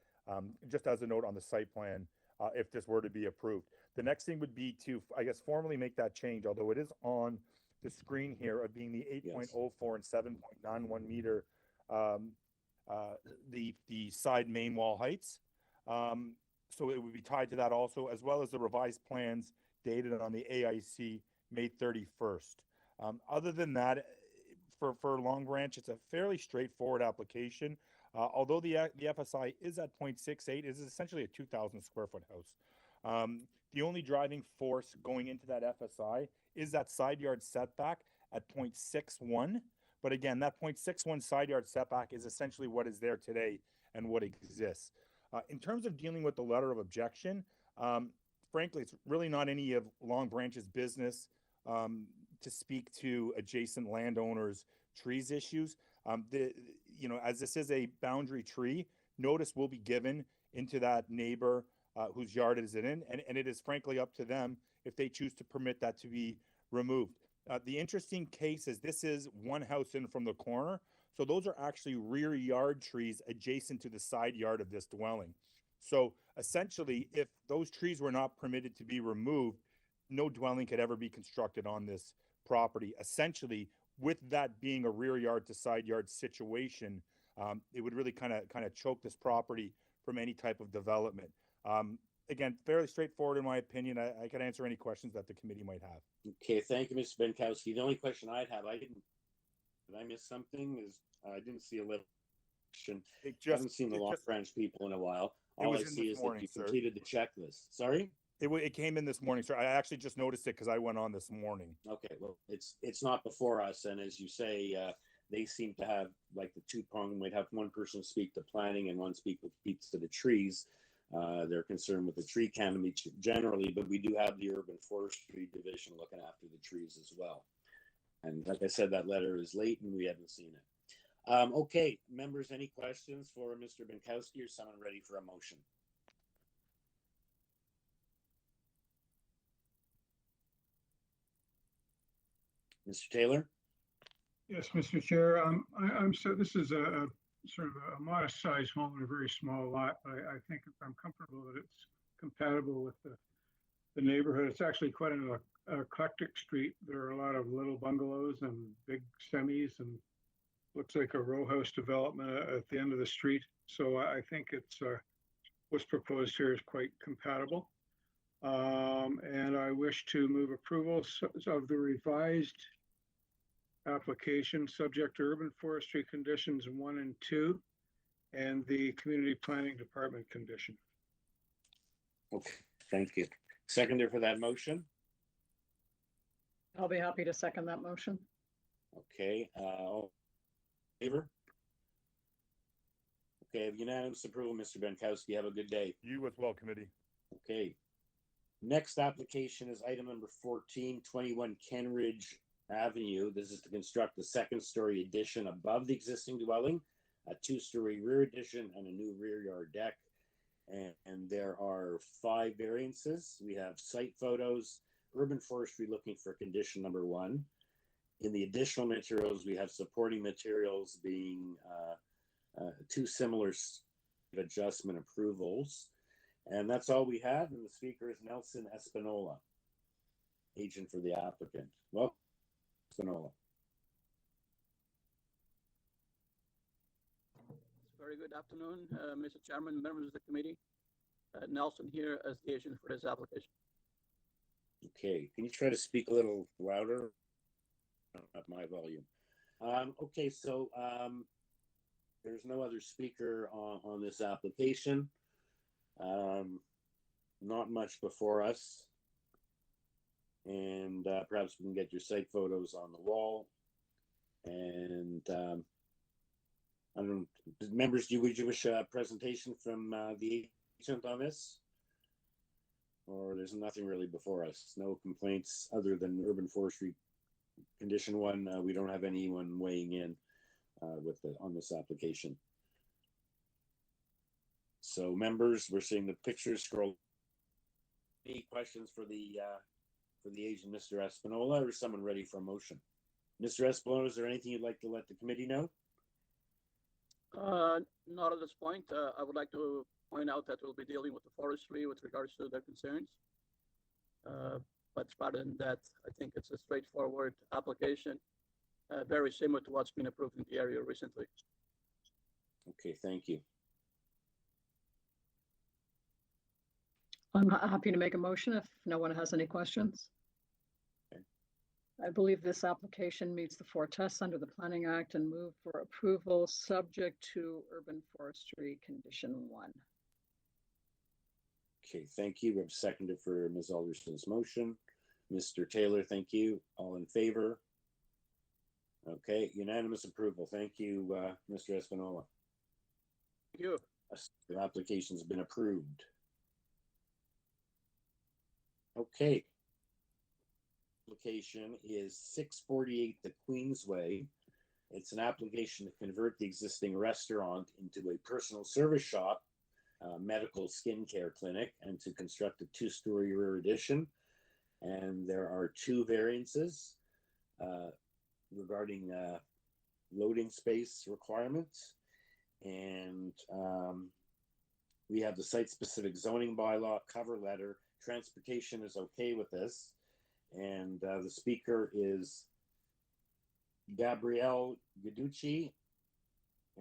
just as a note on the site plan, if this were to be approved. The next thing would be to, I guess, formally make that change, although it is on the screen here, of being the 8.04 and 7.91 meter, the side main wall heights. So it would be tied to that also, as well as the revised plans dated on the AIC May 31st. Other than that, for Long Branch, it's a fairly straightforward application. Although the FSI is at 0.68, it is essentially a 2,000 square foot house. The only driving force going into that FSI is that side yard setback at 0.61. But again, that 0.61 side yard setback is essentially what is there today and what exists. In terms of dealing with the letter of objection, frankly, it's really not any of Long Branch's business to speak to adjacent landowners' trees issues. As this is a boundary tree, notice will be given into that neighbor whose yard is it in, and it is frankly up to them if they choose to permit that to be removed. The interesting case is this is one house in from the corner, so those are actually rear yard trees adjacent to the side yard of this dwelling. So essentially, if those trees were not permitted to be removed, no dwelling could ever be constructed on this property. Essentially, with that being a rear yard to side yard situation, it would really kind of choke this property from any type of development. Again, fairly straightforward in my opinion. I can answer any questions that the committee might have. Okay, thank you, Mr. Benkowski. The only question I'd have, did I miss something? I didn't see a little question. I haven't seen the Long Branch people in a while. All I see is that you completed the checklist. Sorry? It came in this morning, sir. I actually just noticed it because I went on this morning. Okay, well, it's not before us, and as you say, they seem to have like the two-prong. We'd have one person speak to planning and one speaks to the trees. They're concerned with the tree canopy generally, but we do have the urban forestry division looking after the trees as well. And like I said, that letter is late and we haven't seen it. Okay, members, any questions for Mr. Benkowski or someone ready for a motion? Mr. Taylor? Yes, Mr. Chair. So this is a sort of a modest sized home in a very small lot. I think I'm comfortable that it's compatible with the neighborhood. It's actually quite an eclectic street. There are a lot of little bungalows and big semis, and looks like a row house development at the end of the street. So I think it's what's proposed here is quite compatible. And I wish to move approval of the revised application subject to urban forestry conditions 1 and 2 and the community planning department condition. Okay, thank you. Seconder for that motion? I'll be happy to second that motion. Okay, all in favor? Okay, unanimous approval, Mr. Benkowski. Have a good day. You as well, committee. Okay. Next application is item number 14, 21 Kenridge Avenue. This is to construct a second-story addition above the existing dwelling, a two-story rear addition, and a new rear yard deck. And there are 5 variances. We have site photos, urban forestry looking for condition number 1. In the additional materials, we have supporting materials being 2 similar adjustment approvals. And that's all we have. And the speaker is Nelson Espinola, agent for the applicant. Welcome, Espinola. Very good afternoon, Mr. Chairman, members of the committee. Nelson here as the agent for this application. Okay, can you try to speak a little louder? At my volume. Okay, so there's no other speaker on this application. Not much before us. And perhaps we can get your site photos on the wall. And I don't know, members, would you wish a presentation from the agent on this? Or there's nothing really before us? No complaints other than urban forestry condition 1. We don't have anyone weighing in on this application. So members, we're seeing the pictures scroll. Any questions for the agent, Mr. Espinola, or is someone ready for a motion? Mr. Espinola, is there anything you'd like to let the committee know? Not at this point. I would like to point out that we'll be dealing with the forestry with regards to their concerns. But rather than that, I think it's a straightforward application, very similar to what's been approved in the area recently. Okay, thank you. I'm happy to make a motion if no one has any questions. Okay. I believe this application meets the 4 tests under the Planning Act and move for approval subject to urban forestry condition 1. Okay, thank you. We have seconded for Ms. Alderson's motion. Mr. Taylor, thank you. All in favor? Okay, unanimous approval. Thank you, Mr. Espinola. Thank you. The application's been approved. Okay. Application is 648 the Queensway. It's an application to convert the existing restaurant into a personal service shop, medical skincare clinic, and to construct a 2-story rear addition. And there are 2 variances regarding loading space requirements. And we have the site-specific zoning bylaw, cover letter. Transportation is okay with this. And the speaker is Gabrielle Guiducci.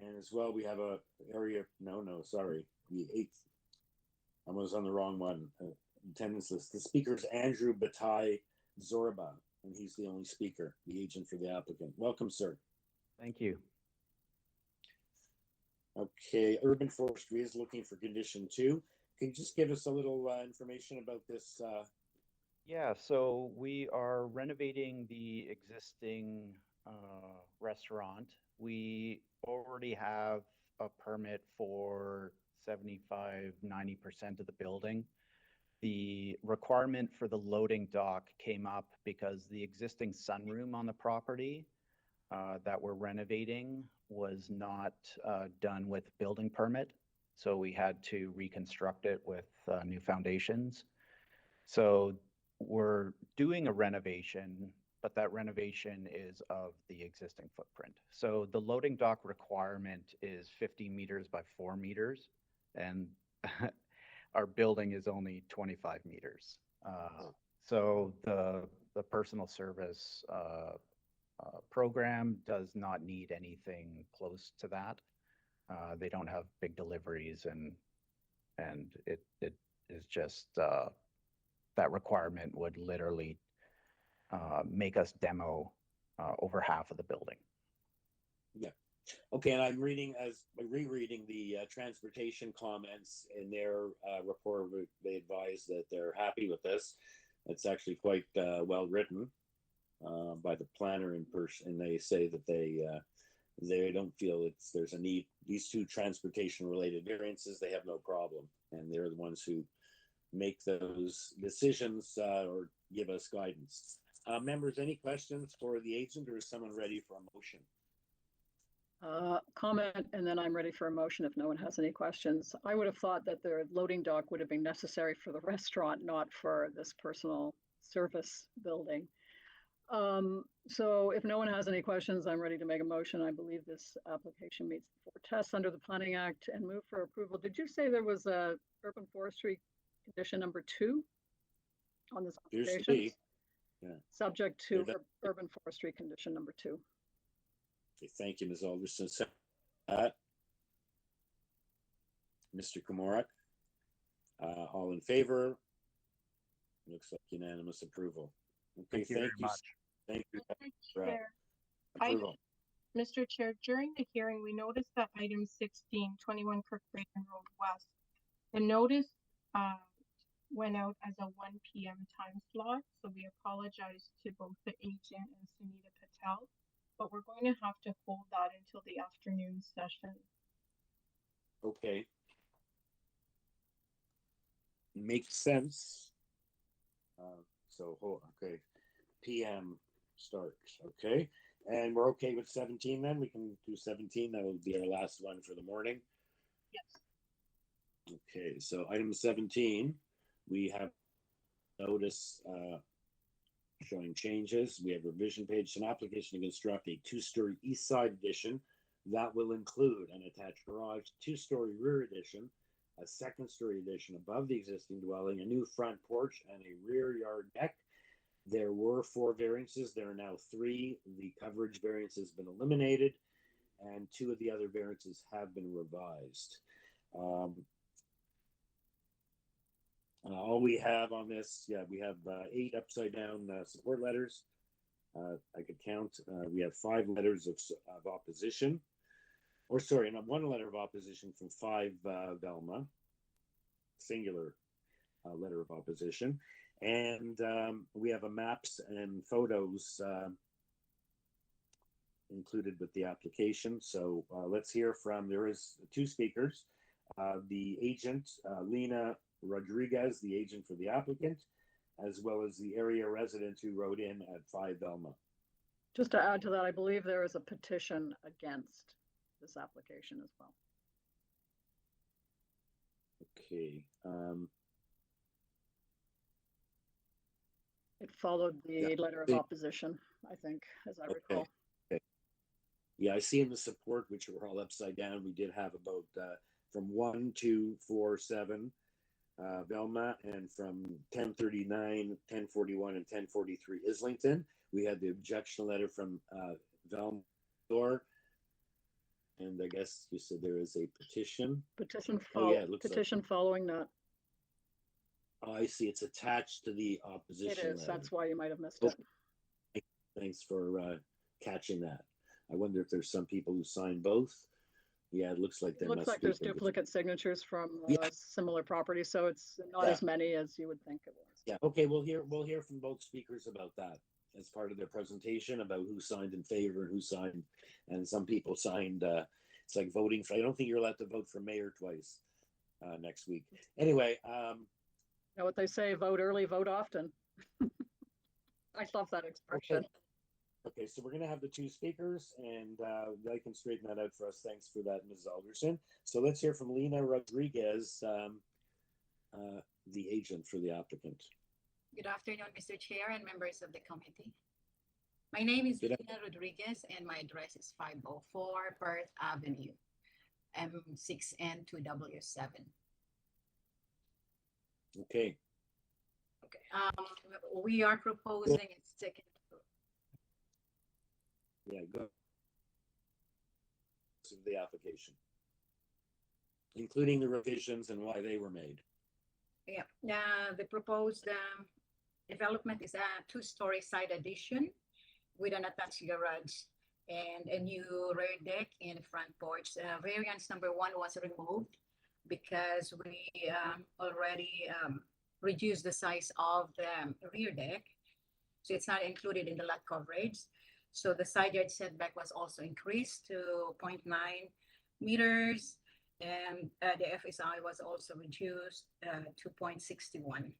And as well, we have a area, sorry, the 8th. I was on the wrong one. Attendance list. The speaker is Andrew Bataille Zorba, and he's the only speaker, the agent for the applicant. Welcome, sir. Thank you. Okay, urban forestry is looking for condition 2. Can you just give us a little information about this? Yeah, so we are renovating the existing restaurant. We already have a permit for 75–90% of the building. The requirement for the loading dock came up because the existing sunroom on the property that we're renovating was not done with building permit. So we had to reconstruct it with new foundations. So we're doing a renovation, but that renovation is of the existing footprint. So the loading dock requirement is 50 meters by 4 meters, and our building is only 25 meters. So the personal service program does not need anything close to that. They don't have big deliveries, and it is just that requirement would literally make us demo over half of the building. Yeah. Okay, and I'm rereading the transportation comments in their report. They advise that they're happy with this. It's actually quite well written by the planner in person, and they say that they don't feel there's a need. These two transportation related variances, they have no problem. And they're the ones who make those decisions or give us guidance. Members, any questions for the agent, or is someone ready for a motion? Comment, and then I'm ready for a motion if no one has any questions. I would have thought that the loading dock would have been necessary for the restaurant, not for this personal service building. So if no one has any questions, I'm ready to make a motion. I believe this application meets the 4 tests under the Planning Act and move for approval. Did you say there was a urban forestry condition number 2 on this application? Yeah. Subject to urban forestry condition number 2. Okay, thank you, Ms. Alderson. Mr. Komorak, all in favor? Looks like unanimous approval. Okay, Thank you very much. Thank you. Mr. Chair. Mr. Chair, during the hearing, we noticed that item 16, 21 Kirkbrayden Road West, the notice went out as a 1 p.m. time slot, so we apologize to both the agent and Sunita Patel, but we're going to have to hold that until the afternoon session. Okay. Makes sense. Okay, PM start. Okay, and we're okay with 17 then? We can do 17. That will be our last one for the morning. Yes. Okay, so item 17, we have notice showing changes. We have revision page, an application to construct a 2-story east side addition that will include an attached garage, 2-story rear addition, a 2nd-story addition above the existing dwelling, a new front porch, and a rear yard deck. There were 4 variances. There are now 3. The coverage variance has been eliminated, and 2 of the other variances have been revised. All we have on this, we have 8 upside down support letters. I could count. We have 5 letters of opposition. Or sorry, not 1 letter of opposition from 5 VELMA, singular letter of opposition. And we have a maps and photos included with the application. So let's hear from, there is 2 speakers. The agent, Lena Rodriguez, the agent for the applicant, as well as the area resident who wrote in at 5 VELMA. Just to add to that, I believe there is a petition against this application as well. Okay. It followed the letter of opposition, I think, as I recall. Okay. Yeah, I see in the support, which were all upside down, we did have about from 1, 2, 4, 7 VELMA, and from 1039, 1041, and 1043 Islington. We had the objection letter from VELMA. And I guess you said there is a petition. Petition like... following that. Oh, I see. It's attached to the opposition. It is. letter. That's why you might have missed it. Thanks for catching that. I wonder if there's some people who signed both. Yeah, it looks like there looks like there's duplicate signatures from similar properties, so it's not as many as you would think it was. Yeah. Okay. We'll hear from both speakers about that as part of their presentation about who signed in favor and who signed, and some people signed. It's like voting for. I don't think you're allowed to vote for mayor twice next week. Anyway. You know what they say, vote early, vote often. I love that expression. Okay, so we're going to have the 2 speakers, and they can straighten that out for us. Thanks for that, Ms. Alderson. So let's hear from Lena Rodriguez, the agent for the applicant. Good afternoon, Mr. Chair and members of the committee. My name is Lena Rodriguez, and my address is 504 Perth Avenue, M6N2W7. Okay. We are proposing its second. Yeah, go. The application, including the revisions and why they were made. Yeah, the proposed development is a 2-story side addition with an attached garage and a new rear deck and front porch. Variance number 1 was removed because we already reduced the size of the rear deck, so it's not included in the lot coverage. So the side yard setback was also increased to 0.9 meters, and the FSI was also reduced to 0.61.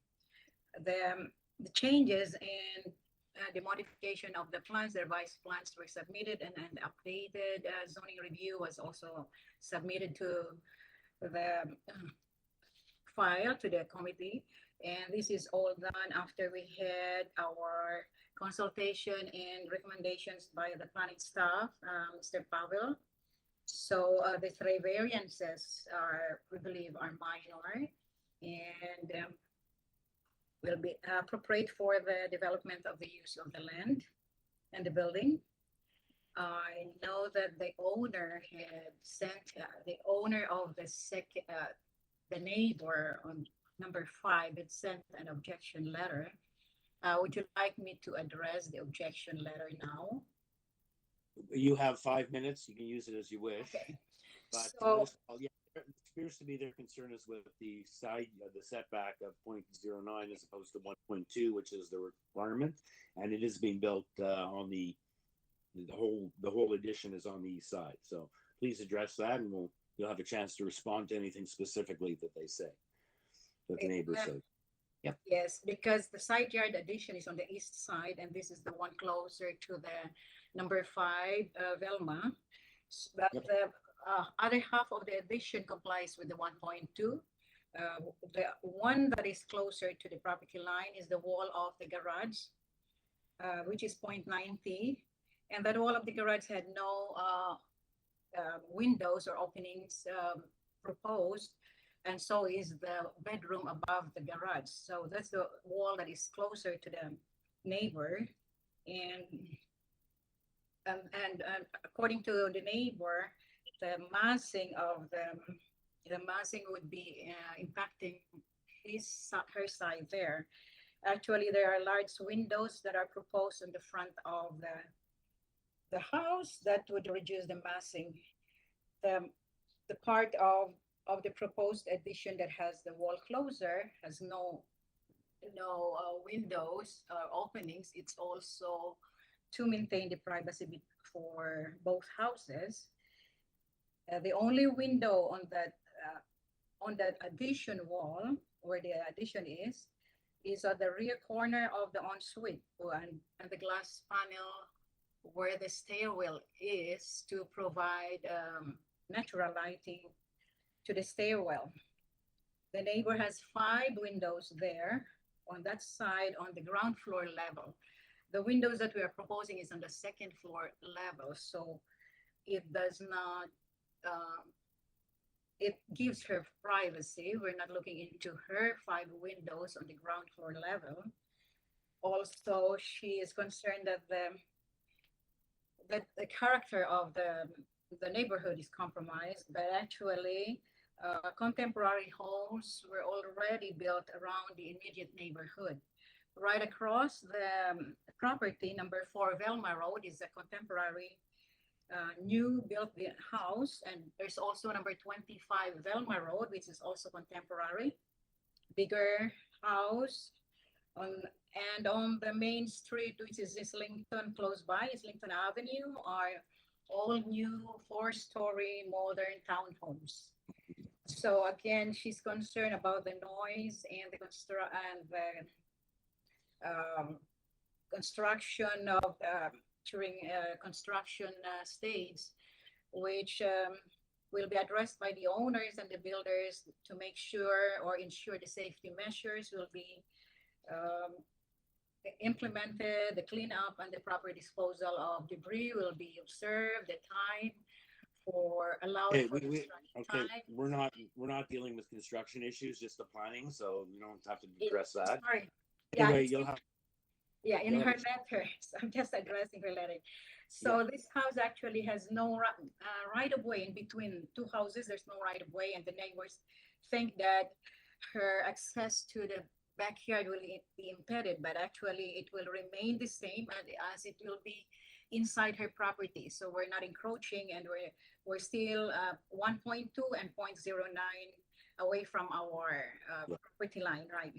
The changes and the modification of the plans, the revised plans were submitted, and an updated zoning review was also submitted to the file to the committee. And this is all done after we had our consultation and recommendations by the planning staff, Mr. Pavel. So the three variances are, we believe, are minor and will be appropriate for the development of the use of the land and the building. I know that the owner had sent, the owner of the second, the neighbor on number 5 had sent an objection letter. Would you like me to address the objection letter now? You have 5 minutes. You can use it as you wish. Okay. But So, most, yeah, it appears to be their concern is with the side, the setback of 0.09 as opposed to 1.2, which is the requirement, and it is being built on the whole addition is on the east side. So please address that, and you'll have a chance to respond to anything specifically that they say, that the neighbors say. Yep. Yes, because the side yard addition is on the east side, and this is the one closer to the number 5 VELMA. But Yep. the other half of the addition complies with the 1.2. The one that is closer to the property line is the wall of the garage, which is 0.90. And that wall of the garage had no windows or openings proposed. And so is the bedroom above the garage. So that's the wall that is closer to the neighbor. And according to the neighbor, the massing of the massing would be impacting her side there. Actually, there are large windows that are proposed in the front of the house that would reduce the massing. The part of the proposed addition that has the wall closer has no windows or openings. It's also to maintain the privacy for both houses. The only window on that addition wall, where the addition is at the rear corner of the ensuite, and the glass panel where the stairwell is to provide natural lighting to the stairwell. The neighbor has 5 windows there on that side on the ground floor level. The windows that we are proposing is on the second floor level, so it does not, it gives her privacy. We're not looking into her 5 windows on the ground floor level. Also, she is concerned that the character of the neighborhood is compromised, but actually contemporary homes were already built around the immediate neighborhood. Right across the property, number 4 Velma Road, is a contemporary new built house, and there's also number 25 Velma Road, which is also contemporary, bigger house. And on the main street, which is Islington, close by, Islington Avenue, are all new 4-story modern townhomes. So again, she's concerned about the noise and the construction of during construction stage, which will be addressed by the owners and the builders to make sure or ensure the safety measures will be implemented, the cleanup and the proper disposal of debris will be observed, the time for allowed Okay, for construction okay, time. we're not dealing with construction issues, just the planning, so you don't have to address that. Sorry. Anyway, it's you'll have. in you'll her have- letter, so I'm just addressing her letter. So this house actually has no right of way in between 2 houses. There's no right of way, and the neighbors think that her access to the backyard will be impeded, but actually it will remain the same as it will be inside her property. So we're not encroaching, and we're still 1.2 and 0.09 away from our property line, right?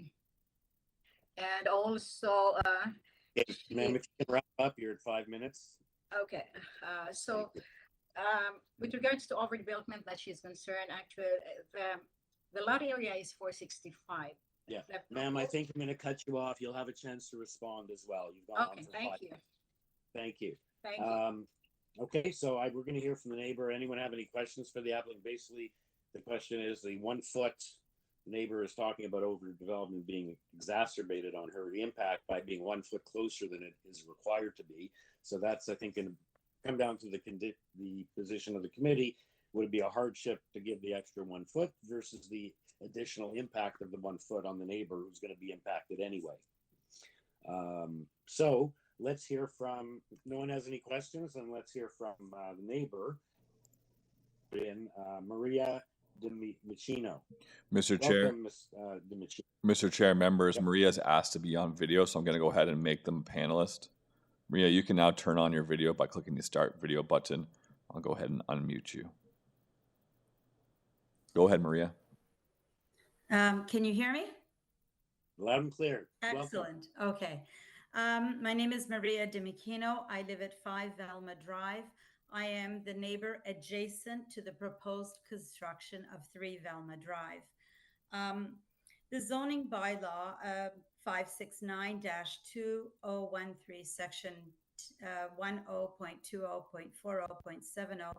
And also, Ma'am, if you can wrap up, you're at 5 minutes. Okay, with regards to overdevelopment that she's concerned, actually, the lot area is 465. Yeah, The ma'am, I proposed- think I'm going to cut you off. You'll have a chance to respond as well. You've gone on Okay, for thank 5 you. minutes. Thank you. Thank you. Okay, so we're going to hear from the neighbor. Anyone have any questions for the applicant? Basically, the question is the 1 foot neighbor is talking about overdevelopment being exacerbated on her impact by being 1 foot closer than it is required to be. So that's, I think, going to come down to the position of the committee. Would it be a hardship to give the extra 1 foot versus the additional impact of the 1 foot on the neighbor who's going to be impacted anyway? So let's hear from, if no one has any questions, then let's hear from the neighbor, Maria DiMicino. Mr. Chair, Welcome, Ms. DiMicino. Mr. Chair, members, Yep. Maria's asked to be on video, so I'm going to go ahead and make them a panelist. Maria, you can now turn on your video by clicking the Start Video button. I'll go ahead and unmute you. Go ahead, Maria. Can you hear me? Loud and clear. Excellent. Okay. My name is Maria DiMicino. I live at 5 Velma Drive. I am the neighbor adjacent to the proposed construction of 3 Velma Drive. The zoning bylaw 569-2013 section 10.20.40.70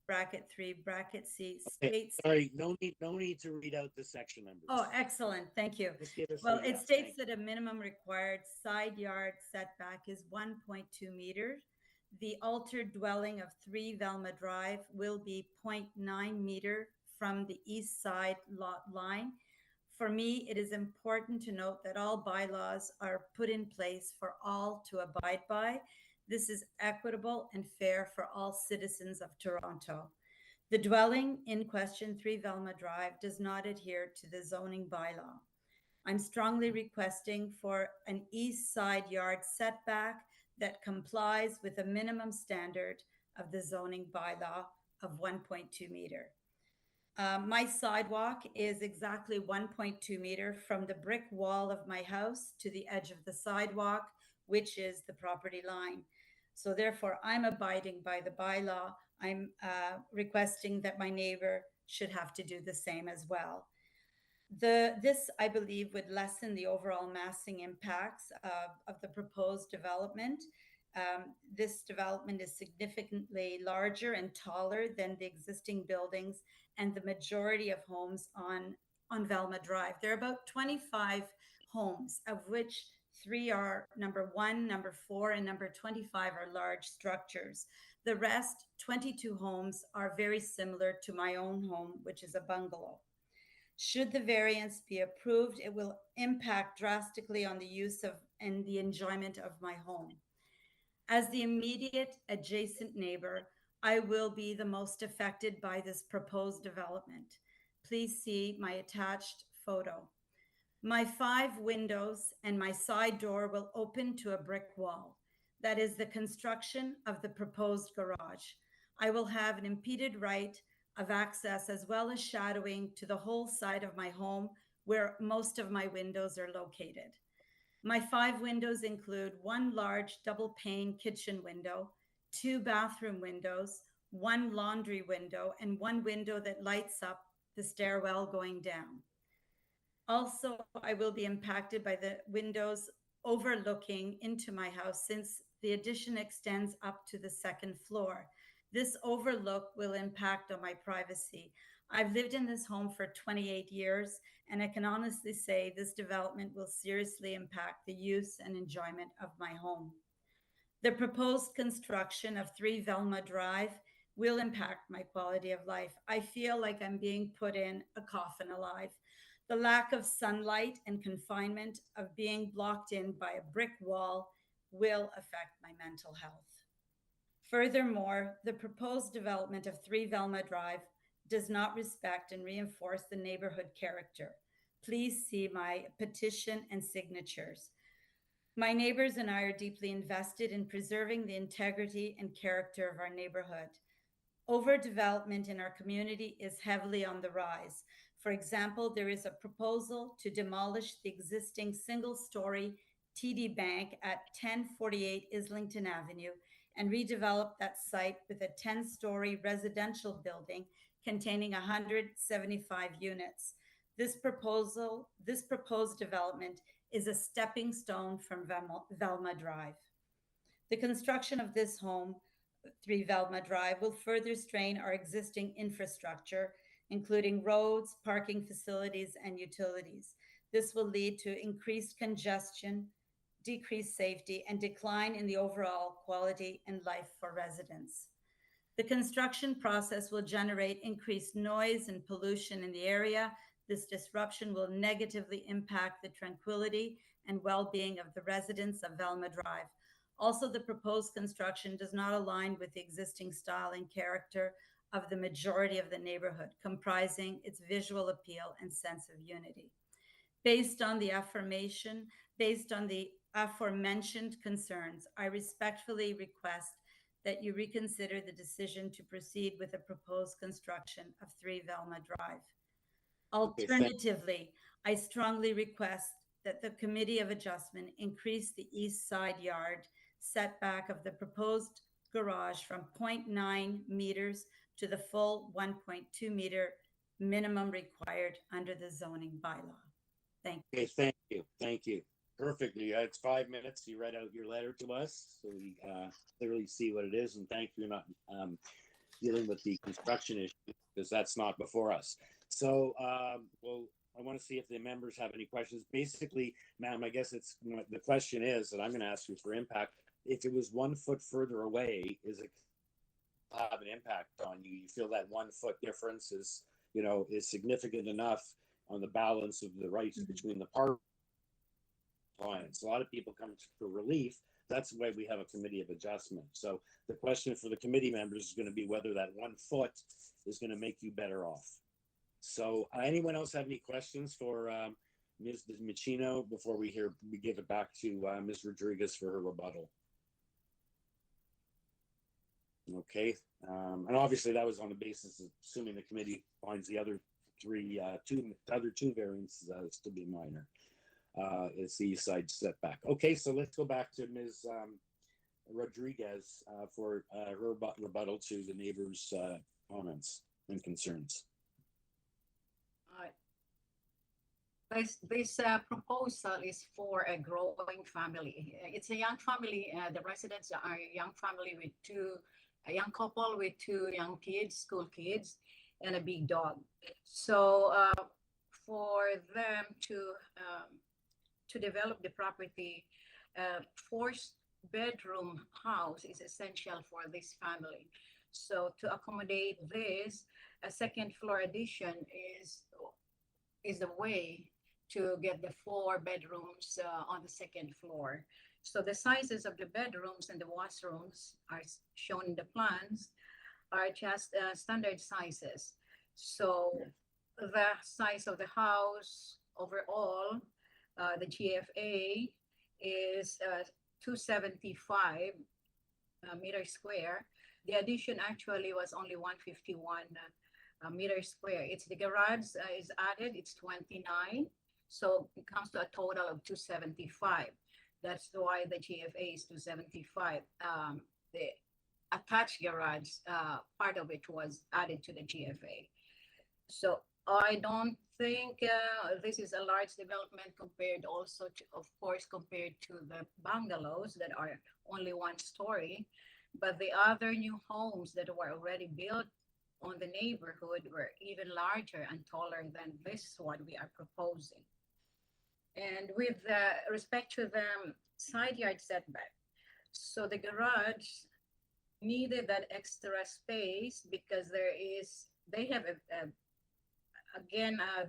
bracket 3 bracket C states. Sorry, no need to read out the section numbers. Oh, excellent. Thank you. Just give us Well, the- it yeah, states thank that a minimum required side yard setback is 1.2 meters. The altered dwelling of 3 Velma Drive will be 0.9 meter from the east side lot line. For me, it is important to note that all bylaws are put in place for all to abide by. This is equitable and fair for all citizens of Toronto. The dwelling in question, 3 Velma Drive, does not adhere to the zoning bylaw. I'm strongly requesting for an east side yard setback that complies with a minimum standard of the zoning bylaw of 1.2 meter. My sidewalk is exactly 1.2 meter from the brick wall of my house to the edge of the sidewalk, which is the property line. So therefore, I'm abiding by the bylaw. I'm requesting that my neighbor should have to do the same as well. This, I believe, would lessen the overall massing impacts of the proposed development. This development is significantly larger and taller than the existing buildings and the majority of homes on Velma Drive. There are about 25 homes, of which 3 are number 1, number 4, and number 25 are large structures. The rest, 22 homes, are very similar to my own home, which is a bungalow. Should the variance be approved, it will impact drastically on the use of and the enjoyment of my home. As the immediate adjacent neighbor, I will be the most affected by this proposed development. Please see my attached photo. My 5 windows and my side door will open to a brick wall. That is the construction of the proposed garage. I will have an impeded right of access as well as shadowing to the whole side of my home where most of my windows are located. My 5 windows include 1 large double pane kitchen window, 2 bathroom windows, 1 laundry window, and 1 window that lights up the stairwell going down. Also, I will be impacted by the windows overlooking into my house since the addition extends up to the 2nd floor. This overlook will impact on my privacy. I've lived in this home for 28 years, and I can honestly say this development will seriously impact the use and enjoyment of my home. The proposed construction of 3 Velma Drive will impact my quality of life. I feel like I'm being put in a coffin alive. The lack of sunlight and confinement of being blocked in by a brick wall will affect my mental health. Furthermore, the proposed development of 3 Velma Drive does not respect and reinforce the neighborhood character. Please see my petition and signatures. My neighbors and I are deeply invested in preserving the integrity and character of our neighborhood. Overdevelopment in our community is heavily on the rise. For example, there is a proposal to demolish the existing single-story TD Bank at 1048 Islington Avenue and redevelop that site with a 10-story residential building containing 175 units. This proposed development is a stepping stone from Velma Drive. The construction of this home, 3 Velma Drive, will further strain our existing infrastructure, including roads, parking facilities, and utilities. This will lead to increased congestion, decreased safety, and decline in the overall quality and life for residents. The construction process will generate increased noise and pollution in the area. This disruption will negatively impact the tranquility and well-being of the residents of Velma Drive. Also, the proposed construction does not align with the existing style and character of the majority of the neighborhood, comprising its visual appeal and sense of unity. Based on the aforementioned concerns, I respectfully request that you reconsider the decision to proceed with the proposed construction of 3 Velma Drive. Alternatively, I strongly request that the Committee of Adjustment increase the east side yard setback of the proposed garage from 0.9 meters to the full 1.2 meter minimum required under the zoning bylaw. Thank you. Okay, thank you. Thank you. Perfectly. It's 5 minutes. You read out your letter to us, so we clearly see what it is. And thank you for not dealing with the construction issue, because that's not before us. So, well, I want to see if the members have any questions. Basically, ma'am, I guess it's the question is that I'm going to ask you for impact. If it was 1 foot further away, is it have an impact on you? You feel that 1 foot difference is, you know, is significant enough on the balance of the rights between the parties? A lot of people come to relief. That's the way we have a Committee of Adjustment. So the question for the committee members is going to be whether that 1 foot is going to make you better off. So anyone else have any questions for Ms. Machino before we give it back to Ms. Rodriguez for her rebuttal? Okay, and obviously that was on the basis of assuming the committee finds the other two variances to be minor. It's the east side setback. Okay, so let's go back to Ms. Rodriguez for her rebuttal to the neighbors' comments and concerns. This proposal is for a growing family. It's a young family. The residents are a young family with a young couple with 2 young kids, school kids, and a big dog. So for them to develop the property, 4-bedroom house is essential for this family. So to accommodate this, a second floor addition is the way to get the 4 bedrooms on the second floor. So the sizes of the bedrooms and the washrooms are shown in the plans are just standard sizes. So the size of the house overall, the GFA is 275 meters square. The addition actually was only 151 meters square. It's the garage is added, it's 29. So it comes to a total of 275. That's why the GFA is 275. The attached garage, part of it was added to the GFA. So I don't think this is a large development compared also to, of course, compared to the bungalows that are only 1 story. But the other new homes that were already built on the neighborhood were even larger and taller than this one we are proposing. And with respect to the side yard setback, so the garage needed that extra space because they have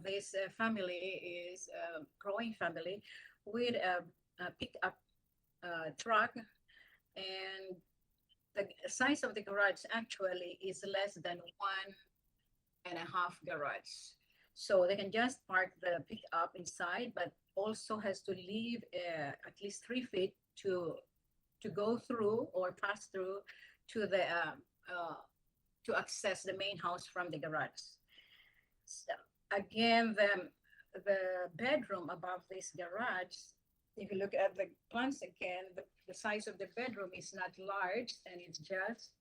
this family is a growing family with a pickup truck, and the size of the garage actually is less than 1.5 garage. So they can just park the pickup inside, but also has to leave at least 3 feet to go through or pass through to the to access the main house from the garage. So again, the bedroom above this garage if you look at the plans again, the size of the bedroom is not large, and it's just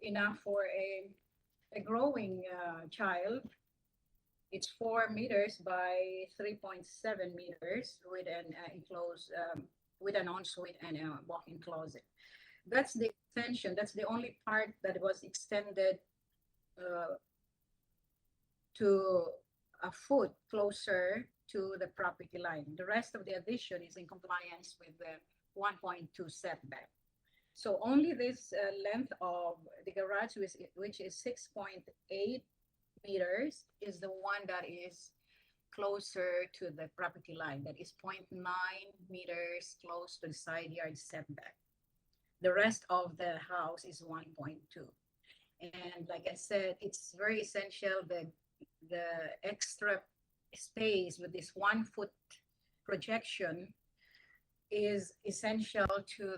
enough for a growing child. It's 4 meters by 3.7 meters with an enclosed, with an ensuite and a walk-in closet. That's the extension. That's the only part that was extended to a foot closer to the property line. The rest of the addition is in compliance with the 1.2 setback. So only this length of the garage, which is 6.8 meters, is the one that is closer to the property line. That is 0.9 meters close to the side yard setback. The rest of the house is 1.2. And like I said, it's very essential that the extra space with this 1 foot projection is essential to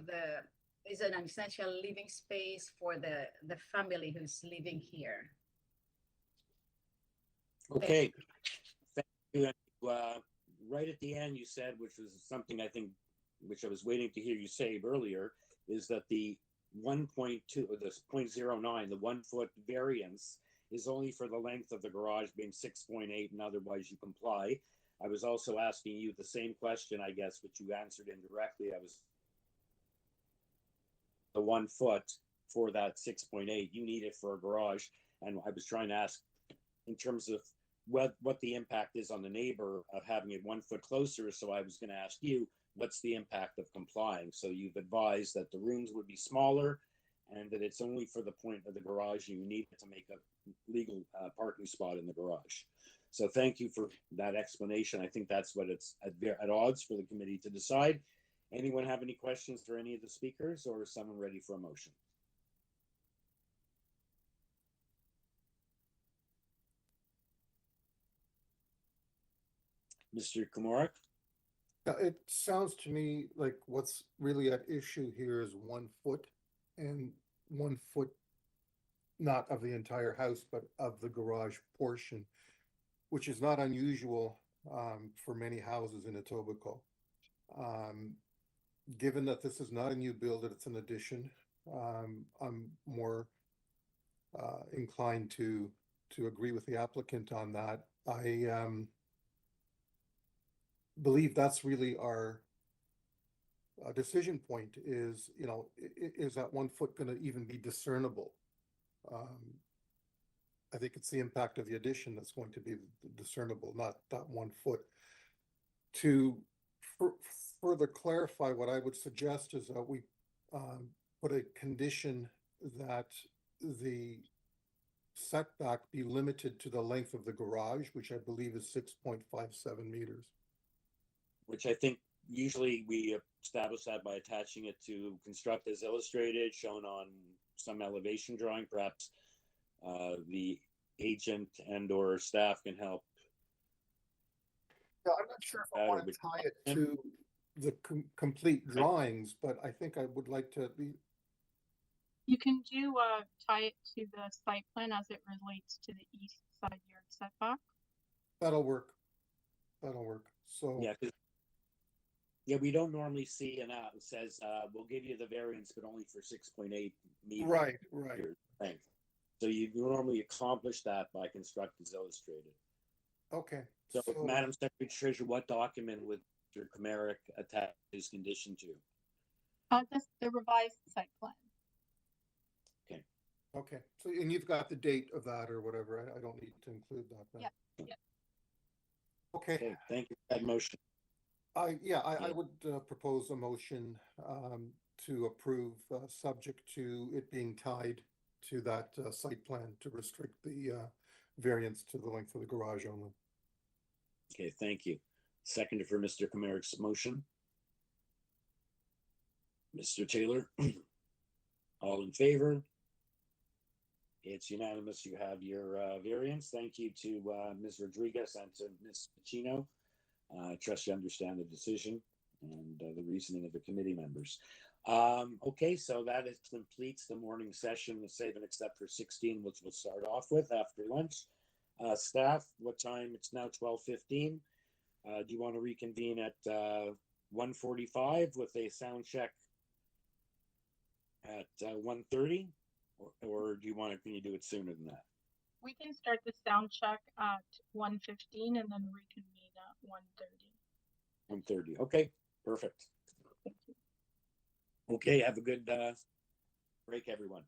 is an essential living space for the family who's living here. Okay. Thank you. Right at the end, you said, which was something I think, which I was waiting to hear you say earlier, is that the 1.2 or the 0.09, the 1 foot variance is only for the length of the garage being 6.8, and otherwise you comply. I was also asking you the same question, I guess, which you answered indirectly. I was the 1 foot for that 6.8, you need it for a garage. And I was trying to ask in terms of what the impact is on the neighbor of having it 1 foot closer. So I was going to ask you, what's the impact of complying? So you've advised that the rooms would be smaller and that it's only for the point of the garage you need it to make a legal parking spot in the garage. So thank you for that explanation. I think that's what it's at odds for the committee to decide. Anyone have any questions for any of the speakers, or is someone ready for a motion? Mr. Komarek? It sounds to me like what's really at issue here is 1 foot, and 1 foot, not of the entire house, but of the garage portion, which is not unusual for many houses in Etobicoke. Given that this is not a new build, that it's an addition, I'm more inclined to agree with the applicant on that. I believe that's really our decision point is, you know, is that 1 foot going to even be discernible? I think it's the impact of the addition that's going to be discernible, not that 1 foot. To further clarify, what I would suggest is that we put a condition that the setback be limited to the length of the garage, which I believe is 6.57 meters. Which I think usually we establish that by attaching it to construct as illustrated, shown on some elevation drawing. Perhaps the agent and or staff can help. Yeah, I'm not sure if I want to tie it to the complete drawings, but I think I would like to be. You can do tie it to the site plan as it relates to the east side yard setback. That'll work. That'll work. So yeah, we don't normally see an out that says we'll give you the variance, but only for 6.8 meters. Right. Length. So you normally accomplish that by construct as illustrated. Okay. So, Madam Secretary Treasurer, what document would Mr. Komarek attach his condition to? The revised site plan. Okay. So, and you've got the date of that or whatever. I don't need to include that then. Yeah. Okay. Thank you for that motion. I would propose a motion to approve, subject to it being tied to that site plan to restrict the variance to the length of the garage only. Okay, thank you. Second for Mr. Komarek's motion. Mr. Taylor, all in favor? It's unanimous. You have your variance. Thank you to Ms. Rodriguez and to Ms. Pacino. I trust you understand the decision and the reasoning of the committee members. Okay, so that completes the morning session with save and except for 16, which we'll start off with after lunch. Staff, what time? It's now 12:15. Do you want to reconvene at 1:45 with a sound check at 1:30, or do you want to? Can you do it sooner than that? We can start the sound check at 1:15 and then reconvene at 1:30. 1:30. Okay, perfect. Okay, have a good break, everyone.